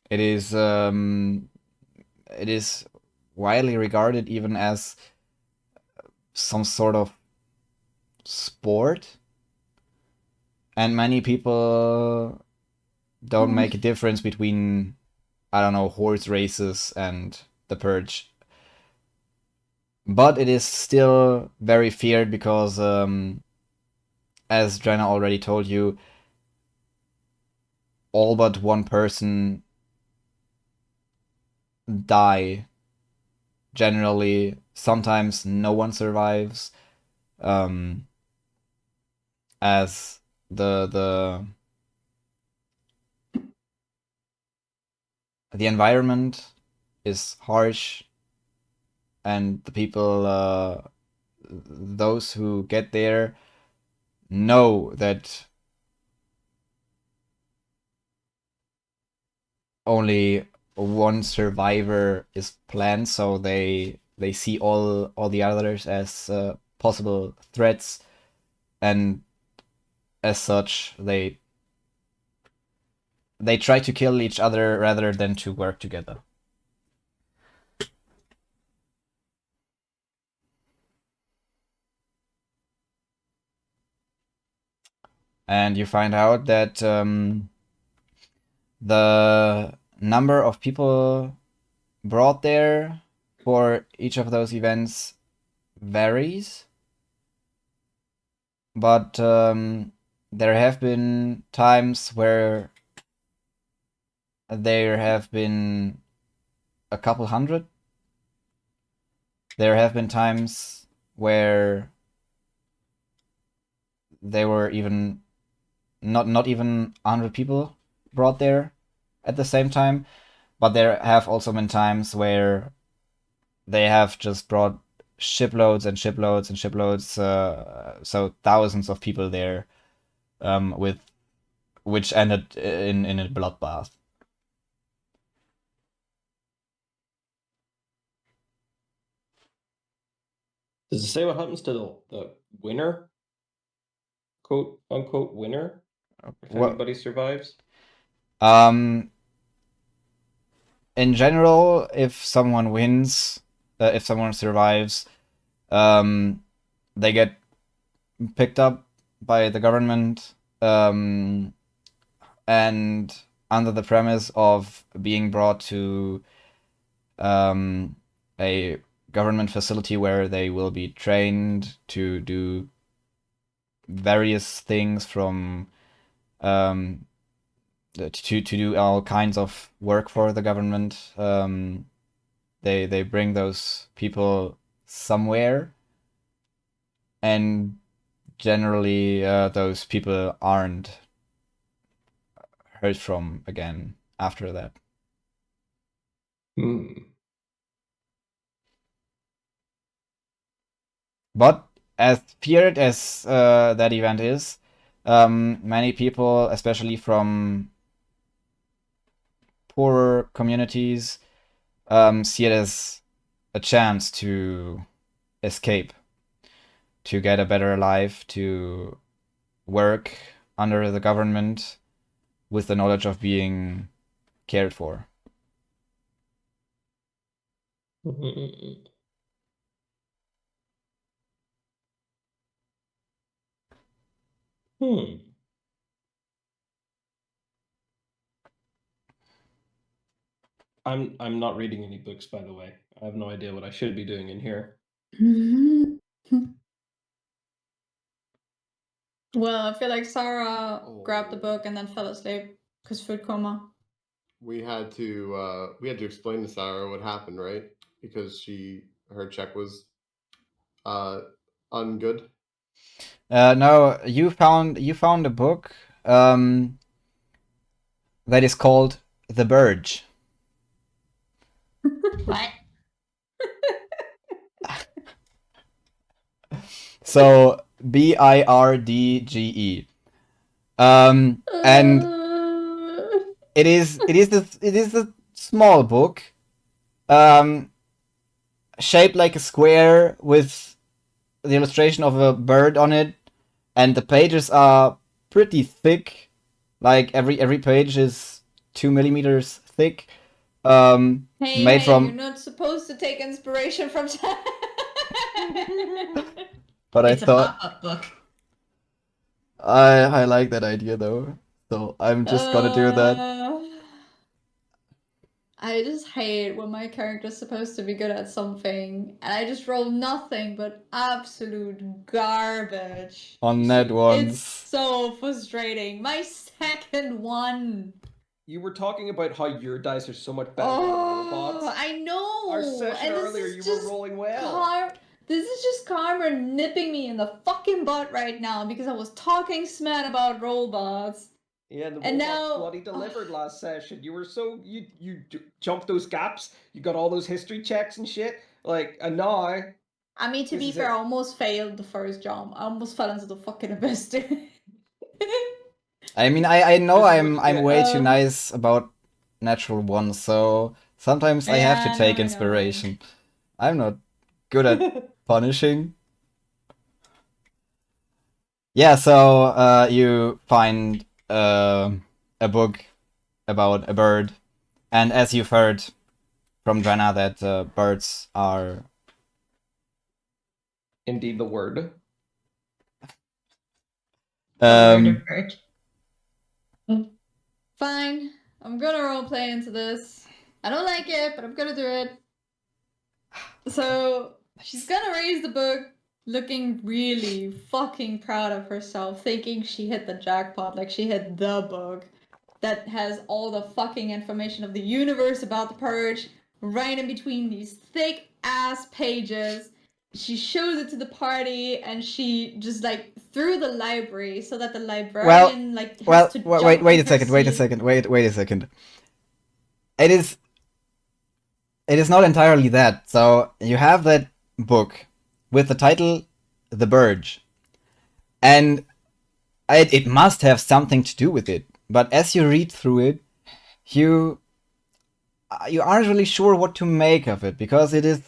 It is widely regarded even as some sort of sport, and many people don't make a difference between, I don't know, horse races and the purge. But it is still very feared because, as Jenna already told you, all but one person die. Generally, sometimes no one survives, as the environment is harsh, and the people, those who get there, know that only one survivor is planned, so they see all the others as possible threats, and as such they try to kill each other rather than to work together. And you find out that the number of people brought there for each of those events varies, but there have been times where there have been a couple hundred. There have been times where there were even not even 100 people brought there at the same time, but there have also been times where they have just brought shiploads and shiploads and shiploads, so thousands of people there, with which ended in a bloodbath. Does it say what happens to the winner? Quote unquote winner? If Well, anybody survives? In general, if someone wins, if someone survives, they get picked up by the government, and under the premise of being brought to a government facility where they will be trained to do various things from to do all kinds of work for the government. They bring those people somewhere, and generally those people aren't heard from again after that. But as feared as that event is, many people, especially from poorer communities, see it as a chance to escape, to get a better life, to work under the government with the knowledge of being cared for. I'm not reading any books, by the way. I have no idea what I should be doing in here. Well, I feel like Sarah grabbed the book and then fell asleep because food coma. We had to explain to Sarah what happened, right? Because her check was ungood. No, you found a book that is called The Burge. What? So Birdge. And it is a small book, shaped like a square with the illustration of a bird on it, and the pages are pretty thick. Like every page is 2 millimeters thick. Made from. You're not supposed to take inspiration from. But It's I a thought pop-up book. I like that idea though, so I'm just gonna do that. I just hate when my character's supposed to be good at something and I just roll nothing but absolute garbage. On net ones. It's so frustrating. My second one. You were talking about how your dice are so much better than robots. I know. Our session and earlier, you were rolling well. This is just karma nipping me in the fucking butt right now because I was talking smack about robots. Yeah, the And robots now- bloody delivered last session. You were so you jumped those gaps. You got all those history checks and shit. Like, and now I mean, to This be is fair, it. I almost failed the first jump. I almost fell into the fucking abyss, dude. I mean, I know This is I'm what you get. way too nice about natural ones, so sometimes I have Yeah, to take I know. inspiration. I'm not good at punishing. Yeah, so you find a book about a bird, and as you've heard from Drenna that birds are Indeed, the word. Bird. Fine. I'm gonna roleplay into this. I don't like it, but I'm gonna do it. So, she's gonna raise the book, looking really fucking proud of herself, thinking she hit the jackpot, like she hit the book that has all the fucking information of the universe about the purge right in between these thick ass pages. She shows it to the party and she just like through the library so that the librarian has to jump wait in a her second, wait a seat. second, wait a second. It is not entirely that. So you have that book with the title The Burge, and it must have something to do with it. But as you read through it, you aren't really sure what to make of it because it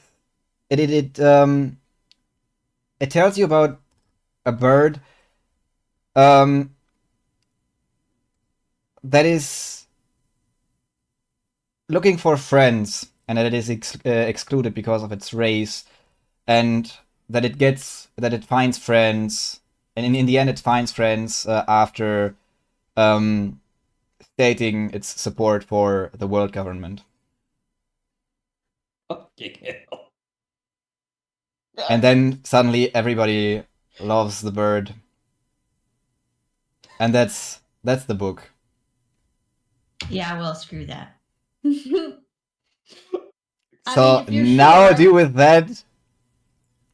tells you about a bird that is looking for friends and that it is excluded because of its race, and that it finds friends, and in the end it finds friends after stating its support for the world government. Fucking hell. And then suddenly everybody loves the bird. And that's the book. Yeah, well, screw that. I So mean, if you're now sure, do with that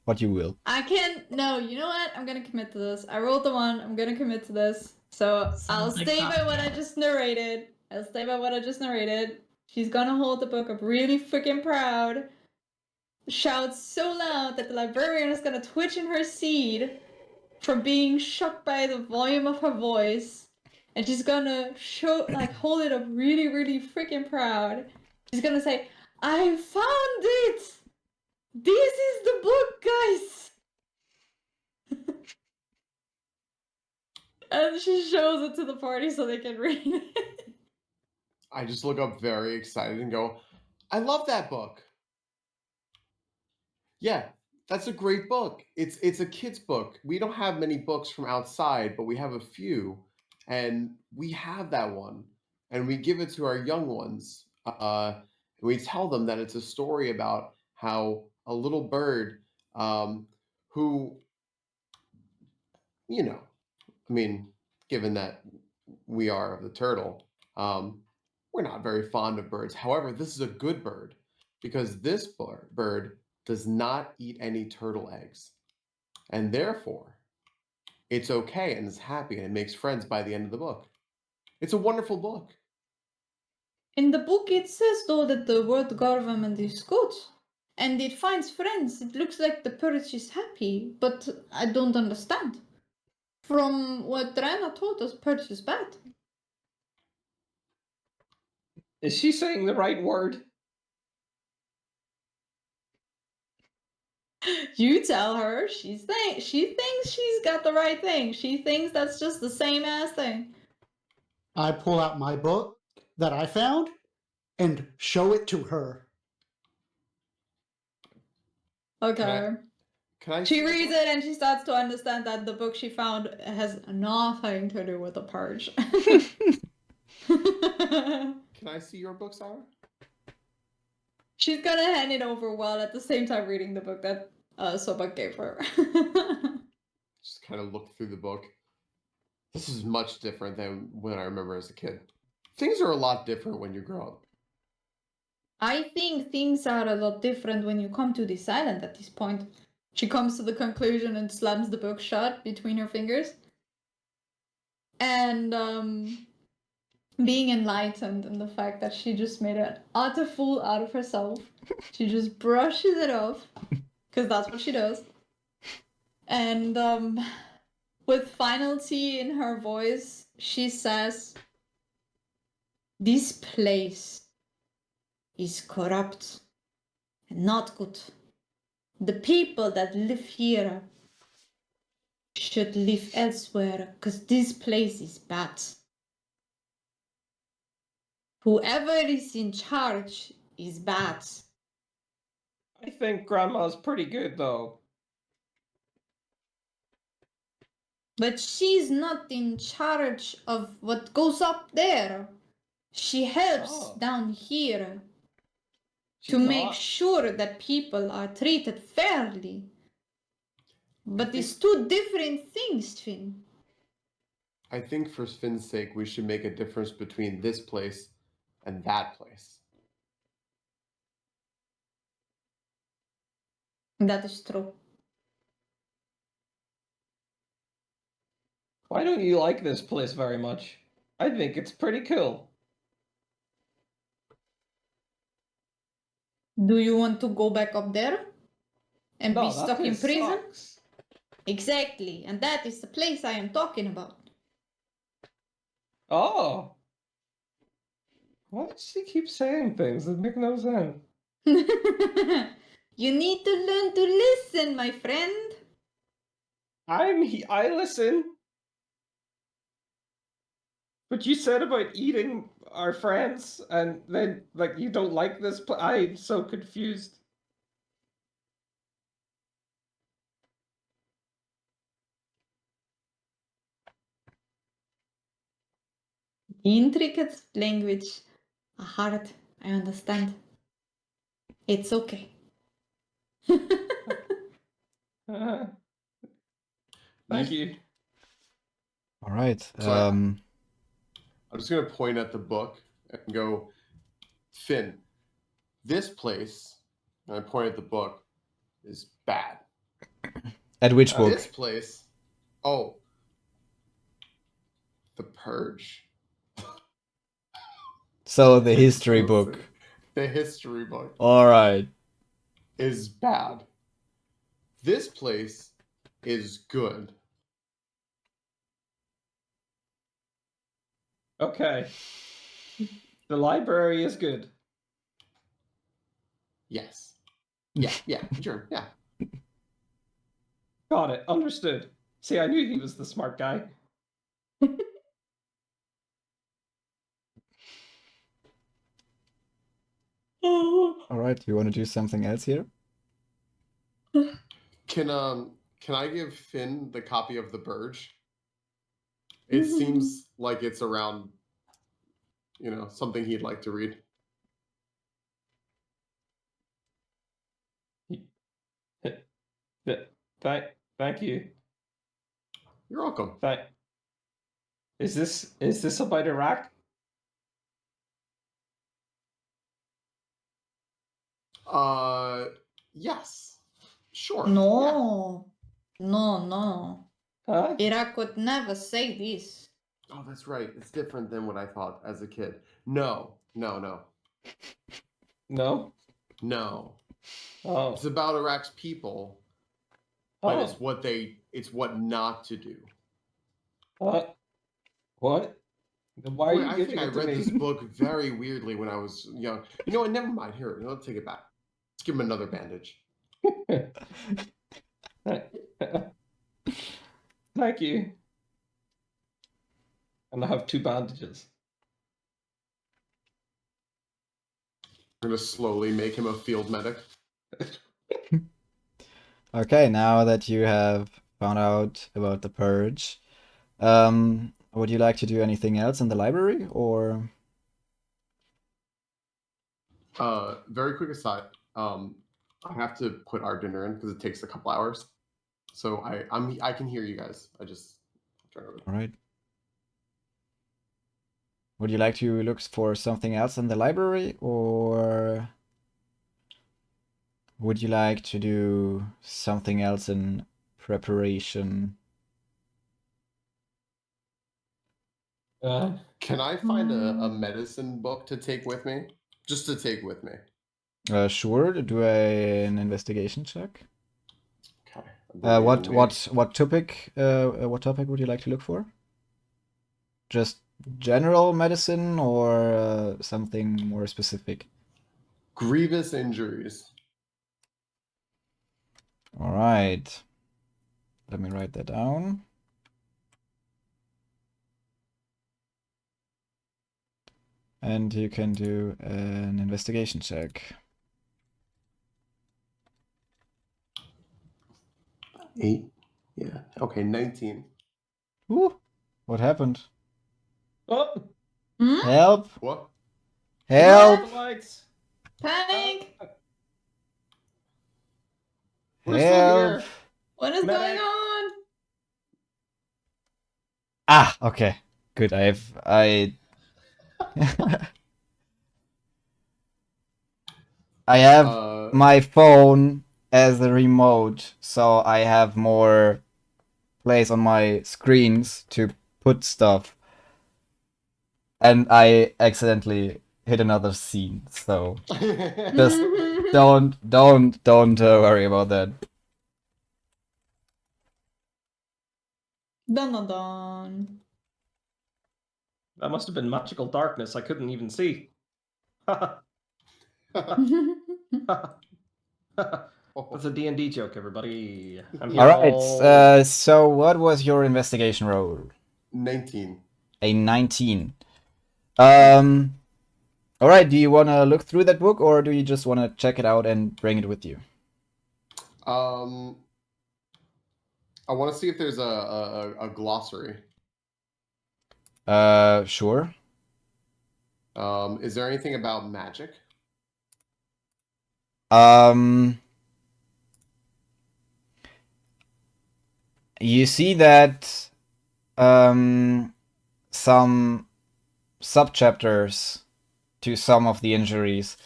what you will. I can. No, you know what? I'm gonna commit to this. I rolled the one. I'm gonna commit to this. So I'll Sounds like stay by fun, what I yeah. just narrated. I'll stay by what I just narrated. She's gonna hold the book up really freaking proud. Shout so loud that the librarian is gonna twitch in her seat from being shocked by the volume of her voice. And she's gonna hold it up really, really freaking proud. She's gonna say, I found it! This is the book, guys! And she shows it to the party so they can read it. I just look up very excited and go, I love that book. Yeah, that's a great book. It's a kid's book. We don't have many books from outside, but we have a few, and we have that one, and we give it to our young ones. We tell them that it's a story about how a little bird, who, you know, I mean, given that we are the turtle, we're not very fond of birds. However, this is a good bird because this bird does not eat any turtle eggs. And therefore, it's okay and is happy and it makes friends by the end of the book. It's a wonderful book. In the book, it says though that the world government is good. And it finds friends. It looks like the purge is happy, but I don't understand. From what Rana told us, purge is bad. Is she saying the right word? You tell her. She thinks she's got the right thing. She thinks that's just the same ass thing. I pull out my book that I found and show it to her. Okay. Can I She see the reads book? it and she starts to understand that the book she found has nothing to do with the purge. Can I see your book, Sarah? She's gonna hand it over while at the same time reading the book that Sobak gave her. Just kind of look through the book. This is much different than when I remember as a kid. Things are a lot different when you grow up. I think things are a lot different when you come to this island at this point. She comes to the conclusion and slams the book shut between her fingers. And being enlightened in the fact that she just made an utter fool out of herself, she just brushes it off, because that's what she does. And with finality in her voice, she says, this place is corrupt and not good. The people that live here should live elsewhere because this place is bad. Whoever is in charge is bad. I think Grandma's pretty good, though. But she's not in charge of what goes up there. She helps down here to make not. sure that people are treated fairly. But think- it's two different things, Finn. I think for Finn's sake, we should make a difference between this place and that place. That is true. Why don't you like this place very much? I think it's pretty cool. Do you want to go back up there and No, be that stuck in place prison? sucks. Exactly, and that is the place I am talking about. Oh. Why does she keep saying things that make no sense? You need to learn to listen, my friend. I listen. But you said about eating our friends, and then like you don't like this. I'm so confused. Intricate language. Hard, I understand. It's okay. Thank you. All right. So I'm just gonna point at the book and go, Finn, this place, and I point at the book, is bad. At which book? This place, oh, The Purge. So the history book. The history book All right. is bad. This place is good. Okay. The library is good. Yes. Yeah, sure, yeah. Got it. Understood. See, I knew he was the smart guy. All right. You want to do something else here? Can I give Finn the copy of The Purge? It seems like it's around, something he'd like to read. Thank you. You're welcome. Is this about Iraq? Yes. Sure. No. No. Huh? Iraq would never say this. Yeah. Oh, that's right. It's different than what I thought as a kid. No. No? No. Oh. It's about Iraq's people, but it's what not to do. What? Then why are you I giving think I it to read me? this book very weirdly when I was young. You know what? Never mind. Here, let's take it back. Let's give him another bandage. Thank you. And I have 2 bandages. I'm gonna slowly make him a field medic. Okay. Now that you have found out about the purge, would you like to do anything else in the library, or? Very quick aside. I have to put our dinner in because it takes a couple hours. So I can hear you guys. I just turn over. All right. Would you like to look for something else in the library, or would you like to do something else in preparation? Can I find a medicine book to take with me? Just to take with me. Sure. Do an investigation check. Okay. What topic? What topic would you like to look for? Just general medicine, or something more specific? Grievous injuries. All right. Let me write that down. And you can do an investigation check. 8. Yeah. Okay, 19. Ooh, what happened? Oh, Hmm? Help! What? Help! the lights. Panic! We're still Help! here. What is Medic. going on? Ah, okay. Good. I I have my phone as a remote, so I have more place on my screens to put stuff. And I accidentally hit another scene, so just don't worry about that. Dun dun dun. That must have been magical darkness. I couldn't even see. That's a D&D joke, everybody. I'm here All right. So what was your investigation roll? 19. A 19. All right. Do you want to look through that book, or do you just want to check it out and bring it with you? I want to see if there's a glossary. Sure. Is there anything about magic? you see that some subchapters to some of the injuries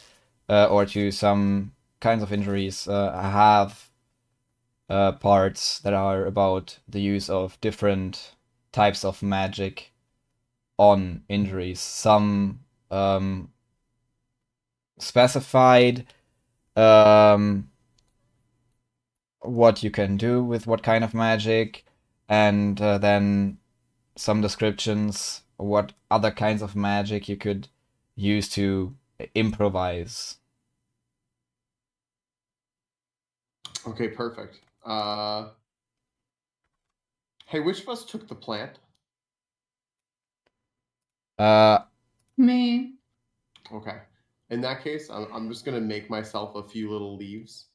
or to some kinds of injuries have parts that are about the use of different types of magic on injuries. Some specified what you can do with what kind of magic, and then some descriptions what other kinds of magic you could use to improvise. Okay, perfect. Hey, which of us took the plant? Me. Okay. In that case, I'm just gonna make myself a few little leaves,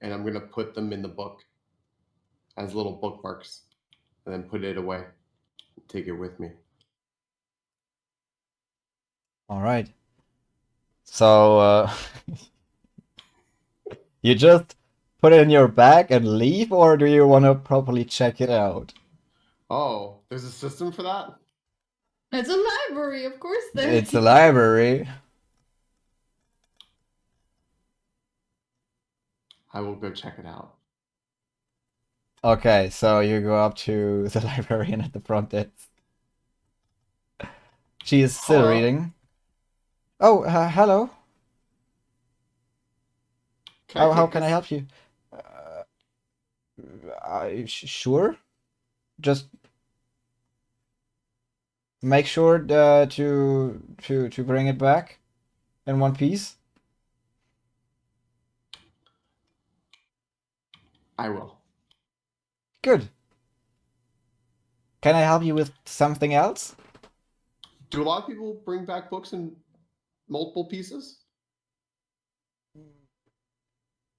and I'm gonna put them in the book as little bookmarks, and then put it away. Take it with me. All right. So you just put it in your bag and leave, or do you want to properly check it out? Oh, there's a system for that? It's a library, of course there It's a is. library. I will go check it out. Okay, so you go up to the librarian at the front desk. She is still Hello? reading. Oh, hello. Can I How take can I this? help you? Sure. Just make sure to bring it back in one piece. I will. Good. Can I help you with something else? Do a lot of people bring back books in multiple pieces?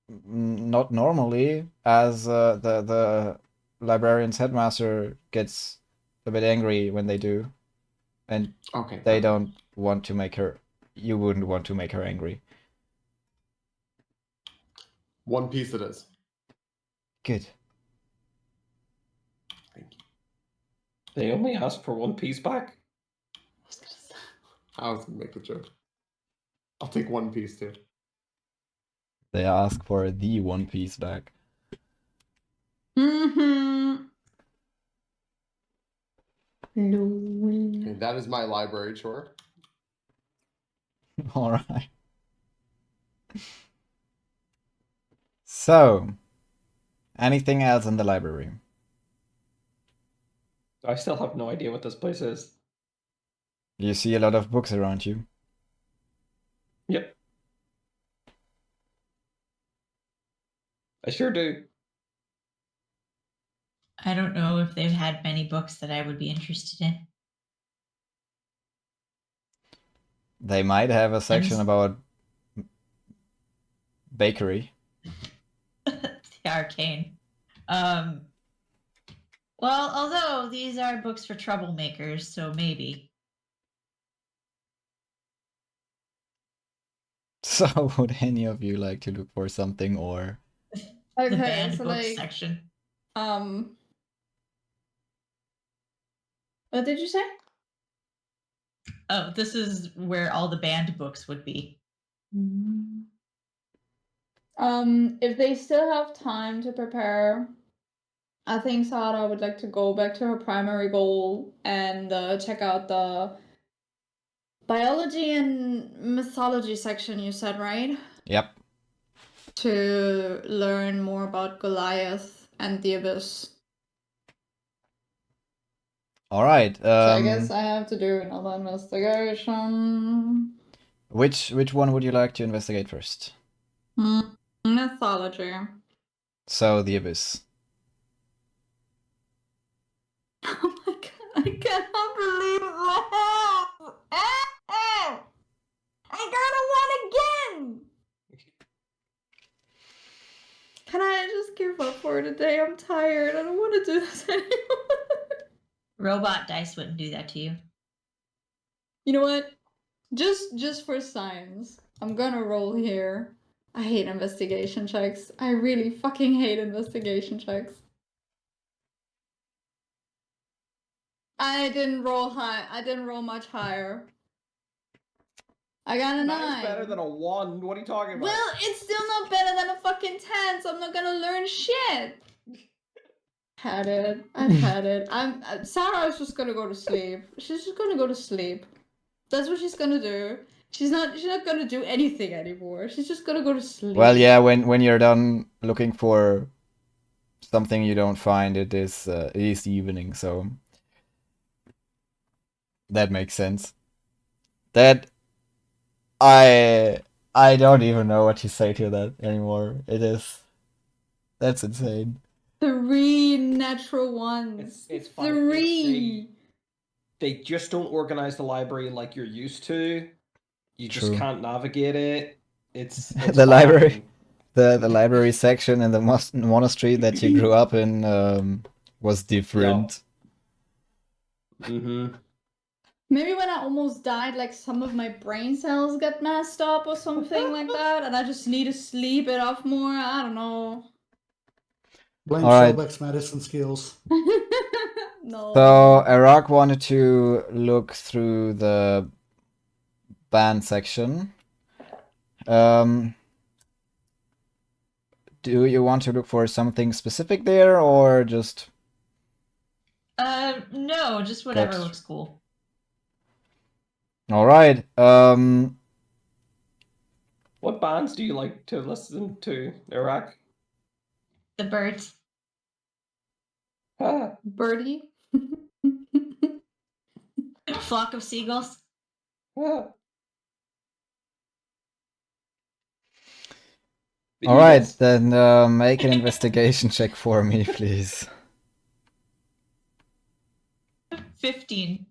Not normally, as the librarian's headmaster gets a bit angry when they do, and Okay, they perfect. don't want to make her. You wouldn't want to make her angry. One piece it is. Good. Thank you. They only asked for one piece back. I was gonna make a joke. I'll take one piece too. They ask for the One Piece back. Mm-hmm. Lol. Okay, that is my library chore. All right. So, anything else in the library? I still have no idea what this place is. You see a lot of books around you. Yep. I sure do. I don't know if they've had many books that I would be interested in. They might have a section about bakery. The arcane. Well, although these are books for troublemakers, so maybe. So, would any of you like to look for something, or The Okay, banned so books like, section. what did you say? Oh, this is where all the banned books would be. If they still have time to prepare, I think Sarah would like to go back to her primary goal and check out the biology and mythology section you said, right? Yep. To learn more about Goliath and the Abyss. All right. So I guess I have to do another investigation. Which one would you like to investigate first? Mythology. So, the Abyss. Oh my god, I cannot believe that! I got a 1 again! Can I just give up for today? I'm tired. I don't want to do this anymore. Robot dice wouldn't do that to you. You know what? Just for science, I'm gonna roll here. I hate investigation checks. I really fucking hate investigation checks. I didn't roll high. I didn't roll much higher. I got a 9. Nine's better than a 1. What are you talking about? Well, it's still not better than a fucking 10, so I'm not gonna learn shit. Had it. I've had it. Sarah's just gonna go to sleep. She's just gonna go to sleep. That's what she's gonna do. She's not gonna do anything anymore. She's just gonna go to sleep. Well, yeah, when you're done looking for something you don't find, it is evening, so that makes sense. That I don't even know what to say to that anymore. That's insane. 3 natural ones. It's funny. 3. They just don't organize the library like you're used to. You just True. can't navigate it. It's The library. fine. The library section in the monastery that you grew up in was different. Mm-hmm. Maybe when I almost died, like some of my brain cells get messed up or something like that, and I just need to sleep it off more. I don't know. Blame All right. Sobek's medicine skills. No. So Iraq wanted to look through the band section. Do you want to look for something specific there, or just? No, just whatever Good. looks cool. All right. What bands do you like to listen to, Iraq? The birds. Ah, Birdie. Flock of seagulls. ah. The All right, Eagles. then make an investigation check for me, please. 15.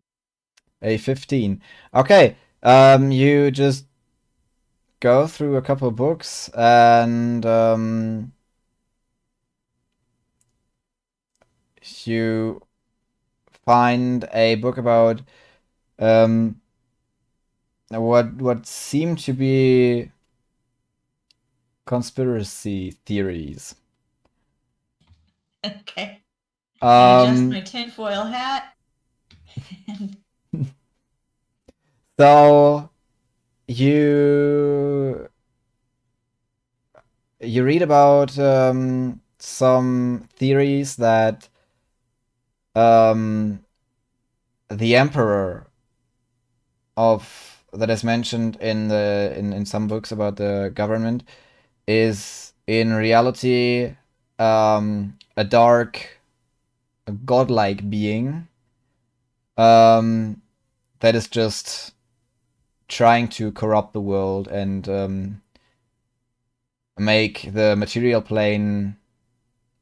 A 15. Okay. You just go through a couple of books and you find a book about what seem to be conspiracy theories. Okay. I adjust Um, my tinfoil hat. so you read about some theories that the emperor that is mentioned in some books about the government is in reality a dark, a godlike being that is just trying to corrupt the world and make the material plane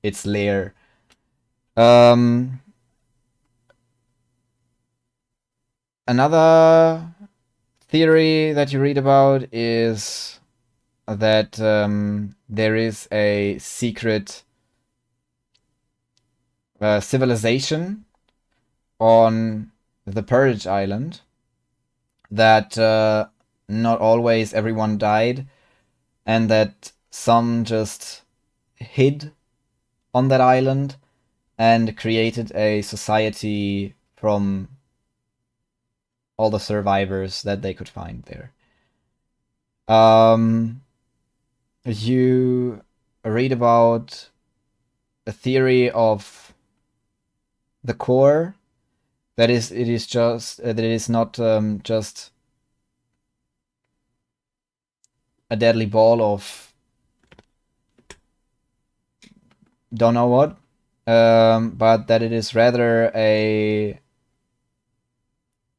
its lair. Another theory that you read about is that there is a secret civilization on the Purge Island that not always everyone died, and that some just hid on that island and created a society from all the survivors that they could find there. You read about a theory of the core, that is, it is just that it is not just a deadly ball of don't know what, but that it is rather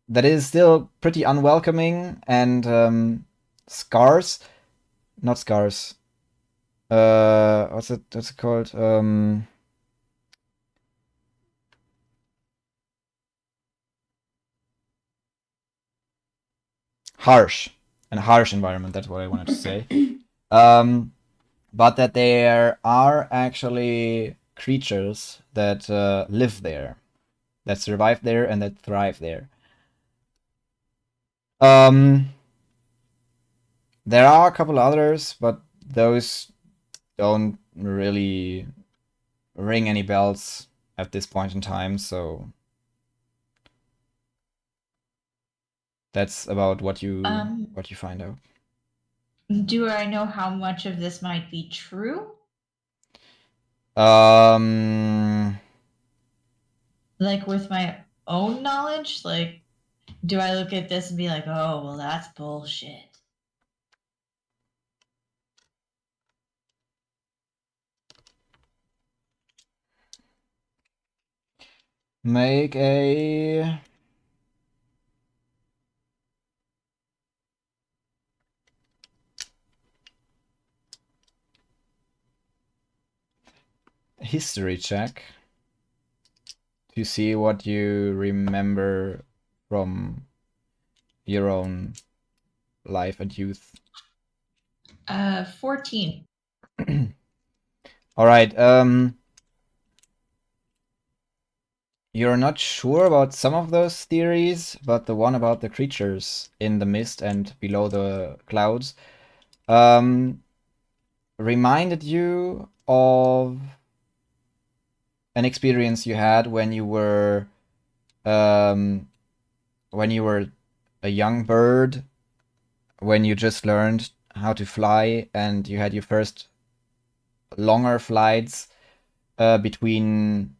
that is still pretty unwelcoming and scarce, not scarce. What's it called? Harsh. And harsh environment, that's what I wanted to say. But that there are actually creatures that live there, that survive there, and that thrive there. There are a couple others, but those don't really ring any bells at this point in time, so That's about what you Um, find out. Do I know how much of this might be true? Like with my own knowledge? Like, do I look at this and be like, oh, well, that's bullshit? Make a history check to see what you remember from your own life and youth. 14. All right. You're not sure about some of those theories, but the one about the creatures in the mist and below the clouds reminded you of an experience you had um, when you were a young bird, when you just learned how to fly, and you had your first longer flights between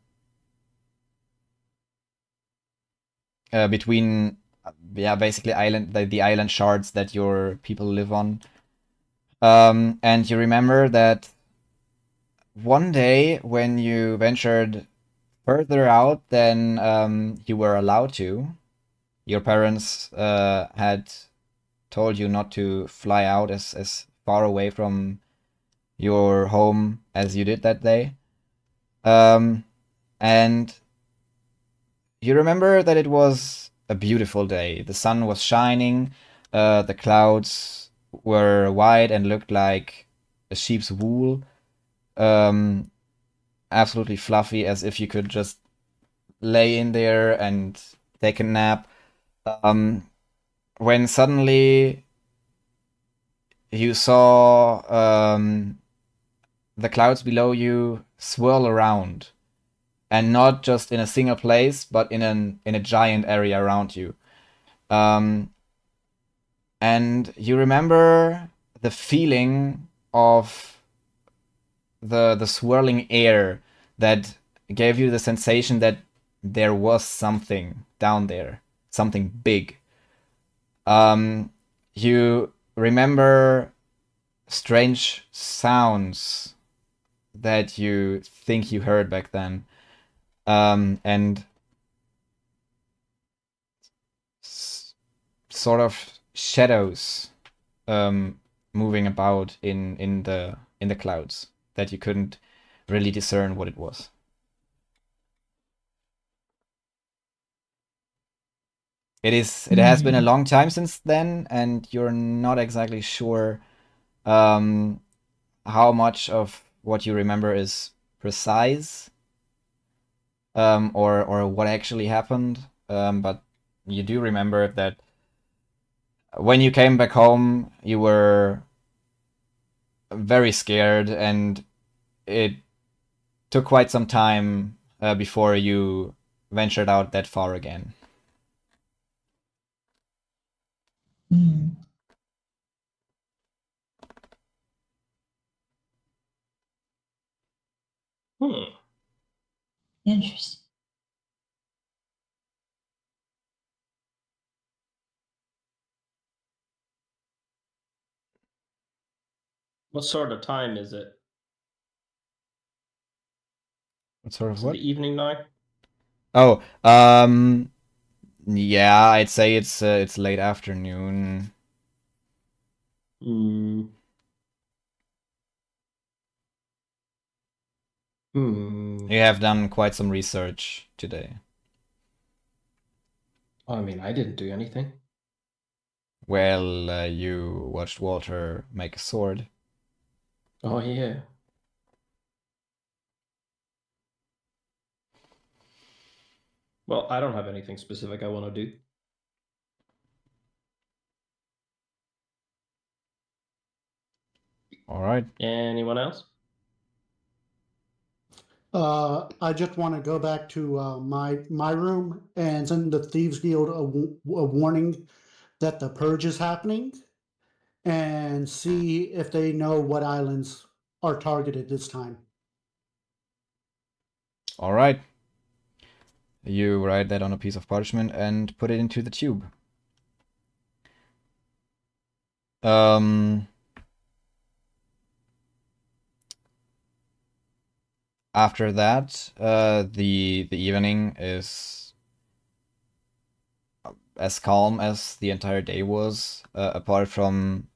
basically the island shards that your people live on. And you remember that one day when you ventured further out than you were allowed to, your parents had told you not to fly out as far away from your home as you did that day. And you remember that it was a beautiful day. The sun was shining, the clouds were white and looked like a sheep's wool, absolutely fluffy, as if you could just lay in there and take a nap. When suddenly you saw the clouds below you swirl around, and not just in a single place, but in a giant area around you. And you remember the feeling of the swirling air that gave you the sensation that there was something down there, something big. You remember strange sounds that you think you heard back then, and sort of shadows moving about in the clouds that you couldn't really discern what it was. It has been a long time since then, and you're not exactly sure how much of what you remember is precise, or what actually happened. But you do remember that when you came back home, you were very scared, and it took quite some time before you ventured out that far again. Hmm. Interesting. What sort of time is it? What sort of Is it what? the evening now? Oh, yeah, I'd say it's late afternoon. Hmm. You have done quite some research today. I mean, I didn't do anything. Well, you watched Walter make a sword. Oh, yeah. Well, I don't have anything specific I want to do. All right. Anyone else? I just want to go back to my room and send the Thieves Guild a warning that the purge is happening and see if they know what islands are targeted this time. All right. You write that on a piece of parchment and put it into the tube. After that, the evening is as calm as the entire day was, apart from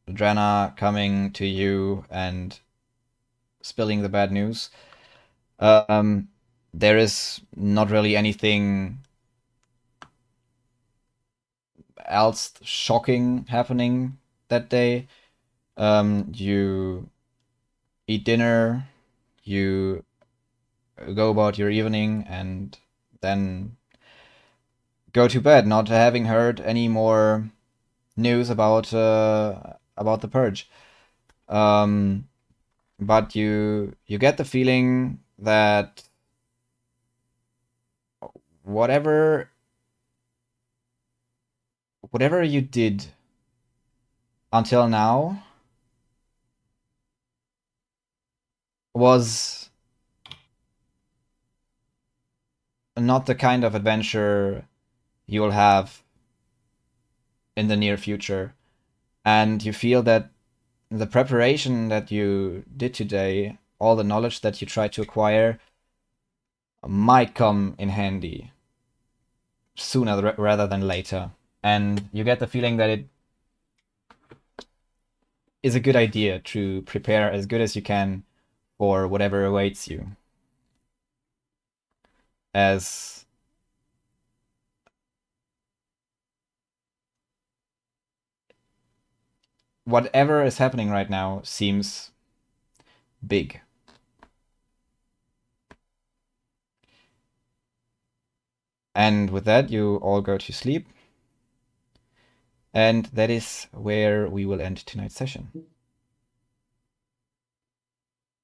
Drenna coming to you and spilling the bad news. There is not really anything else shocking happening that day. You eat dinner, you go about your evening, and then go to bed, not having heard any more news about the purge. But you get the feeling that whatever you did until now was not the kind of adventure you'll have in the near future. And you feel that the preparation that you did today, all the knowledge that you tried to acquire, might come in handy sooner rather than later. And you get the feeling that it is a good idea to prepare as good as you can for whatever awaits you. As whatever is happening right now seems big. And with that, you all go to sleep. And that is where we will end tonight's session.